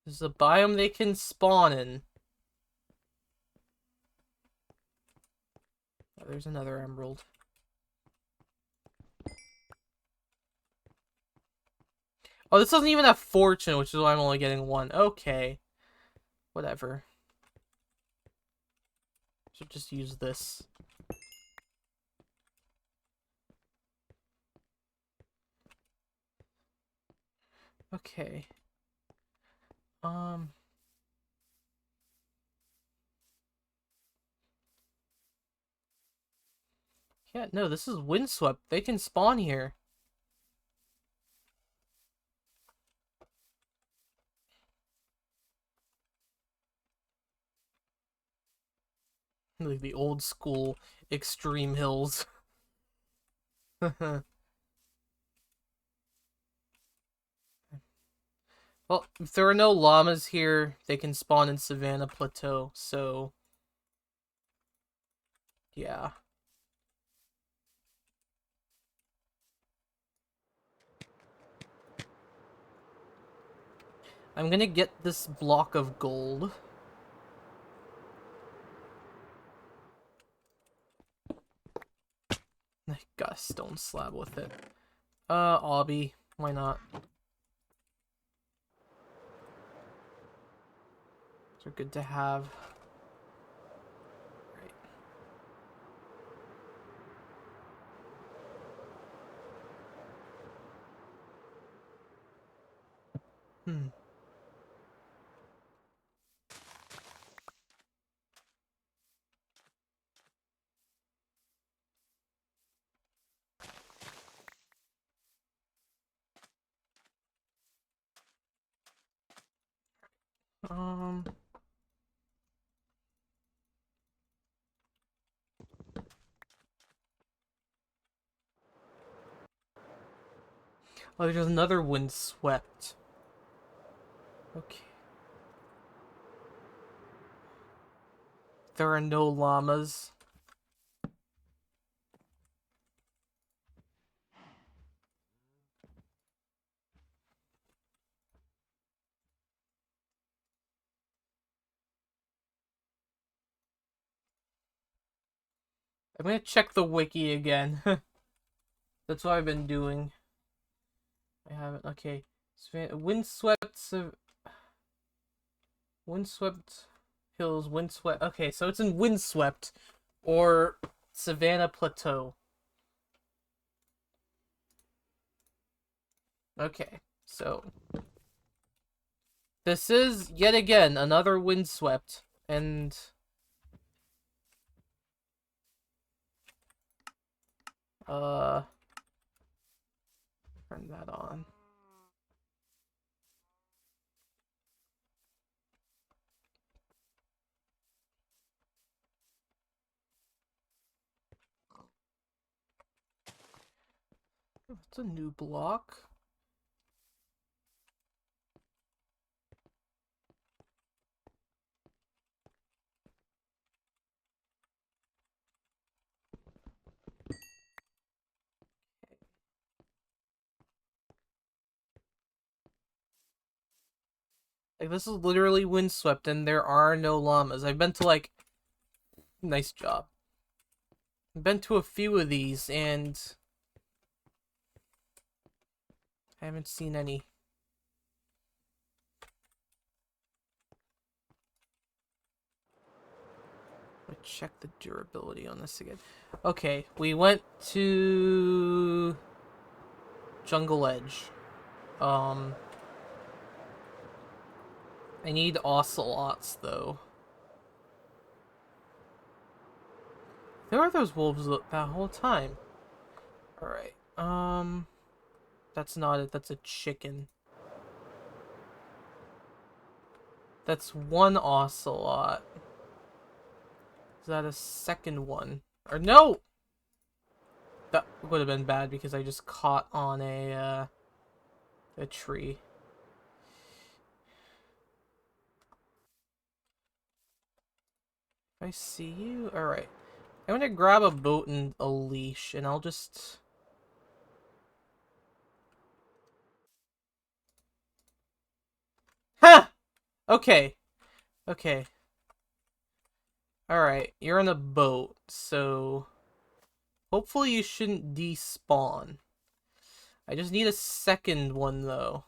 There's a biome they can spawn in. Oh, there's another emerald. Oh, this doesn't even have fortune, which is why I'm only getting one. Okay. Whatever. Should just use this. Okay. Yeah, no, this is windswept. They can spawn here. Like the old school extreme hills. Well, if there are no llamas here, they can spawn in Savannah Plateau, so... Yeah. I'm gonna get this block of gold. I got a stone slab with it. Obby. Why not? They're good to have. Right. Hmm. Um... Oh, there's another windswept. Okay. There are no llamas. I'm gonna check the wiki again. That's what I've been doing. I haven't. Okay. Windswept hills, windswept. Okay, so it's in windswept or Savannah Plateau. Okay, so this is yet again another windswept, and turn that on. It's a new block. Like, this is literally windswept and there are no llamas. I've been to, like... Nice job. I've been to a few of these and... I haven't seen any. Let's check the durability on this again. Okay, we went to... Jungle Edge. I need ocelots, though. There are those wolves that whole time. Alright, that's not it, that's a chicken. That's one ocelot. Is that a second one? Or no! That would have been bad because I just caught on a tree. I see you? Alright. I'm gonna grab a boat and a leash, and I'll just... Ha! Okay. Okay. Alright, you're on a boat, so... Hopefully you shouldn't despawn. I just need a second one, though.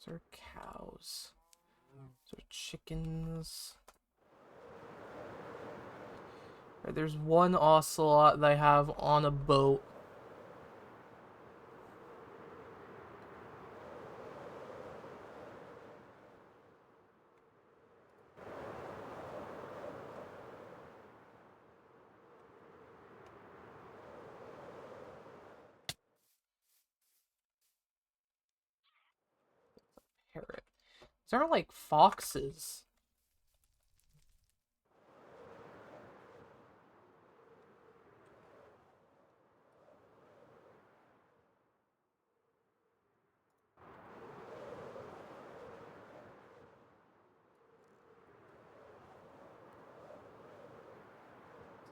Those are cows. Those are chickens. Right, there's one ocelot that I have on a boat. Parrot. These aren't like foxes.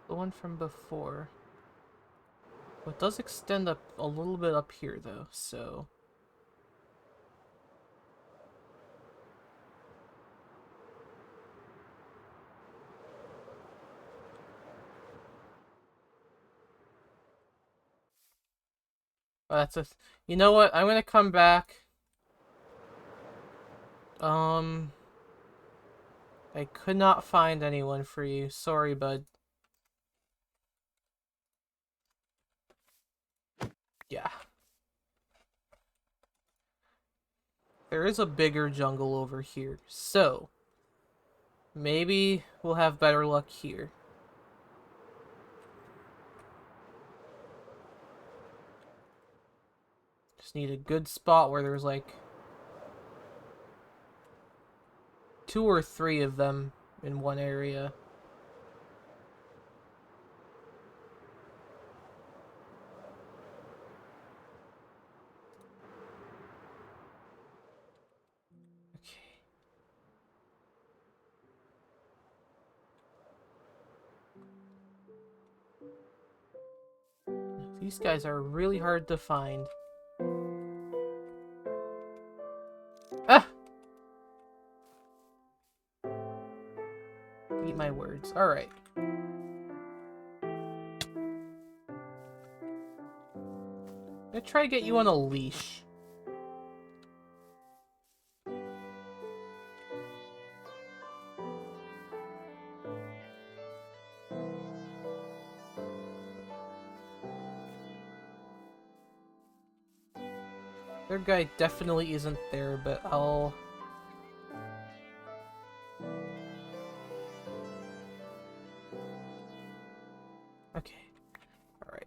The one from before. Well, it does extend up a little bit up here, though, so... Oh, that's a... You know what? I'm gonna come back. I could not find anyone for you. Sorry, bud. Yeah. There is a bigger jungle over here, so... Maybe we'll have better luck here. Just need a good spot where there's like... 2 or 3 of them in one area. These guys are really hard to find. Ah! Eat my words. Alright. I'm gonna try to get you on a leash. Their guy definitely isn't there, but I'll... Okay. Alright.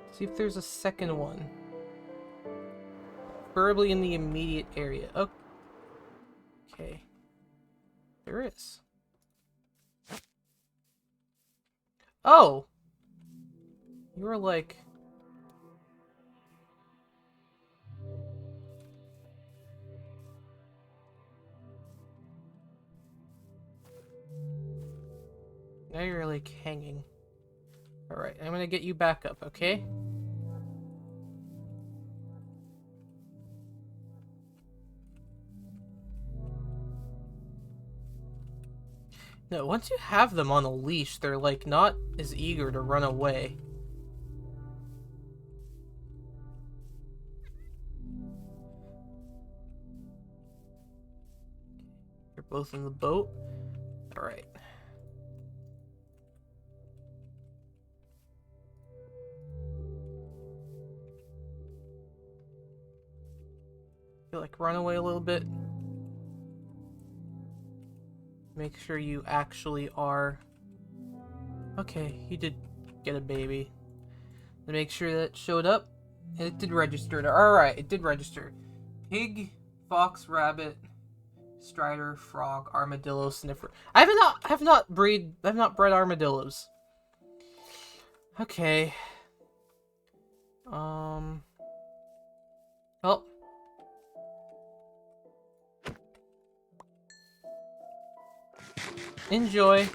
See if there's a second one. Preferably in the immediate area. Oh. Okay. There is. Oh! You were like... Now you're like hanging. Alright, I'm gonna get you back up, okay? No, once you have them on a leash, they're like not as eager to run away. You're both in the boat? Alright. You like run away a little bit. Make sure you actually are. Okay, you did get a baby. Make sure that showed up. And it did register. Alright, it did register. Pig, fox, rabbit, strider, frog, armadillo, sniffer. I have not bred armadillos. Okay. Well. Enjoy.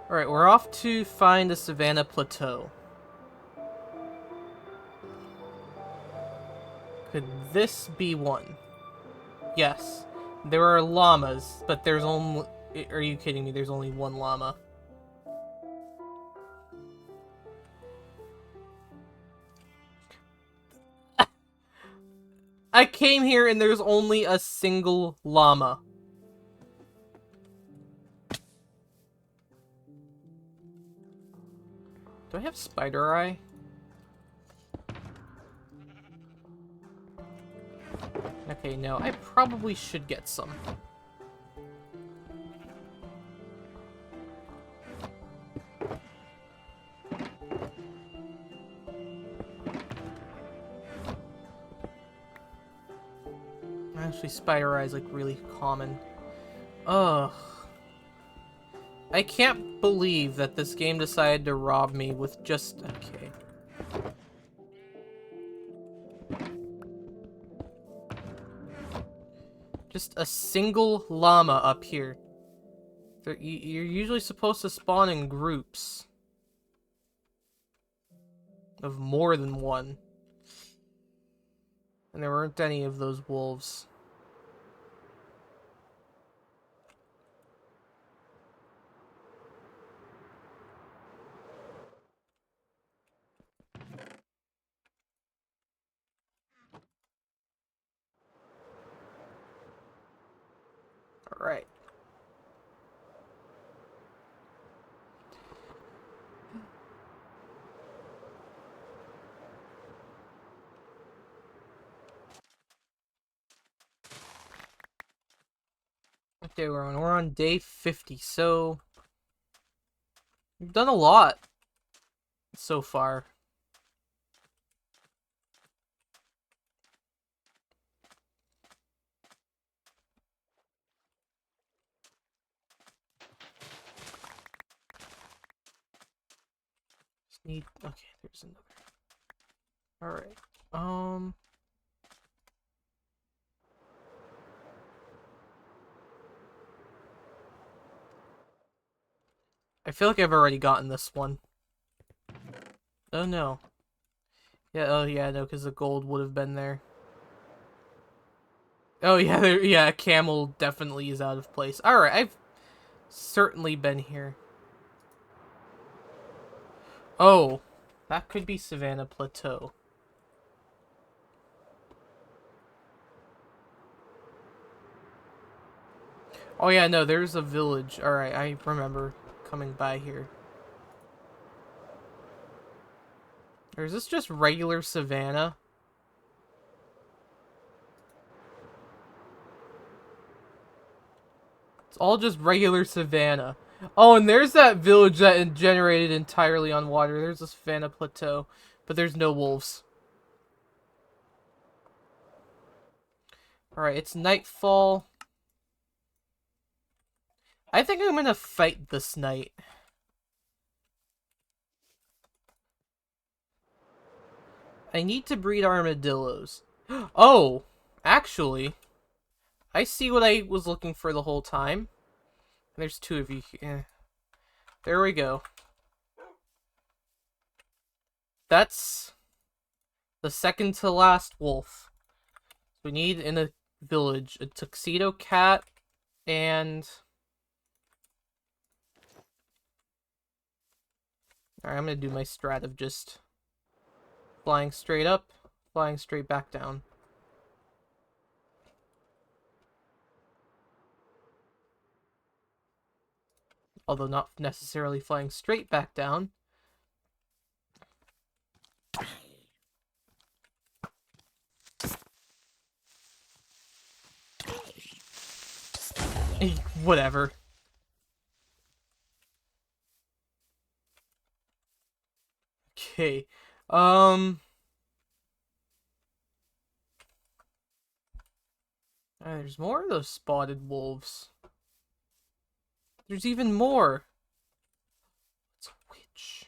Alright, we're off to find the Savannah Plateau. Could this be one? Yes. There are llamas, but there's only... Are you kidding me? There's only one llama. I came here and there's only a single llama. Do I have spider eye? Okay, no, I probably should get some. Actually, spider eye is like really common. Ugh. I can't believe that this game decided to rob me with just... Okay. Just a single llama up here. You're usually supposed to spawn in groups. Of more than one. And there weren't any of those wolves. Alright. Okay, we're on day 50, so... We've done a lot so far. Just need... Okay, there's another. Alright. I feel like I've already gotten this one. Oh no. Yeah, oh yeah, no, because the gold would have been there. Oh yeah, yeah, camel definitely is out of place. Alright, I've certainly been here. Oh, that could be Savannah Plateau. Oh yeah, no, there's a village. Alright, I remember coming by here. Or is this just regular Savannah? It's all just regular Savannah. Oh, and there's that village that generated entirely on water. There's a Savannah Plateau, but there's no wolves. Alright, it's nightfall. I think I'm gonna fight this night. I need to breed armadillos. Oh, actually, I see what I was looking for the whole time. There's two of you here. There we go. That's the second to last wolf. We need in a village a tuxedo cat and... Alright, I'm gonna do my strat of just flying straight up, flying straight back down. Although not necessarily flying straight back down. Whatever. Okay. There's more of those spotted wolves. There's even more. It's a witch.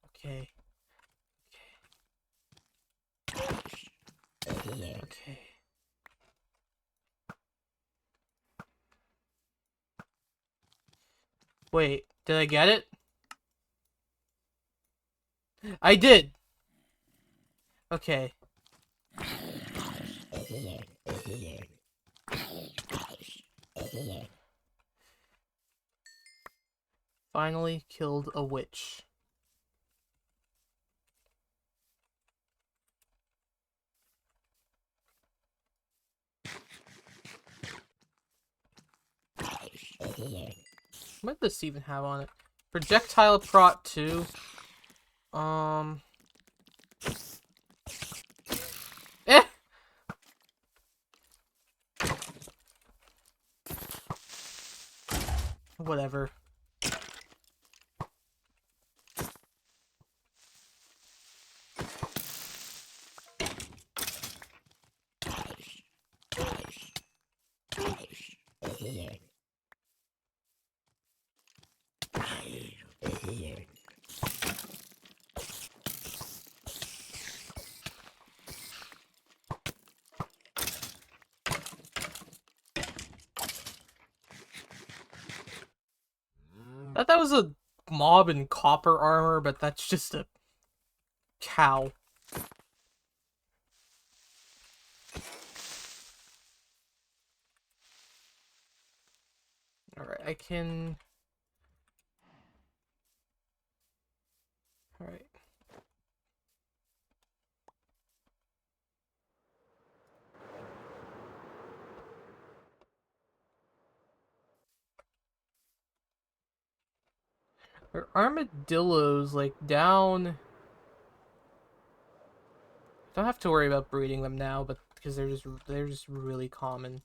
Okay. Okay. Wait, did I get it? I did! Okay. Finally killed a witch. What does this even have on it? Projectile prot 2. Eh! Whatever. Thought that was a mob in copper armor, but that's just a cow. Alright, I can... Alright. There are armadillos, like, down... Don't have to worry about breeding them now, but because they're just really common.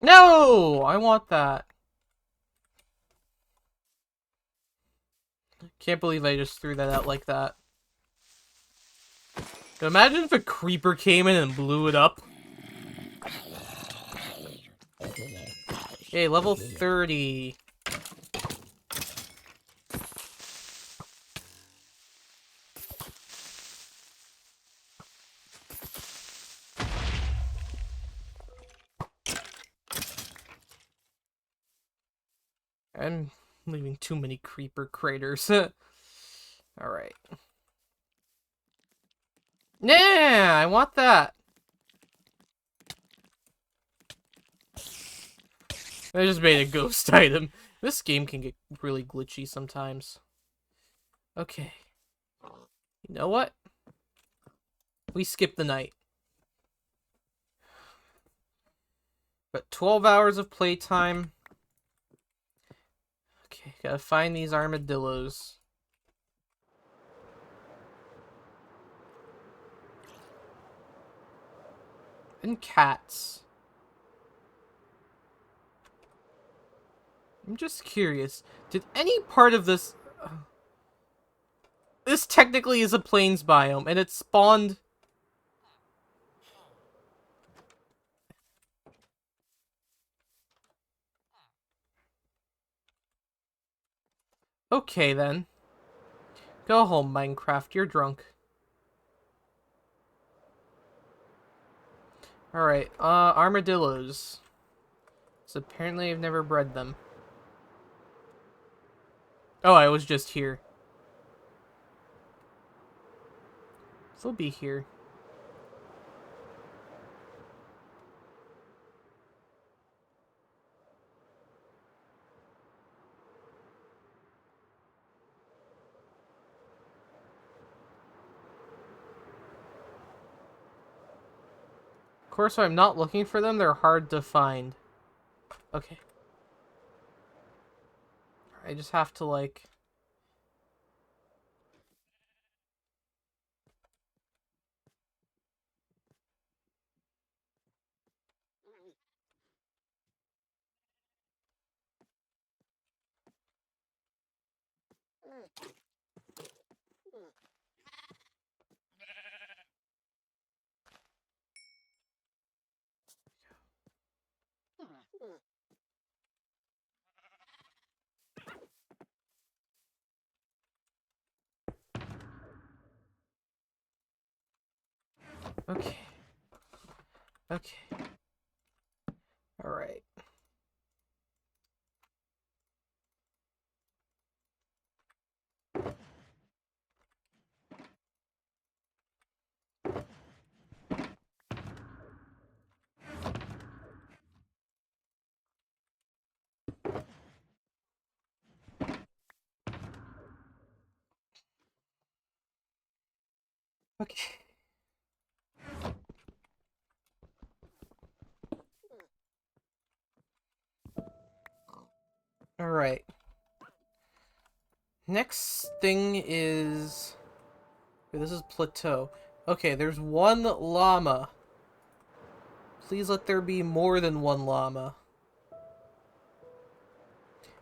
No! I want that. Can't believe I just threw that out like that. Imagine if a creeper came in and blew it up. Okay, level 30. I'm leaving too many creeper craters. Alright. Nah, I want that. I just made a ghost item. This game can get really glitchy sometimes. Okay. You know what? We skip the night. But 12 hours of playtime. Okay, gotta find these armadillos. And cats. I'm just curious. Did any part of this... This technically is a plains biome, and it spawned... Okay, then. Go home, Minecraft. You're drunk. Alright, armadillos. So apparently I've never bred them. Oh, I was just here. They'll be here. Of course, when I'm not looking for them, they're hard to find. Okay. I just have to, like... Okay. Okay. Alright. Okay. Alright. Next thing is... Okay, this is plateau. Okay, there's one llama. Please let there be more than one llama.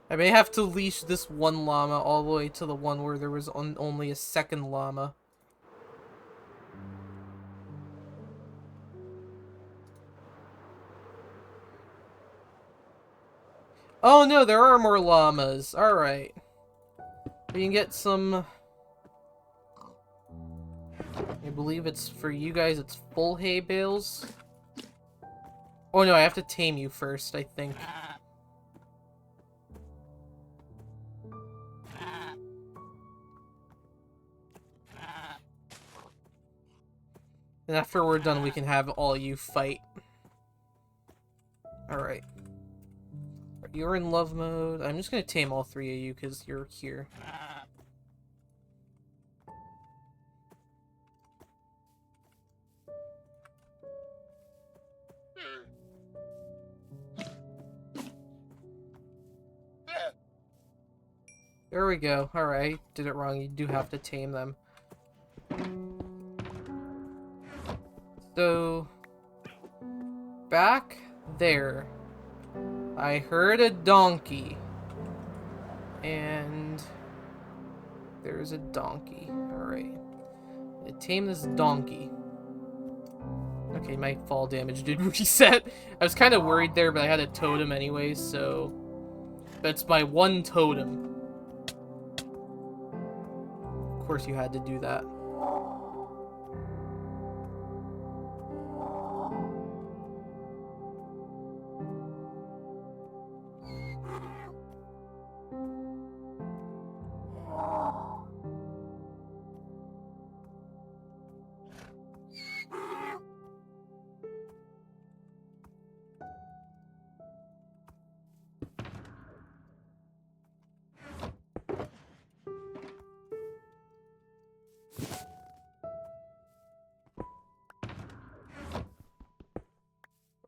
I may have to leash this one llama all the way to the one where there was only a second llama. Oh no, there are more llamas. Alright. We can get some... I believe it's for you guys, it's full hay bales. Oh no, I have to tame you first, I think. And after we're done, we can have all you fight. Alright. You're in love mode. I'm just gonna tame all three of you because you're here. There we go. Alright, did it wrong. You do have to tame them. So... back there, I heard a donkey. And... there's a donkey. Alright. Tame this donkey. Okay, my fall damage did reset. I was kind of worried there, but I had a totem anyway, so... That's my one totem. Of course you had to do that.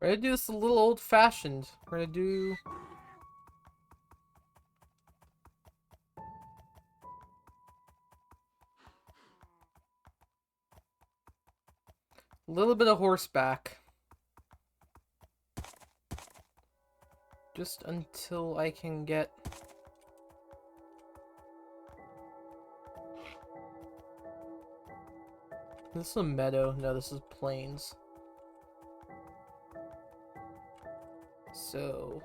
We're gonna do this a little old-fashioned. We're gonna do... a little bit of horseback. Just until I can get... This is a meadow. No, this is plains. So...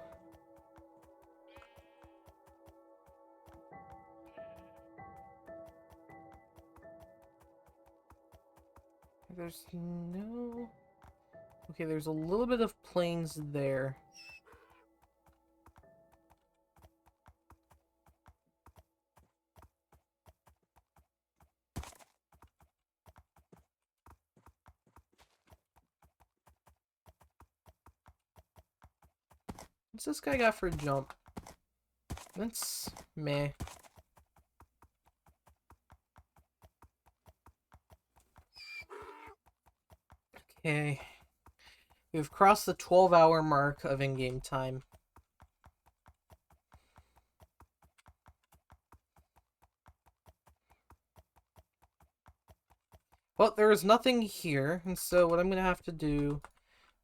there's no... Okay, there's a little bit of plains there. What's this guy got for a jump? That's meh. Okay. We've crossed the 12-hour mark of in-game time. Well, there is nothing here, and so what I'm gonna have to do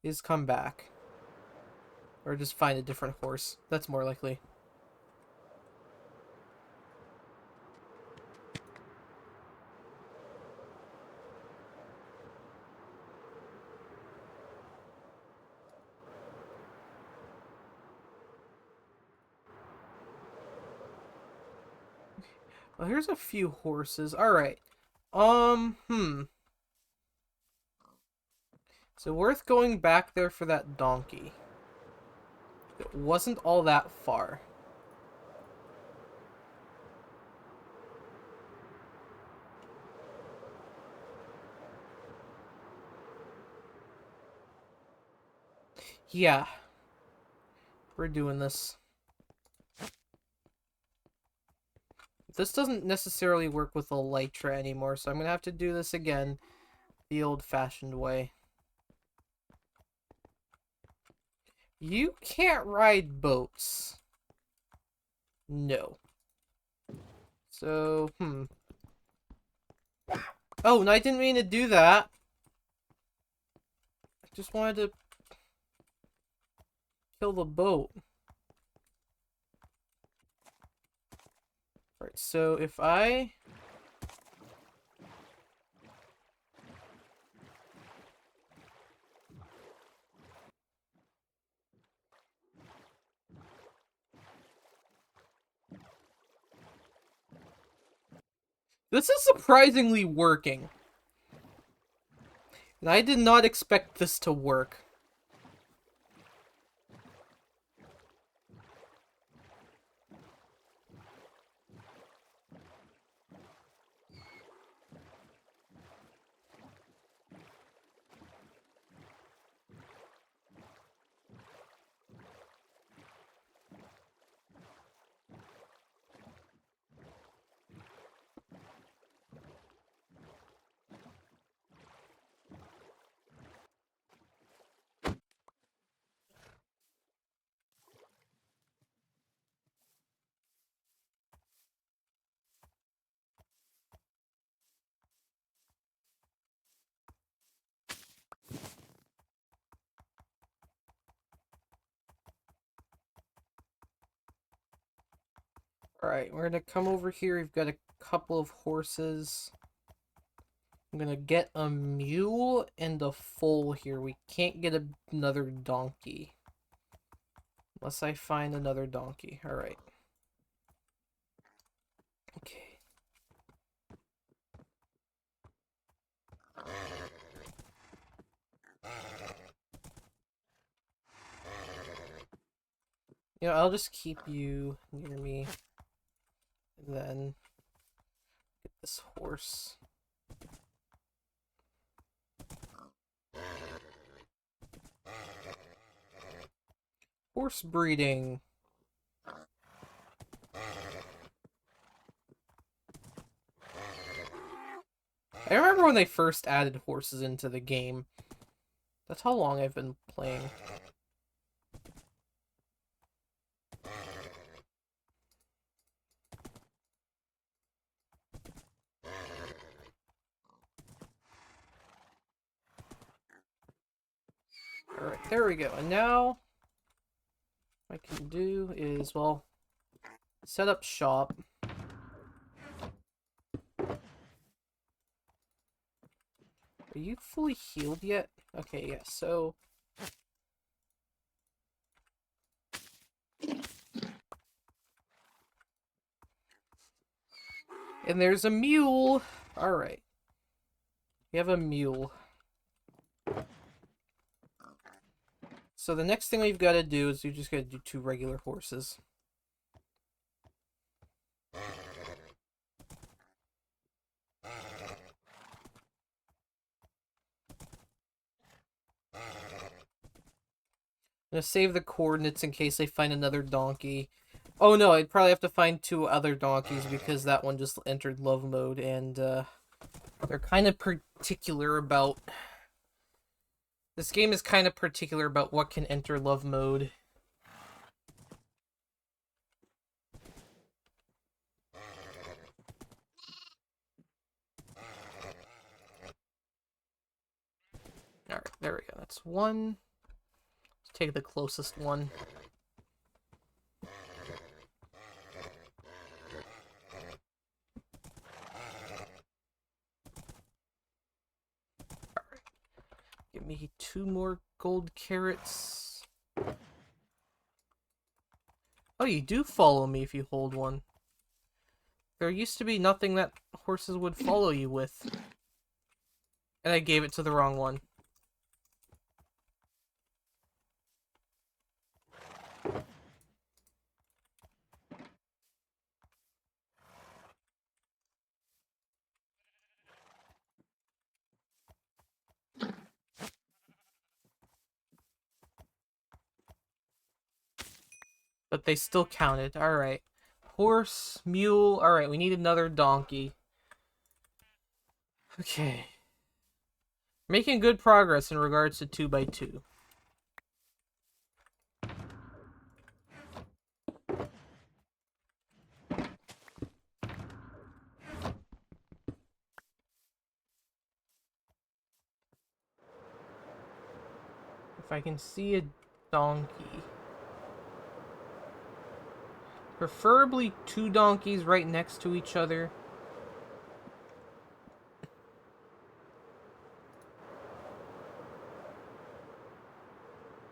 is come back. Or just find a different horse. That's more likely. Well, here's a few horses. Alright. So worth going back there for that donkey. It wasn't all that far. Yeah. We're doing this. This doesn't necessarily work with Elytra anymore, so I'm gonna have to do this again the old-fashioned way. You can't ride boats. No. So, Oh, no, I didn't mean to do that. I just wanted to kill the boat. Alright, so if I... This is surprisingly working. And I did not expect this to work. Alright, we're gonna come over here. We've got a couple of horses. I'm gonna get a mule and a foal here. We can't get another donkey. Unless I find another donkey. Alright. Okay. You know, I'll just keep you near me. And then get this horse. Horse breeding. I remember when they first added horses into the game. That's how long I've been playing. Alright, there we go. And now, what I can do is, well, set up shop. Are you fully healed yet? Okay, yeah, so... And there's a mule! Alright. We have a mule. So the next thing we've got to do is we just got to do 2 regular horses. I'm gonna save the coordinates in case they find another donkey. Oh no, I'd probably have to find 2 other donkeys because that one just entered love mode, and they're kind of particular about... This game is kind of particular about what can enter love mode. Alright, there we go. That's 1. Let's take the closest one. Give me 2 more gold carrots. Oh, you do follow me if you hold one. There used to be nothing that horses would follow you with. And I gave it to the wrong one. But they still counted. Alright. Horse, mule. Alright, we need another donkey. Okay. Making good progress in regards to 2x2. If I can see a donkey. Preferably 2 donkeys right next to each other.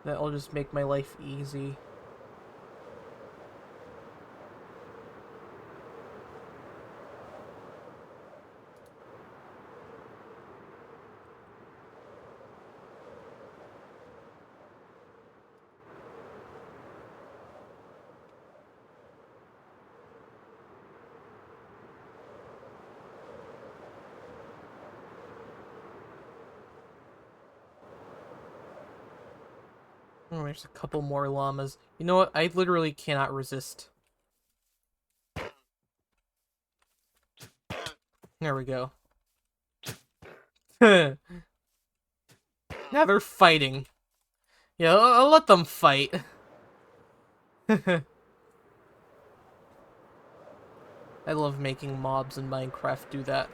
That'll just make my life easy. Oh, there's a couple more llamas. You know what? I literally cannot resist. There we go. Now they're fighting. Yeah, I'll let them fight. I love making mobs in Minecraft do that.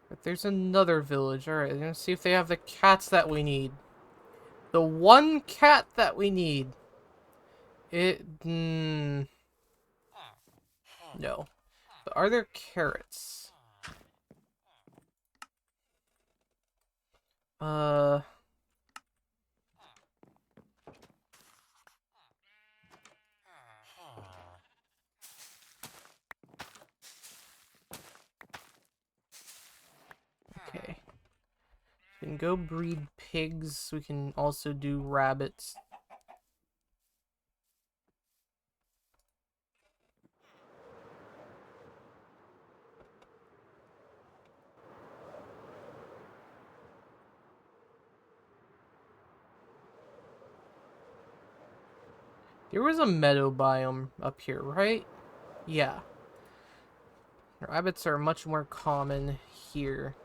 But there's another village. Alright, I'm gonna see if they have the cats that we need. The one cat that we need. No. But are there carrots? Okay. We can go breed pigs. We can also do rabbits. There was a meadow biome up here, right? Yeah. Rabbits are much more common here.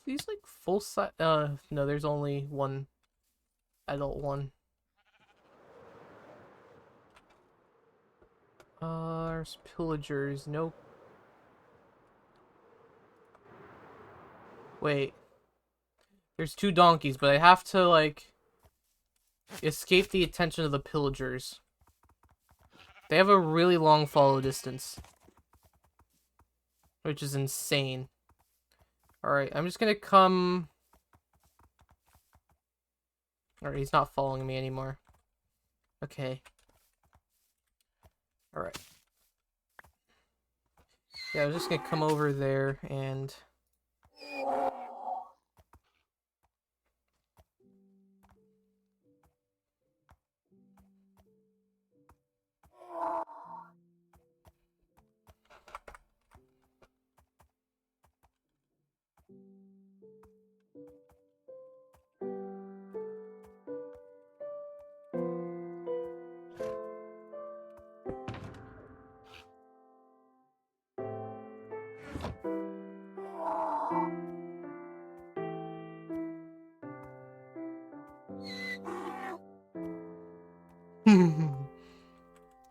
these like full size? No, there's only one adult one. There's pillagers. Nope. Wait. There's 2 donkeys, but I have to, like, escape the attention of the pillagers. They have a really long follow distance, which is insane. Alright, I'm just gonna come... Alright, he's not following me anymore. Okay. Alright. Yeah, I was just gonna come over there and...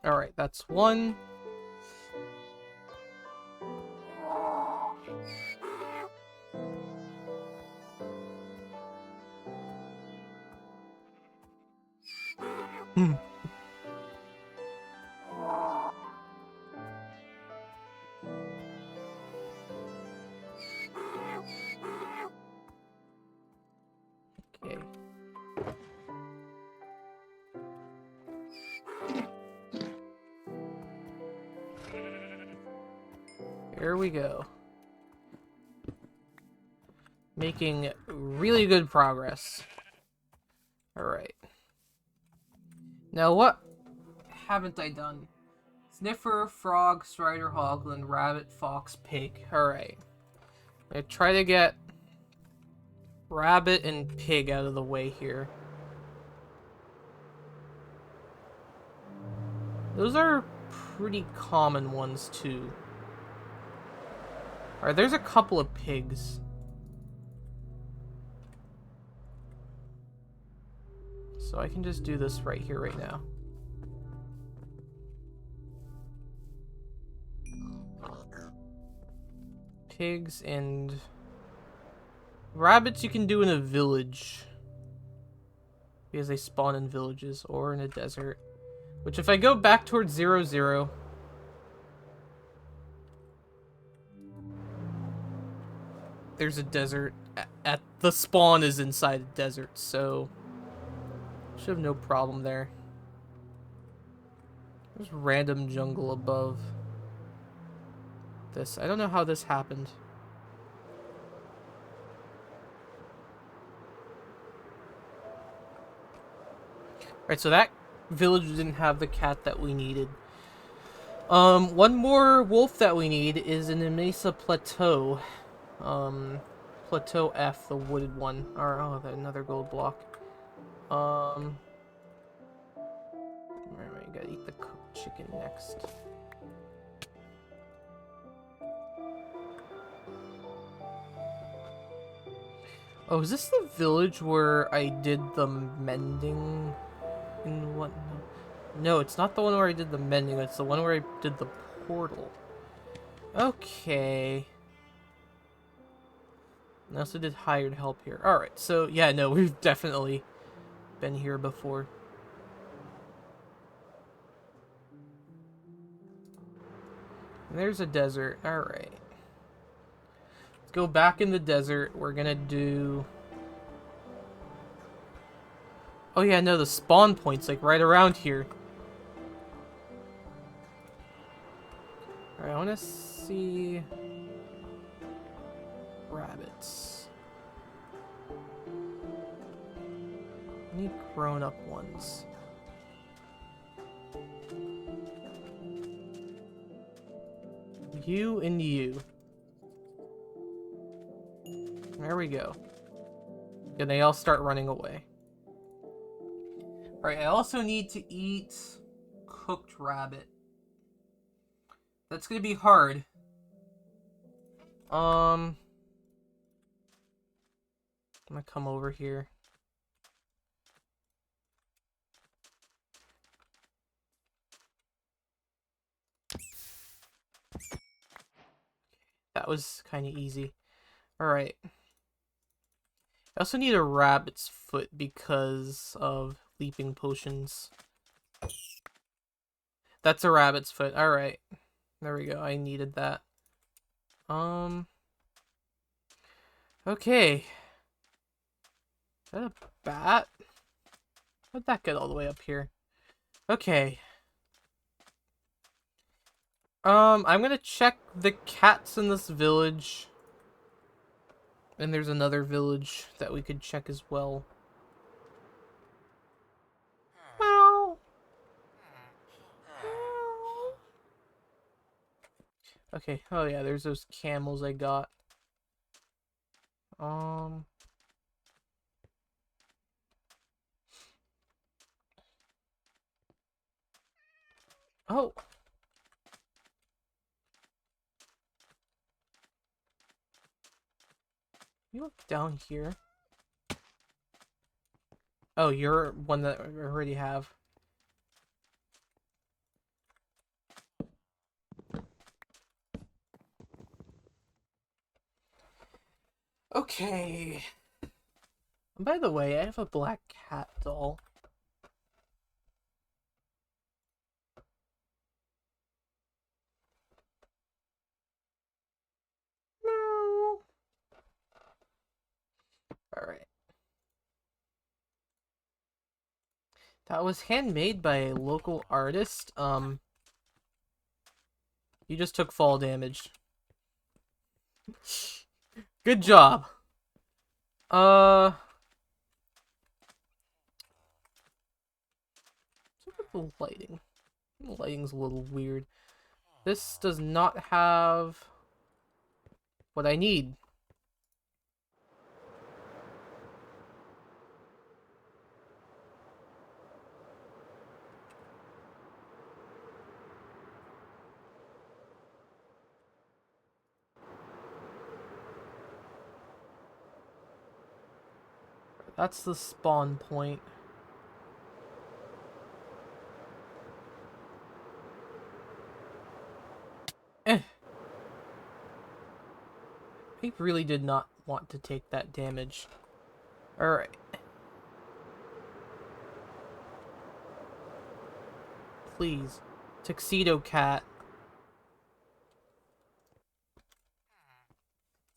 Alright, that's one. Okay. Here we go. Making really good progress. Alright. Now what haven't I done? Sniffer, frog, strider, hoglin, rabbit, fox, pig. Alright. I'm gonna try to get rabbit and pig out of the way here. Those are pretty common ones too. Alright, there's a couple of pigs. So I can just do this right here, right now. Pigs and... rabbits you can do in a village. Because they spawn in villages or in a desert. Which if I go back towards 0, there's a desert. At the spawn is inside a desert, so... should have no problem there. There's random jungle above this. I don't know how this happened. Alright, so that village didn't have the cat that we needed. One more wolf that we need is in the Mesa Plateau. Plateau F, the wooded one. Or, oh, another gold block. Alright, gotta eat the cooked chicken next. Oh, is this the village where I did the mending and whatnot? No, it's not the one where I did the mending, it's the one where I did the portal. Okay. I also did hired help here. Alright, so yeah, no, we've definitely been here before. And there's a desert. Alright. Let's go back in the desert. We're gonna do... oh yeah, no, the spawn point's like right around here. Alright, I wanna see... rabbits. I need grown-up ones. You and you. There we go. And they all start running away. Alright, I also need to eat cooked rabbit. That's gonna be hard. I'm gonna come over here. That was kind of easy. Alright. I also need a rabbit's foot because of leaping potions. That's a rabbit's foot. Alright. There we go. I needed that. Okay. Is that a bat? How'd that get all the way up here? Okay. I'm gonna check the cats in this village. And there's another village that we could check as well. Meow. Meow. Okay, oh yeah, there's those camels I got. Oh. You look down here. Oh, you're one that I already have. Okay. By the way, I have a black cat doll. Meow. Alright. That was handmade by a local artist. You just took fall damage. Good job. What's up with the lighting? The lighting's a little weird. This does not have what I need. That's the spawn point. I really did not want to take that damage. Alright. Please. Tuxedo cat.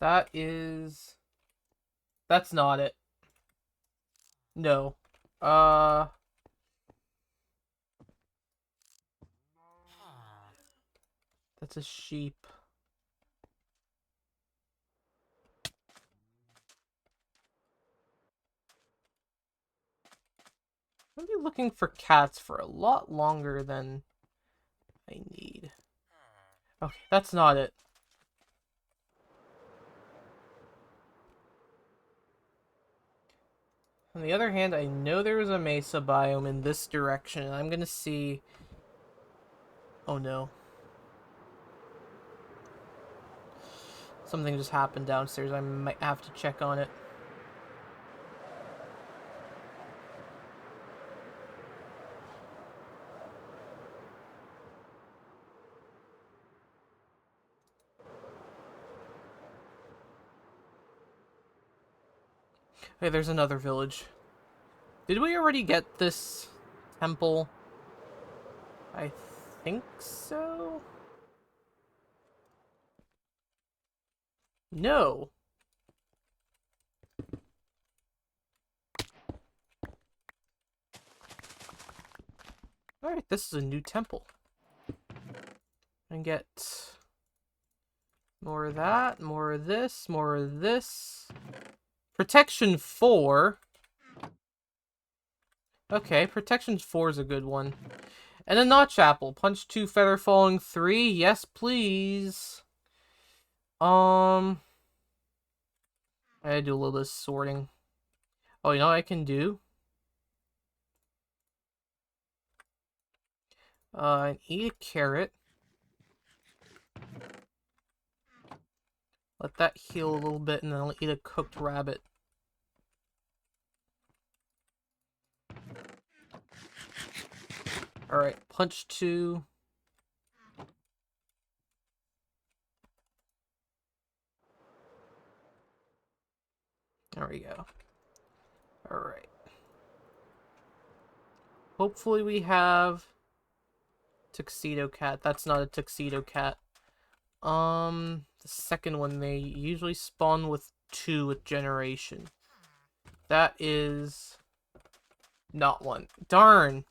That is... That's not it. No. That's a sheep. I'm gonna be looking for cats for a lot longer than I need. Okay, that's not it. On the other hand, I know there was a mesa biome in this direction, and I'm gonna see... Oh no. Something just happened downstairs. I might have to check on it. Okay, there's another village. Did we already get this temple? I think so? No. Alright, this is a new temple. And get more of that, more of this, more of this. Protection 4. Okay, protection 4 is a good one. And a notch apple. Punch 2, feather falling 3. Yes, please. I gotta do a little bit of sorting. Oh, you know what I can do? Eat a carrot. Let that heal a little bit, and then I'll eat a cooked rabbit. Alright, punch 2. There we go. Alright. Hopefully we have Tuxedo Cat. That's not a Tuxedo Cat. The second one, they usually spawn with 2 with generation. That is not one. Darn!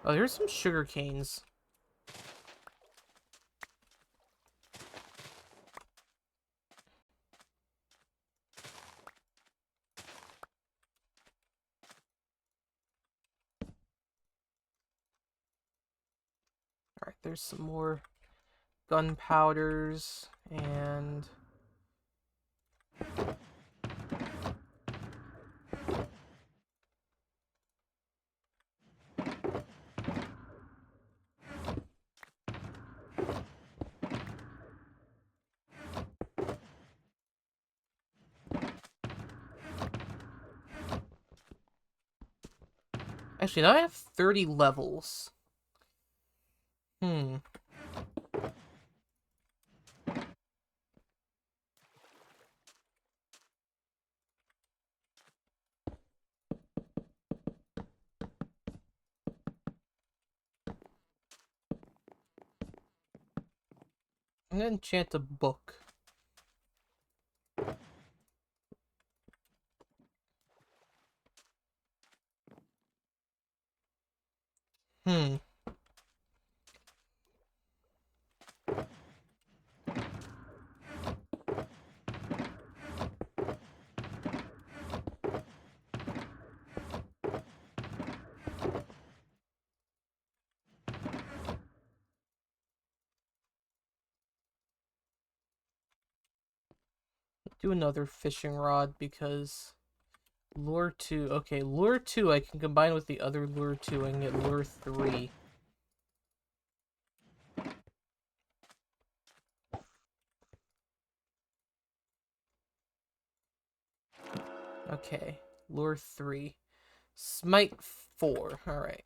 Oh, here's some sugar canes. Alright, there's some more gunpowders and... Actually, now I have 30 levels. Hmm. I'm gonna enchant a book. Hmm. Do another fishing rod because lure 2. Okay, lure 2 I can combine with the other lure 2 and get lure 3. Okay, lure 3. Smite 4. Alright.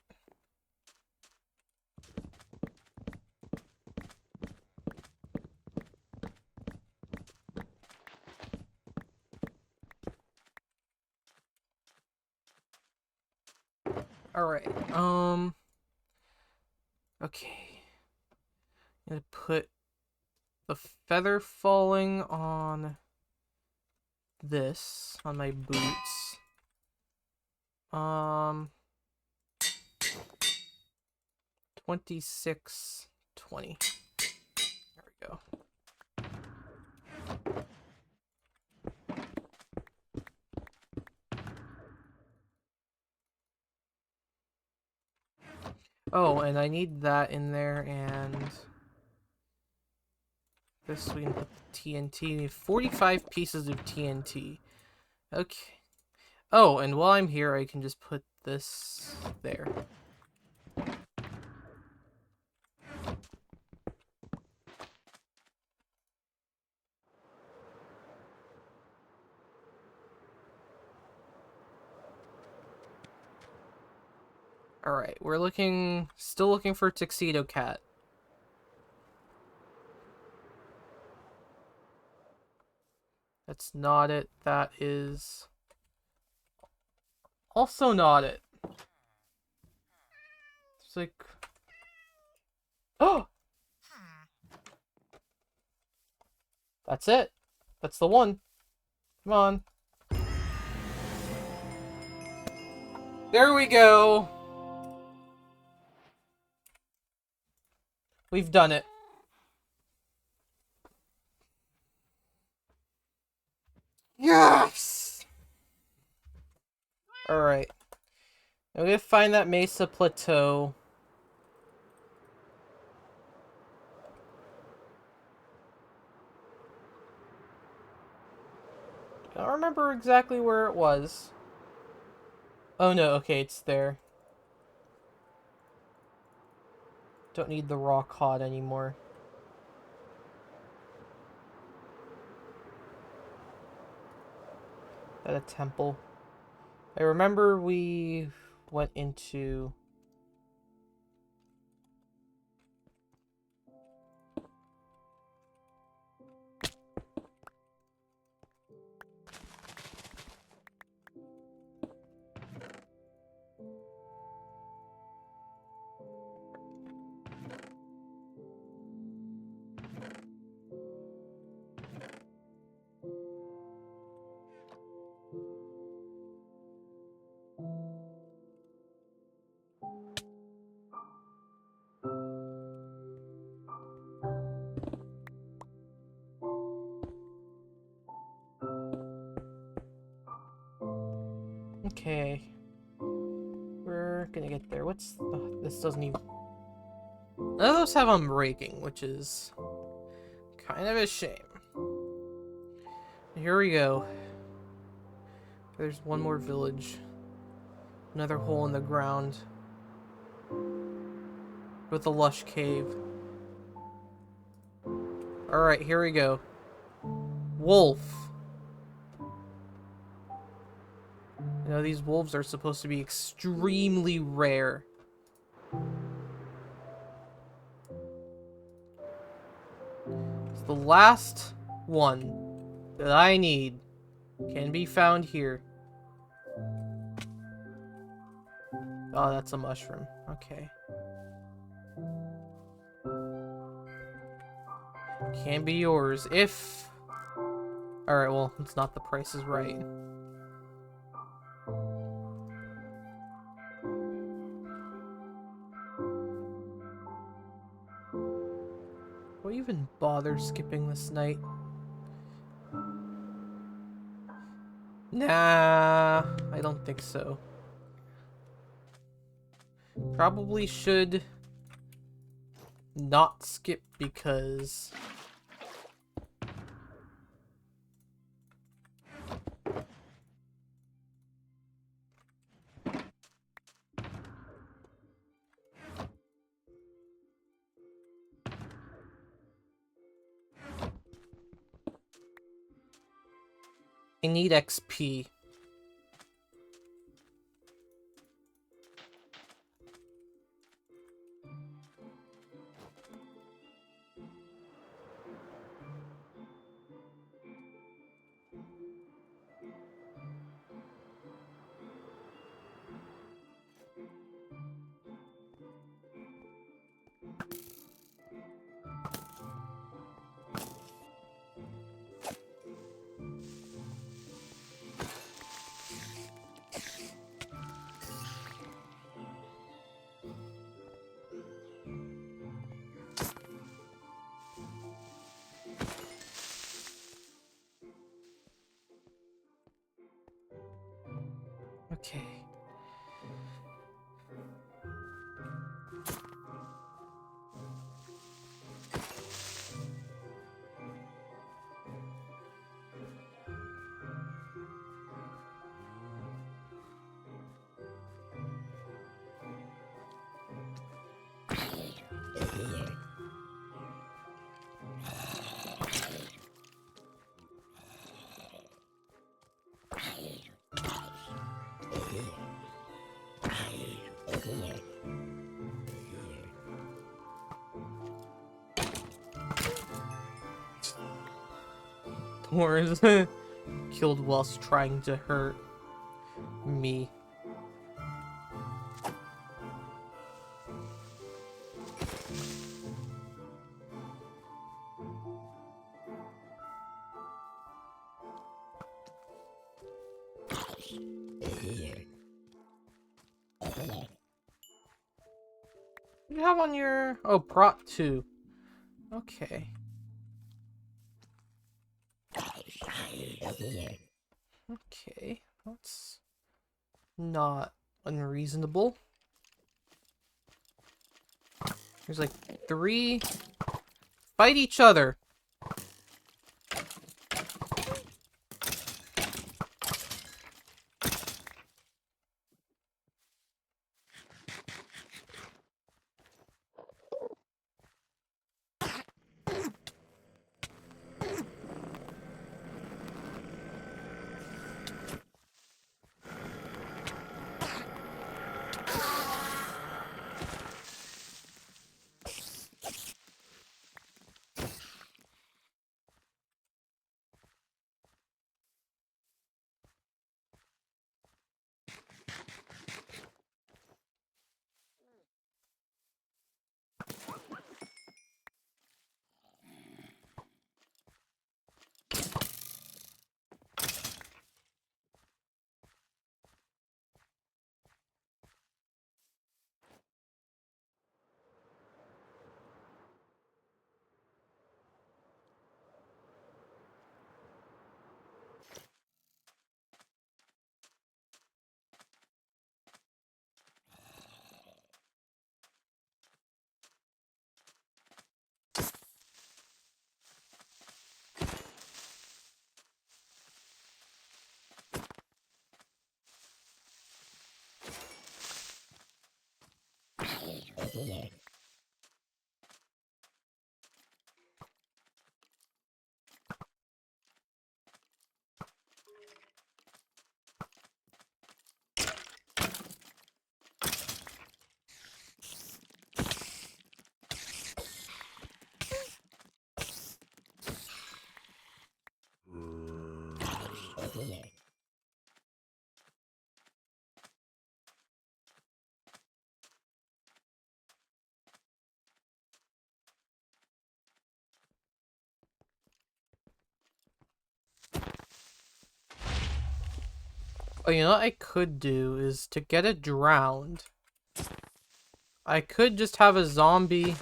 Alright, okay. I'm gonna put the feather falling on this, on my boots. 26, 20. There we go. Oh, and I need that in there, and this we can put the TNT. 45 pieces of TNT. Okay. Oh, and while I'm here, I can just put this there. Alright, we're still looking for Tuxedo Cat. That's not it. That is also not it. It's like... Oh! That's it. That's the one. Come on. There we go. We've done it. Yes! Alright. I'm gonna find that Mesa Plateau. I don't remember exactly where it was. Oh no, okay, it's there. Don't need the raw cod anymore. At a temple. I remember we went into... Okay. We're gonna get there. What's... Oh, this doesn't even... None of those have unbreaking, which is kind of a shame. Here we go. There's one more village. Another hole in the ground. With a lush cave. Alright, here we go. Wolf. You know, these wolves are supposed to be extremely rare. It's the last one that I need. Can be found here. Oh, that's a mushroom. Okay. Can be yours if... Alright, well, it's not the price is right. Will you even bother skipping this night? Nah, I don't think so. Probably should not skip because... I need XP. Okay. Thorns killed whilst trying to hurt me. You have on your... Oh, prot 2. Okay. Okay, that's not unreasonable. There's like 3. Fight each other. Oh, you know what I could do is to get it drowned. I could just have a zombie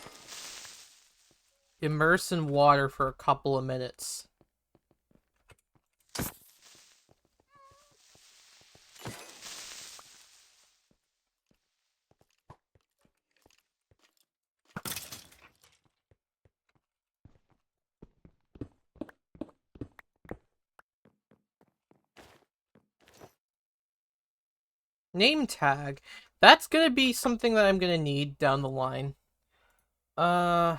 immerse in water for a couple of minutes. Name tag. That's gonna be something that I'm gonna need down the line. Uh...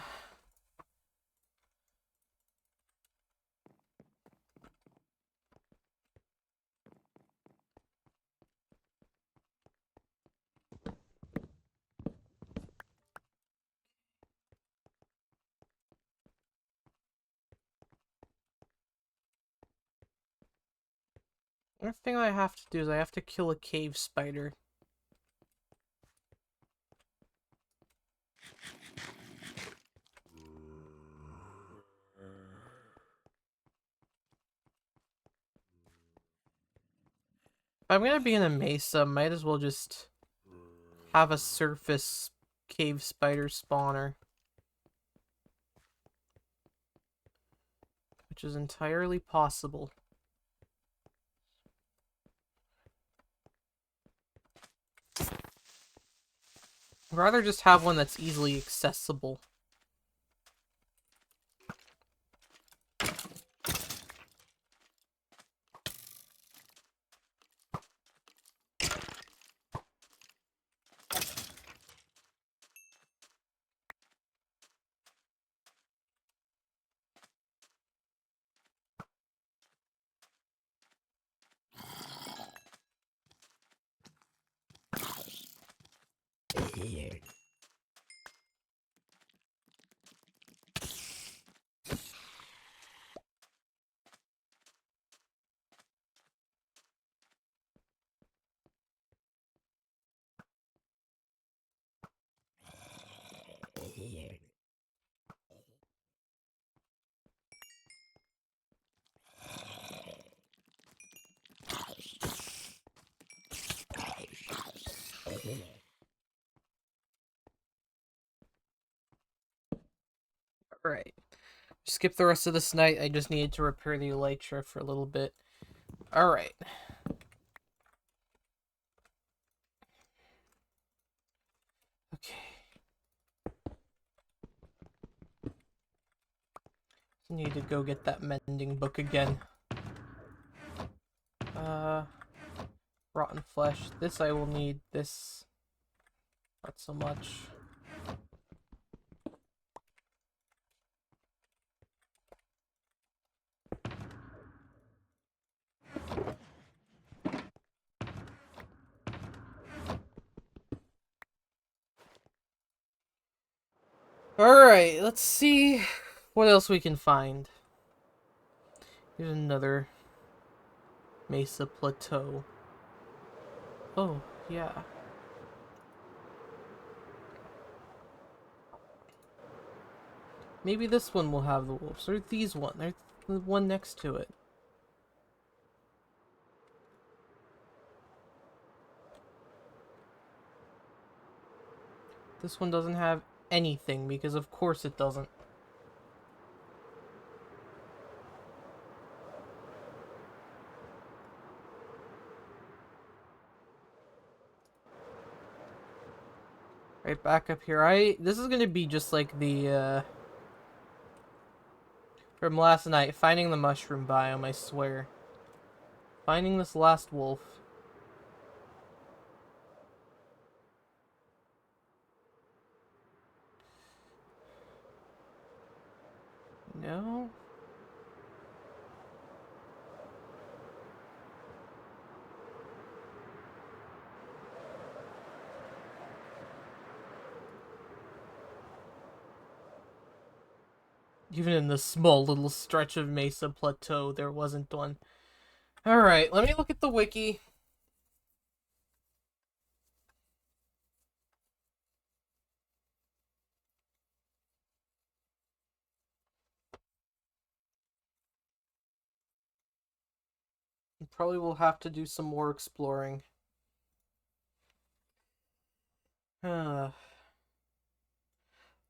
Another thing I have to do is I have to kill a cave spider. If I'm gonna be in a mesa, might as well just have a surface cave spider spawner. Which is entirely possible. I'd rather just have one that's easily accessible. Alright. Skip the rest of this night. I just needed to repair the elytra for a little bit. Alright. Okay. Need to go get that mending book again. Rotten flesh. This I will need. This, not so much. Alright, let's see what else we can find. Here's another mesa plateau. Oh, yeah. Maybe this one will have the wolves, or these one. There's the one next to it. This one doesn't have anything, because of course it doesn't. Right back up here. This is gonna be just like the, from last night, finding the mushroom biome, I swear. Finding this last wolf. No? Even in the small little stretch of Mesa Plateau, there wasn't one. Alright, let me look at the wiki. Probably will have to do some more exploring.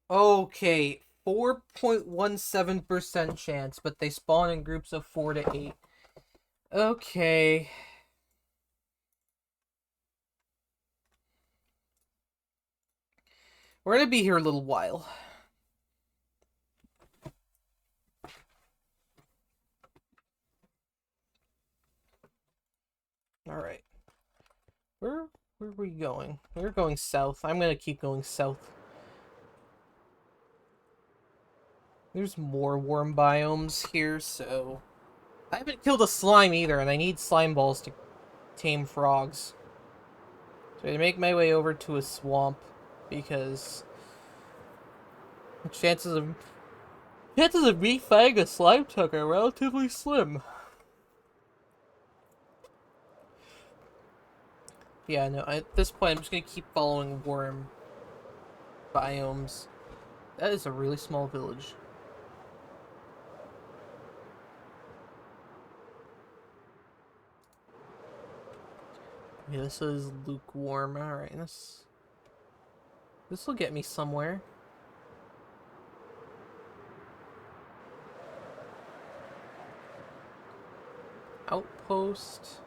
Okay, 4.17% chance, but they spawn in groups of 4 to 8. Okay. We're gonna be here a little while. Alright. Where are we going? We're going south. I'm gonna keep going south. There's more warm biomes here, so... I haven't killed a slime either, and I need slime balls to tame frogs. So I make my way over to a swamp, because... the chances of me finding a slime tuck are relatively slim. Yeah, no, at this point I'm just gonna keep following worm biomes. That is a really small village. Yeah, this is lukewarm. Alright, this will get me somewhere. Outpost.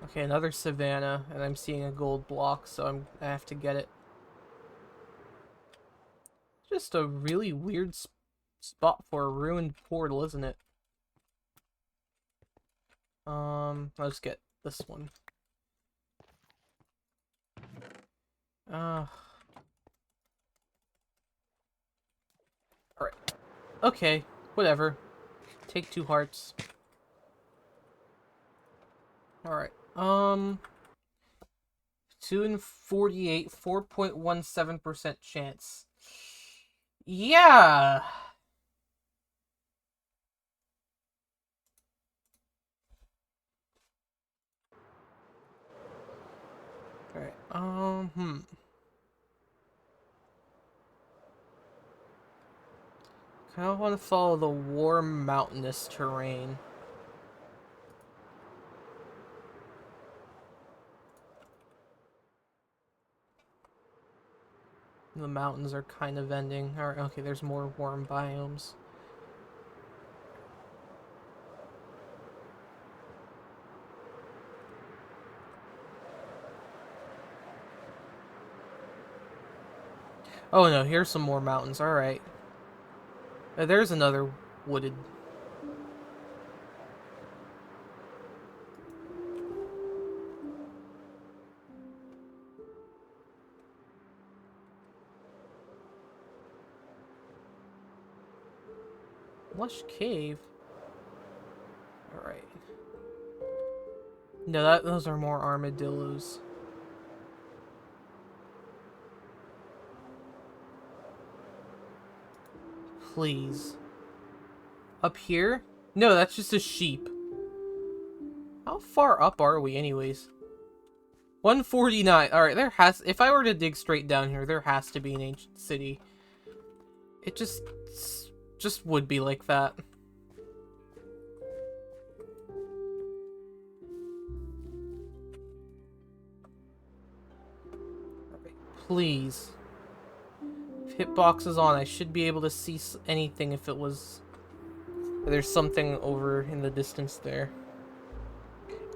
Okay, another savanna, and I'm seeing a gold block, so I have to get it. Just a really weird spot for a ruined portal, isn't it? Let's get this one. Alright. Okay, whatever. Take 2 hearts. Alright, 2 and 48, 4.17% chance. Yeah! Alright, Kinda wanna follow the warm mountainous terrain. The mountains are kind of ending. Alright, okay, there's more warm biomes. Oh no, here's some more mountains. Alright. There's another wooded. Lush cave. Alright. No, those are more armadillos. Please. Up here? No, that's just a sheep. How far up are we anyways? 149. Alright, if I were to dig straight down here, there has to be an ancient city. It just would be like that. Alright, please. If hitbox is on, I should be able to see anything if it was... There's something over in the distance there.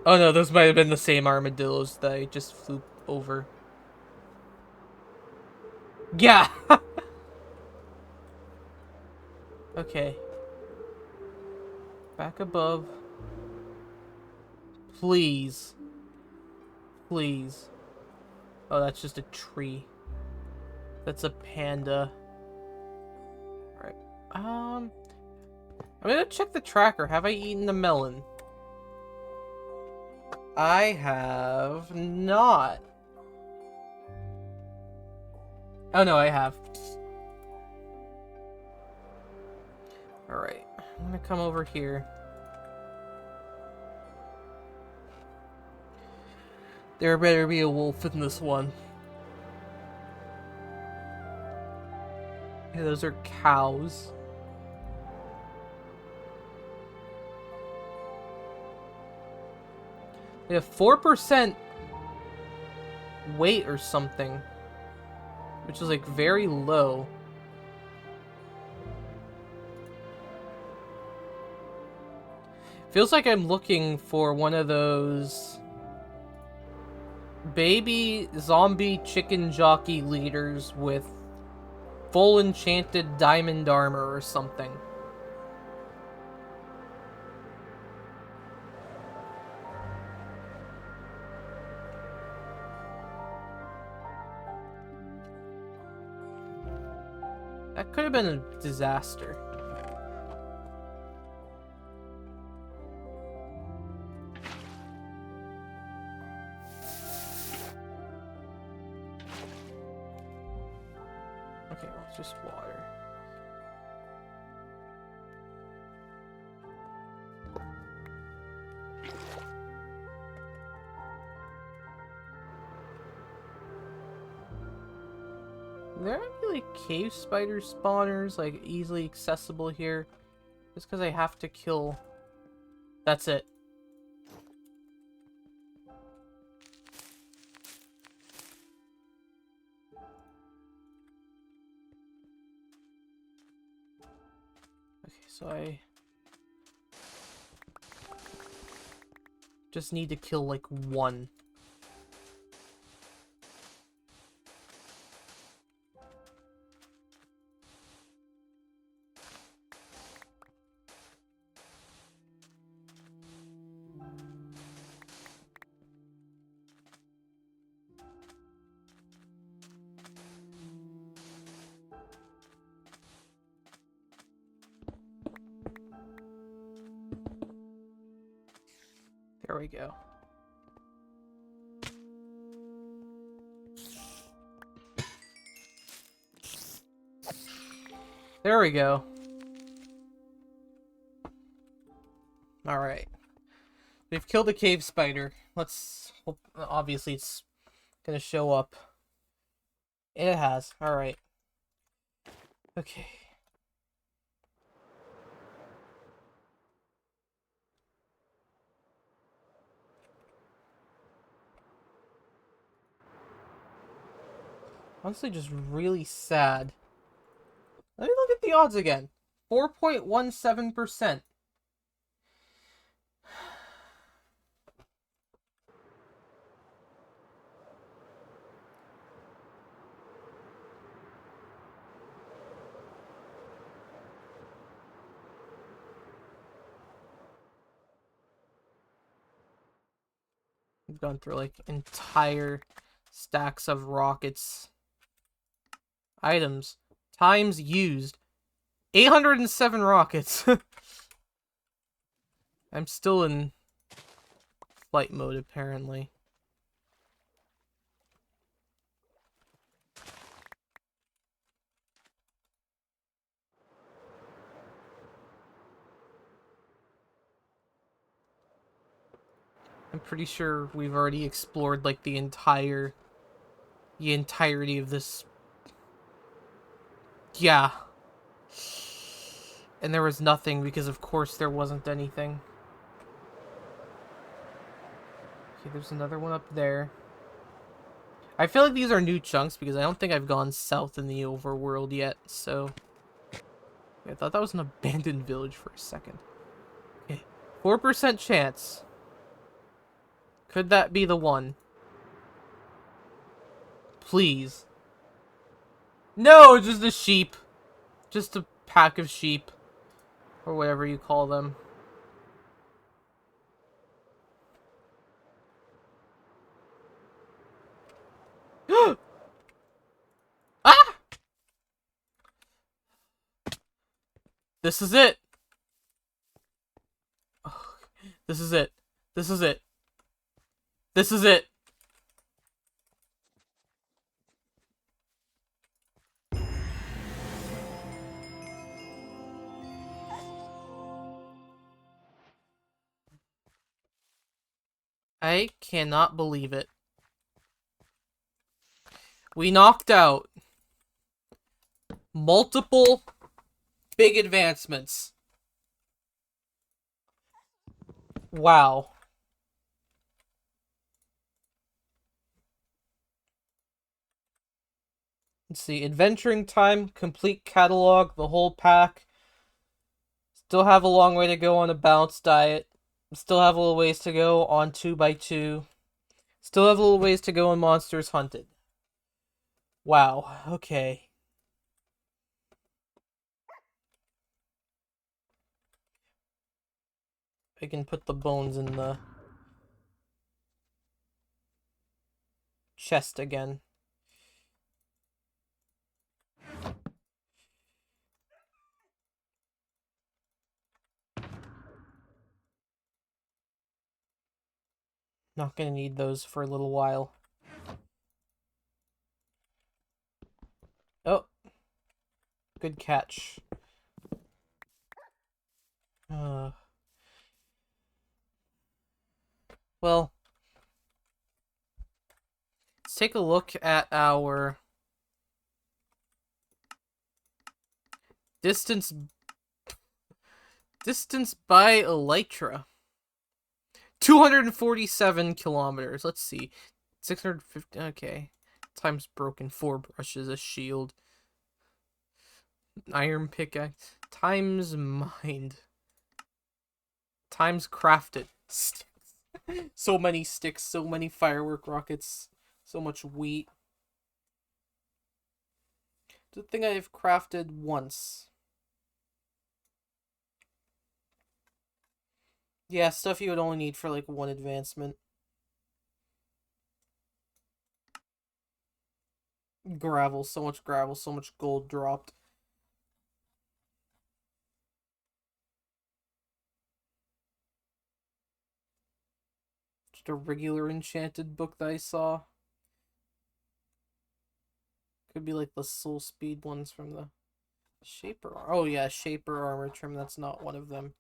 Oh no, those might have been the same armadillos that I just flew over. Yeah! Okay. Back above. Please. Please. Oh, that's just a tree. That's a panda. I'm gonna check the tracker. Have I eaten the melon? I have not. Oh no, I have. Alright, I'm gonna come over here. There better be a wolf in this one. Yeah, those are cows. They have 4% weight or something, which is like very low. Feels like I'm looking for one of those baby zombie chicken jockey leaders with full enchanted diamond armor or something. That could have been a disaster. Okay, well, it's just water. There might be like cave spider spawners, like easily accessible here. Just because I have to kill. That's it. Okay, so I just need to kill like one. There we go. There we go. Alright. We've killed a cave spider. Let's hope, obviously it's gonna show up. It has. Alright. Okay. Honestly, just really sad. Let me look at the odds again. 4.17%. We've gone through like entire stacks of rockets. Items. Times used. 807 rockets. I'm still in flight mode, apparently. I'm pretty sure we've already explored, like, the entirety of this. Yeah. And there was nothing, because of course there wasn't anything. Okay, there's another one up there. I feel like these are new chunks, because I don't think I've gone south in the overworld yet, so... I thought that was an abandoned village for a second. Okay, 4% chance. Could that be the one? Please. No, just a sheep. Just a pack of sheep. Or whatever you call them. Ah! This is it. This is it. This is it. This is it. I cannot believe it. We knocked out multiple big advancements. Wow. Let's see. Adventuring time, complete catalog, the whole pack. Still have a long way to go on a balanced diet. Still have a little ways to go on 2x2. Still have a little ways to go on Monsters Hunted. Wow. Okay. I can put the bones in the chest again. Not gonna need those for a little while. Oh. Good catch. Well, let's take a look at our distance by elytra. 247 kilometers. Let's see. 650. Okay. Times broken 4 brushes, a shield. Iron pickaxe. Times mined. Times crafted. Sticks. So many sticks, so many firework rockets, so much wheat. The thing I've crafted once. Yeah, stuff you would only need for like one advancement. Gravel, so much gold dropped. Just a regular enchanted book that I saw. Could be like the soul speed ones from the Shaper. Oh yeah, Shaper armor trim. That's not one of them.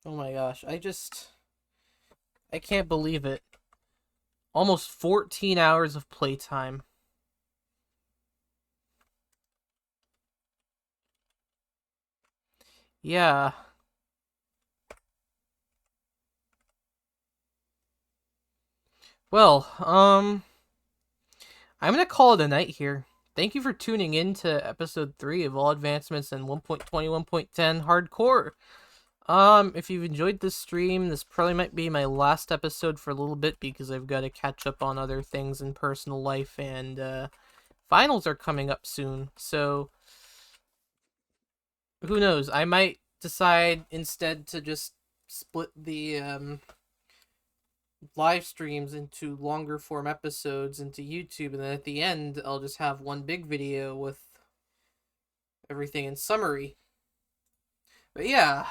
Oh my gosh, I can't believe it. Almost 14 hours of playtime. Yeah. Well, I'm gonna call it a night here. Thank you for tuning in to episode 3 of All Advancements in 1.21.10 Hardcore. If you've enjoyed this stream, this probably might be my last episode for a little bit because I've got to catch up on other things in personal life, and finals are coming up soon. So who knows? I might decide instead to just split the live streams into longer form episodes into YouTube, and then at the end I'll just have one big video with everything in summary. But yeah,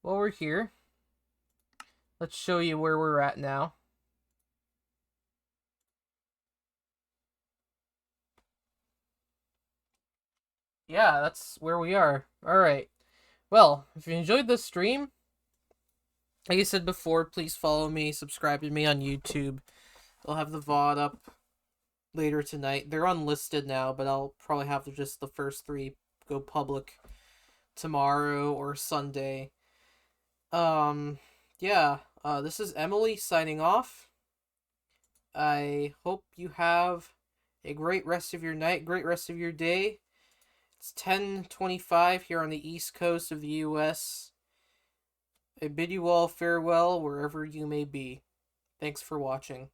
while we're here, let's show you where we're at now. Yeah, that's where we are. Alright. Well, if you enjoyed this stream, like I said before, please follow me, subscribe to me on YouTube. I'll have the VOD up later tonight. They're unlisted now, but I'll probably have just the first 3 go public tomorrow or Sunday. Yeah, this is Emily signing off. I hope you have a great rest of your night, great rest of your day. It's 10:25 here on the East Coast of the U.S. I bid you all farewell wherever you may be. Thanks for watching.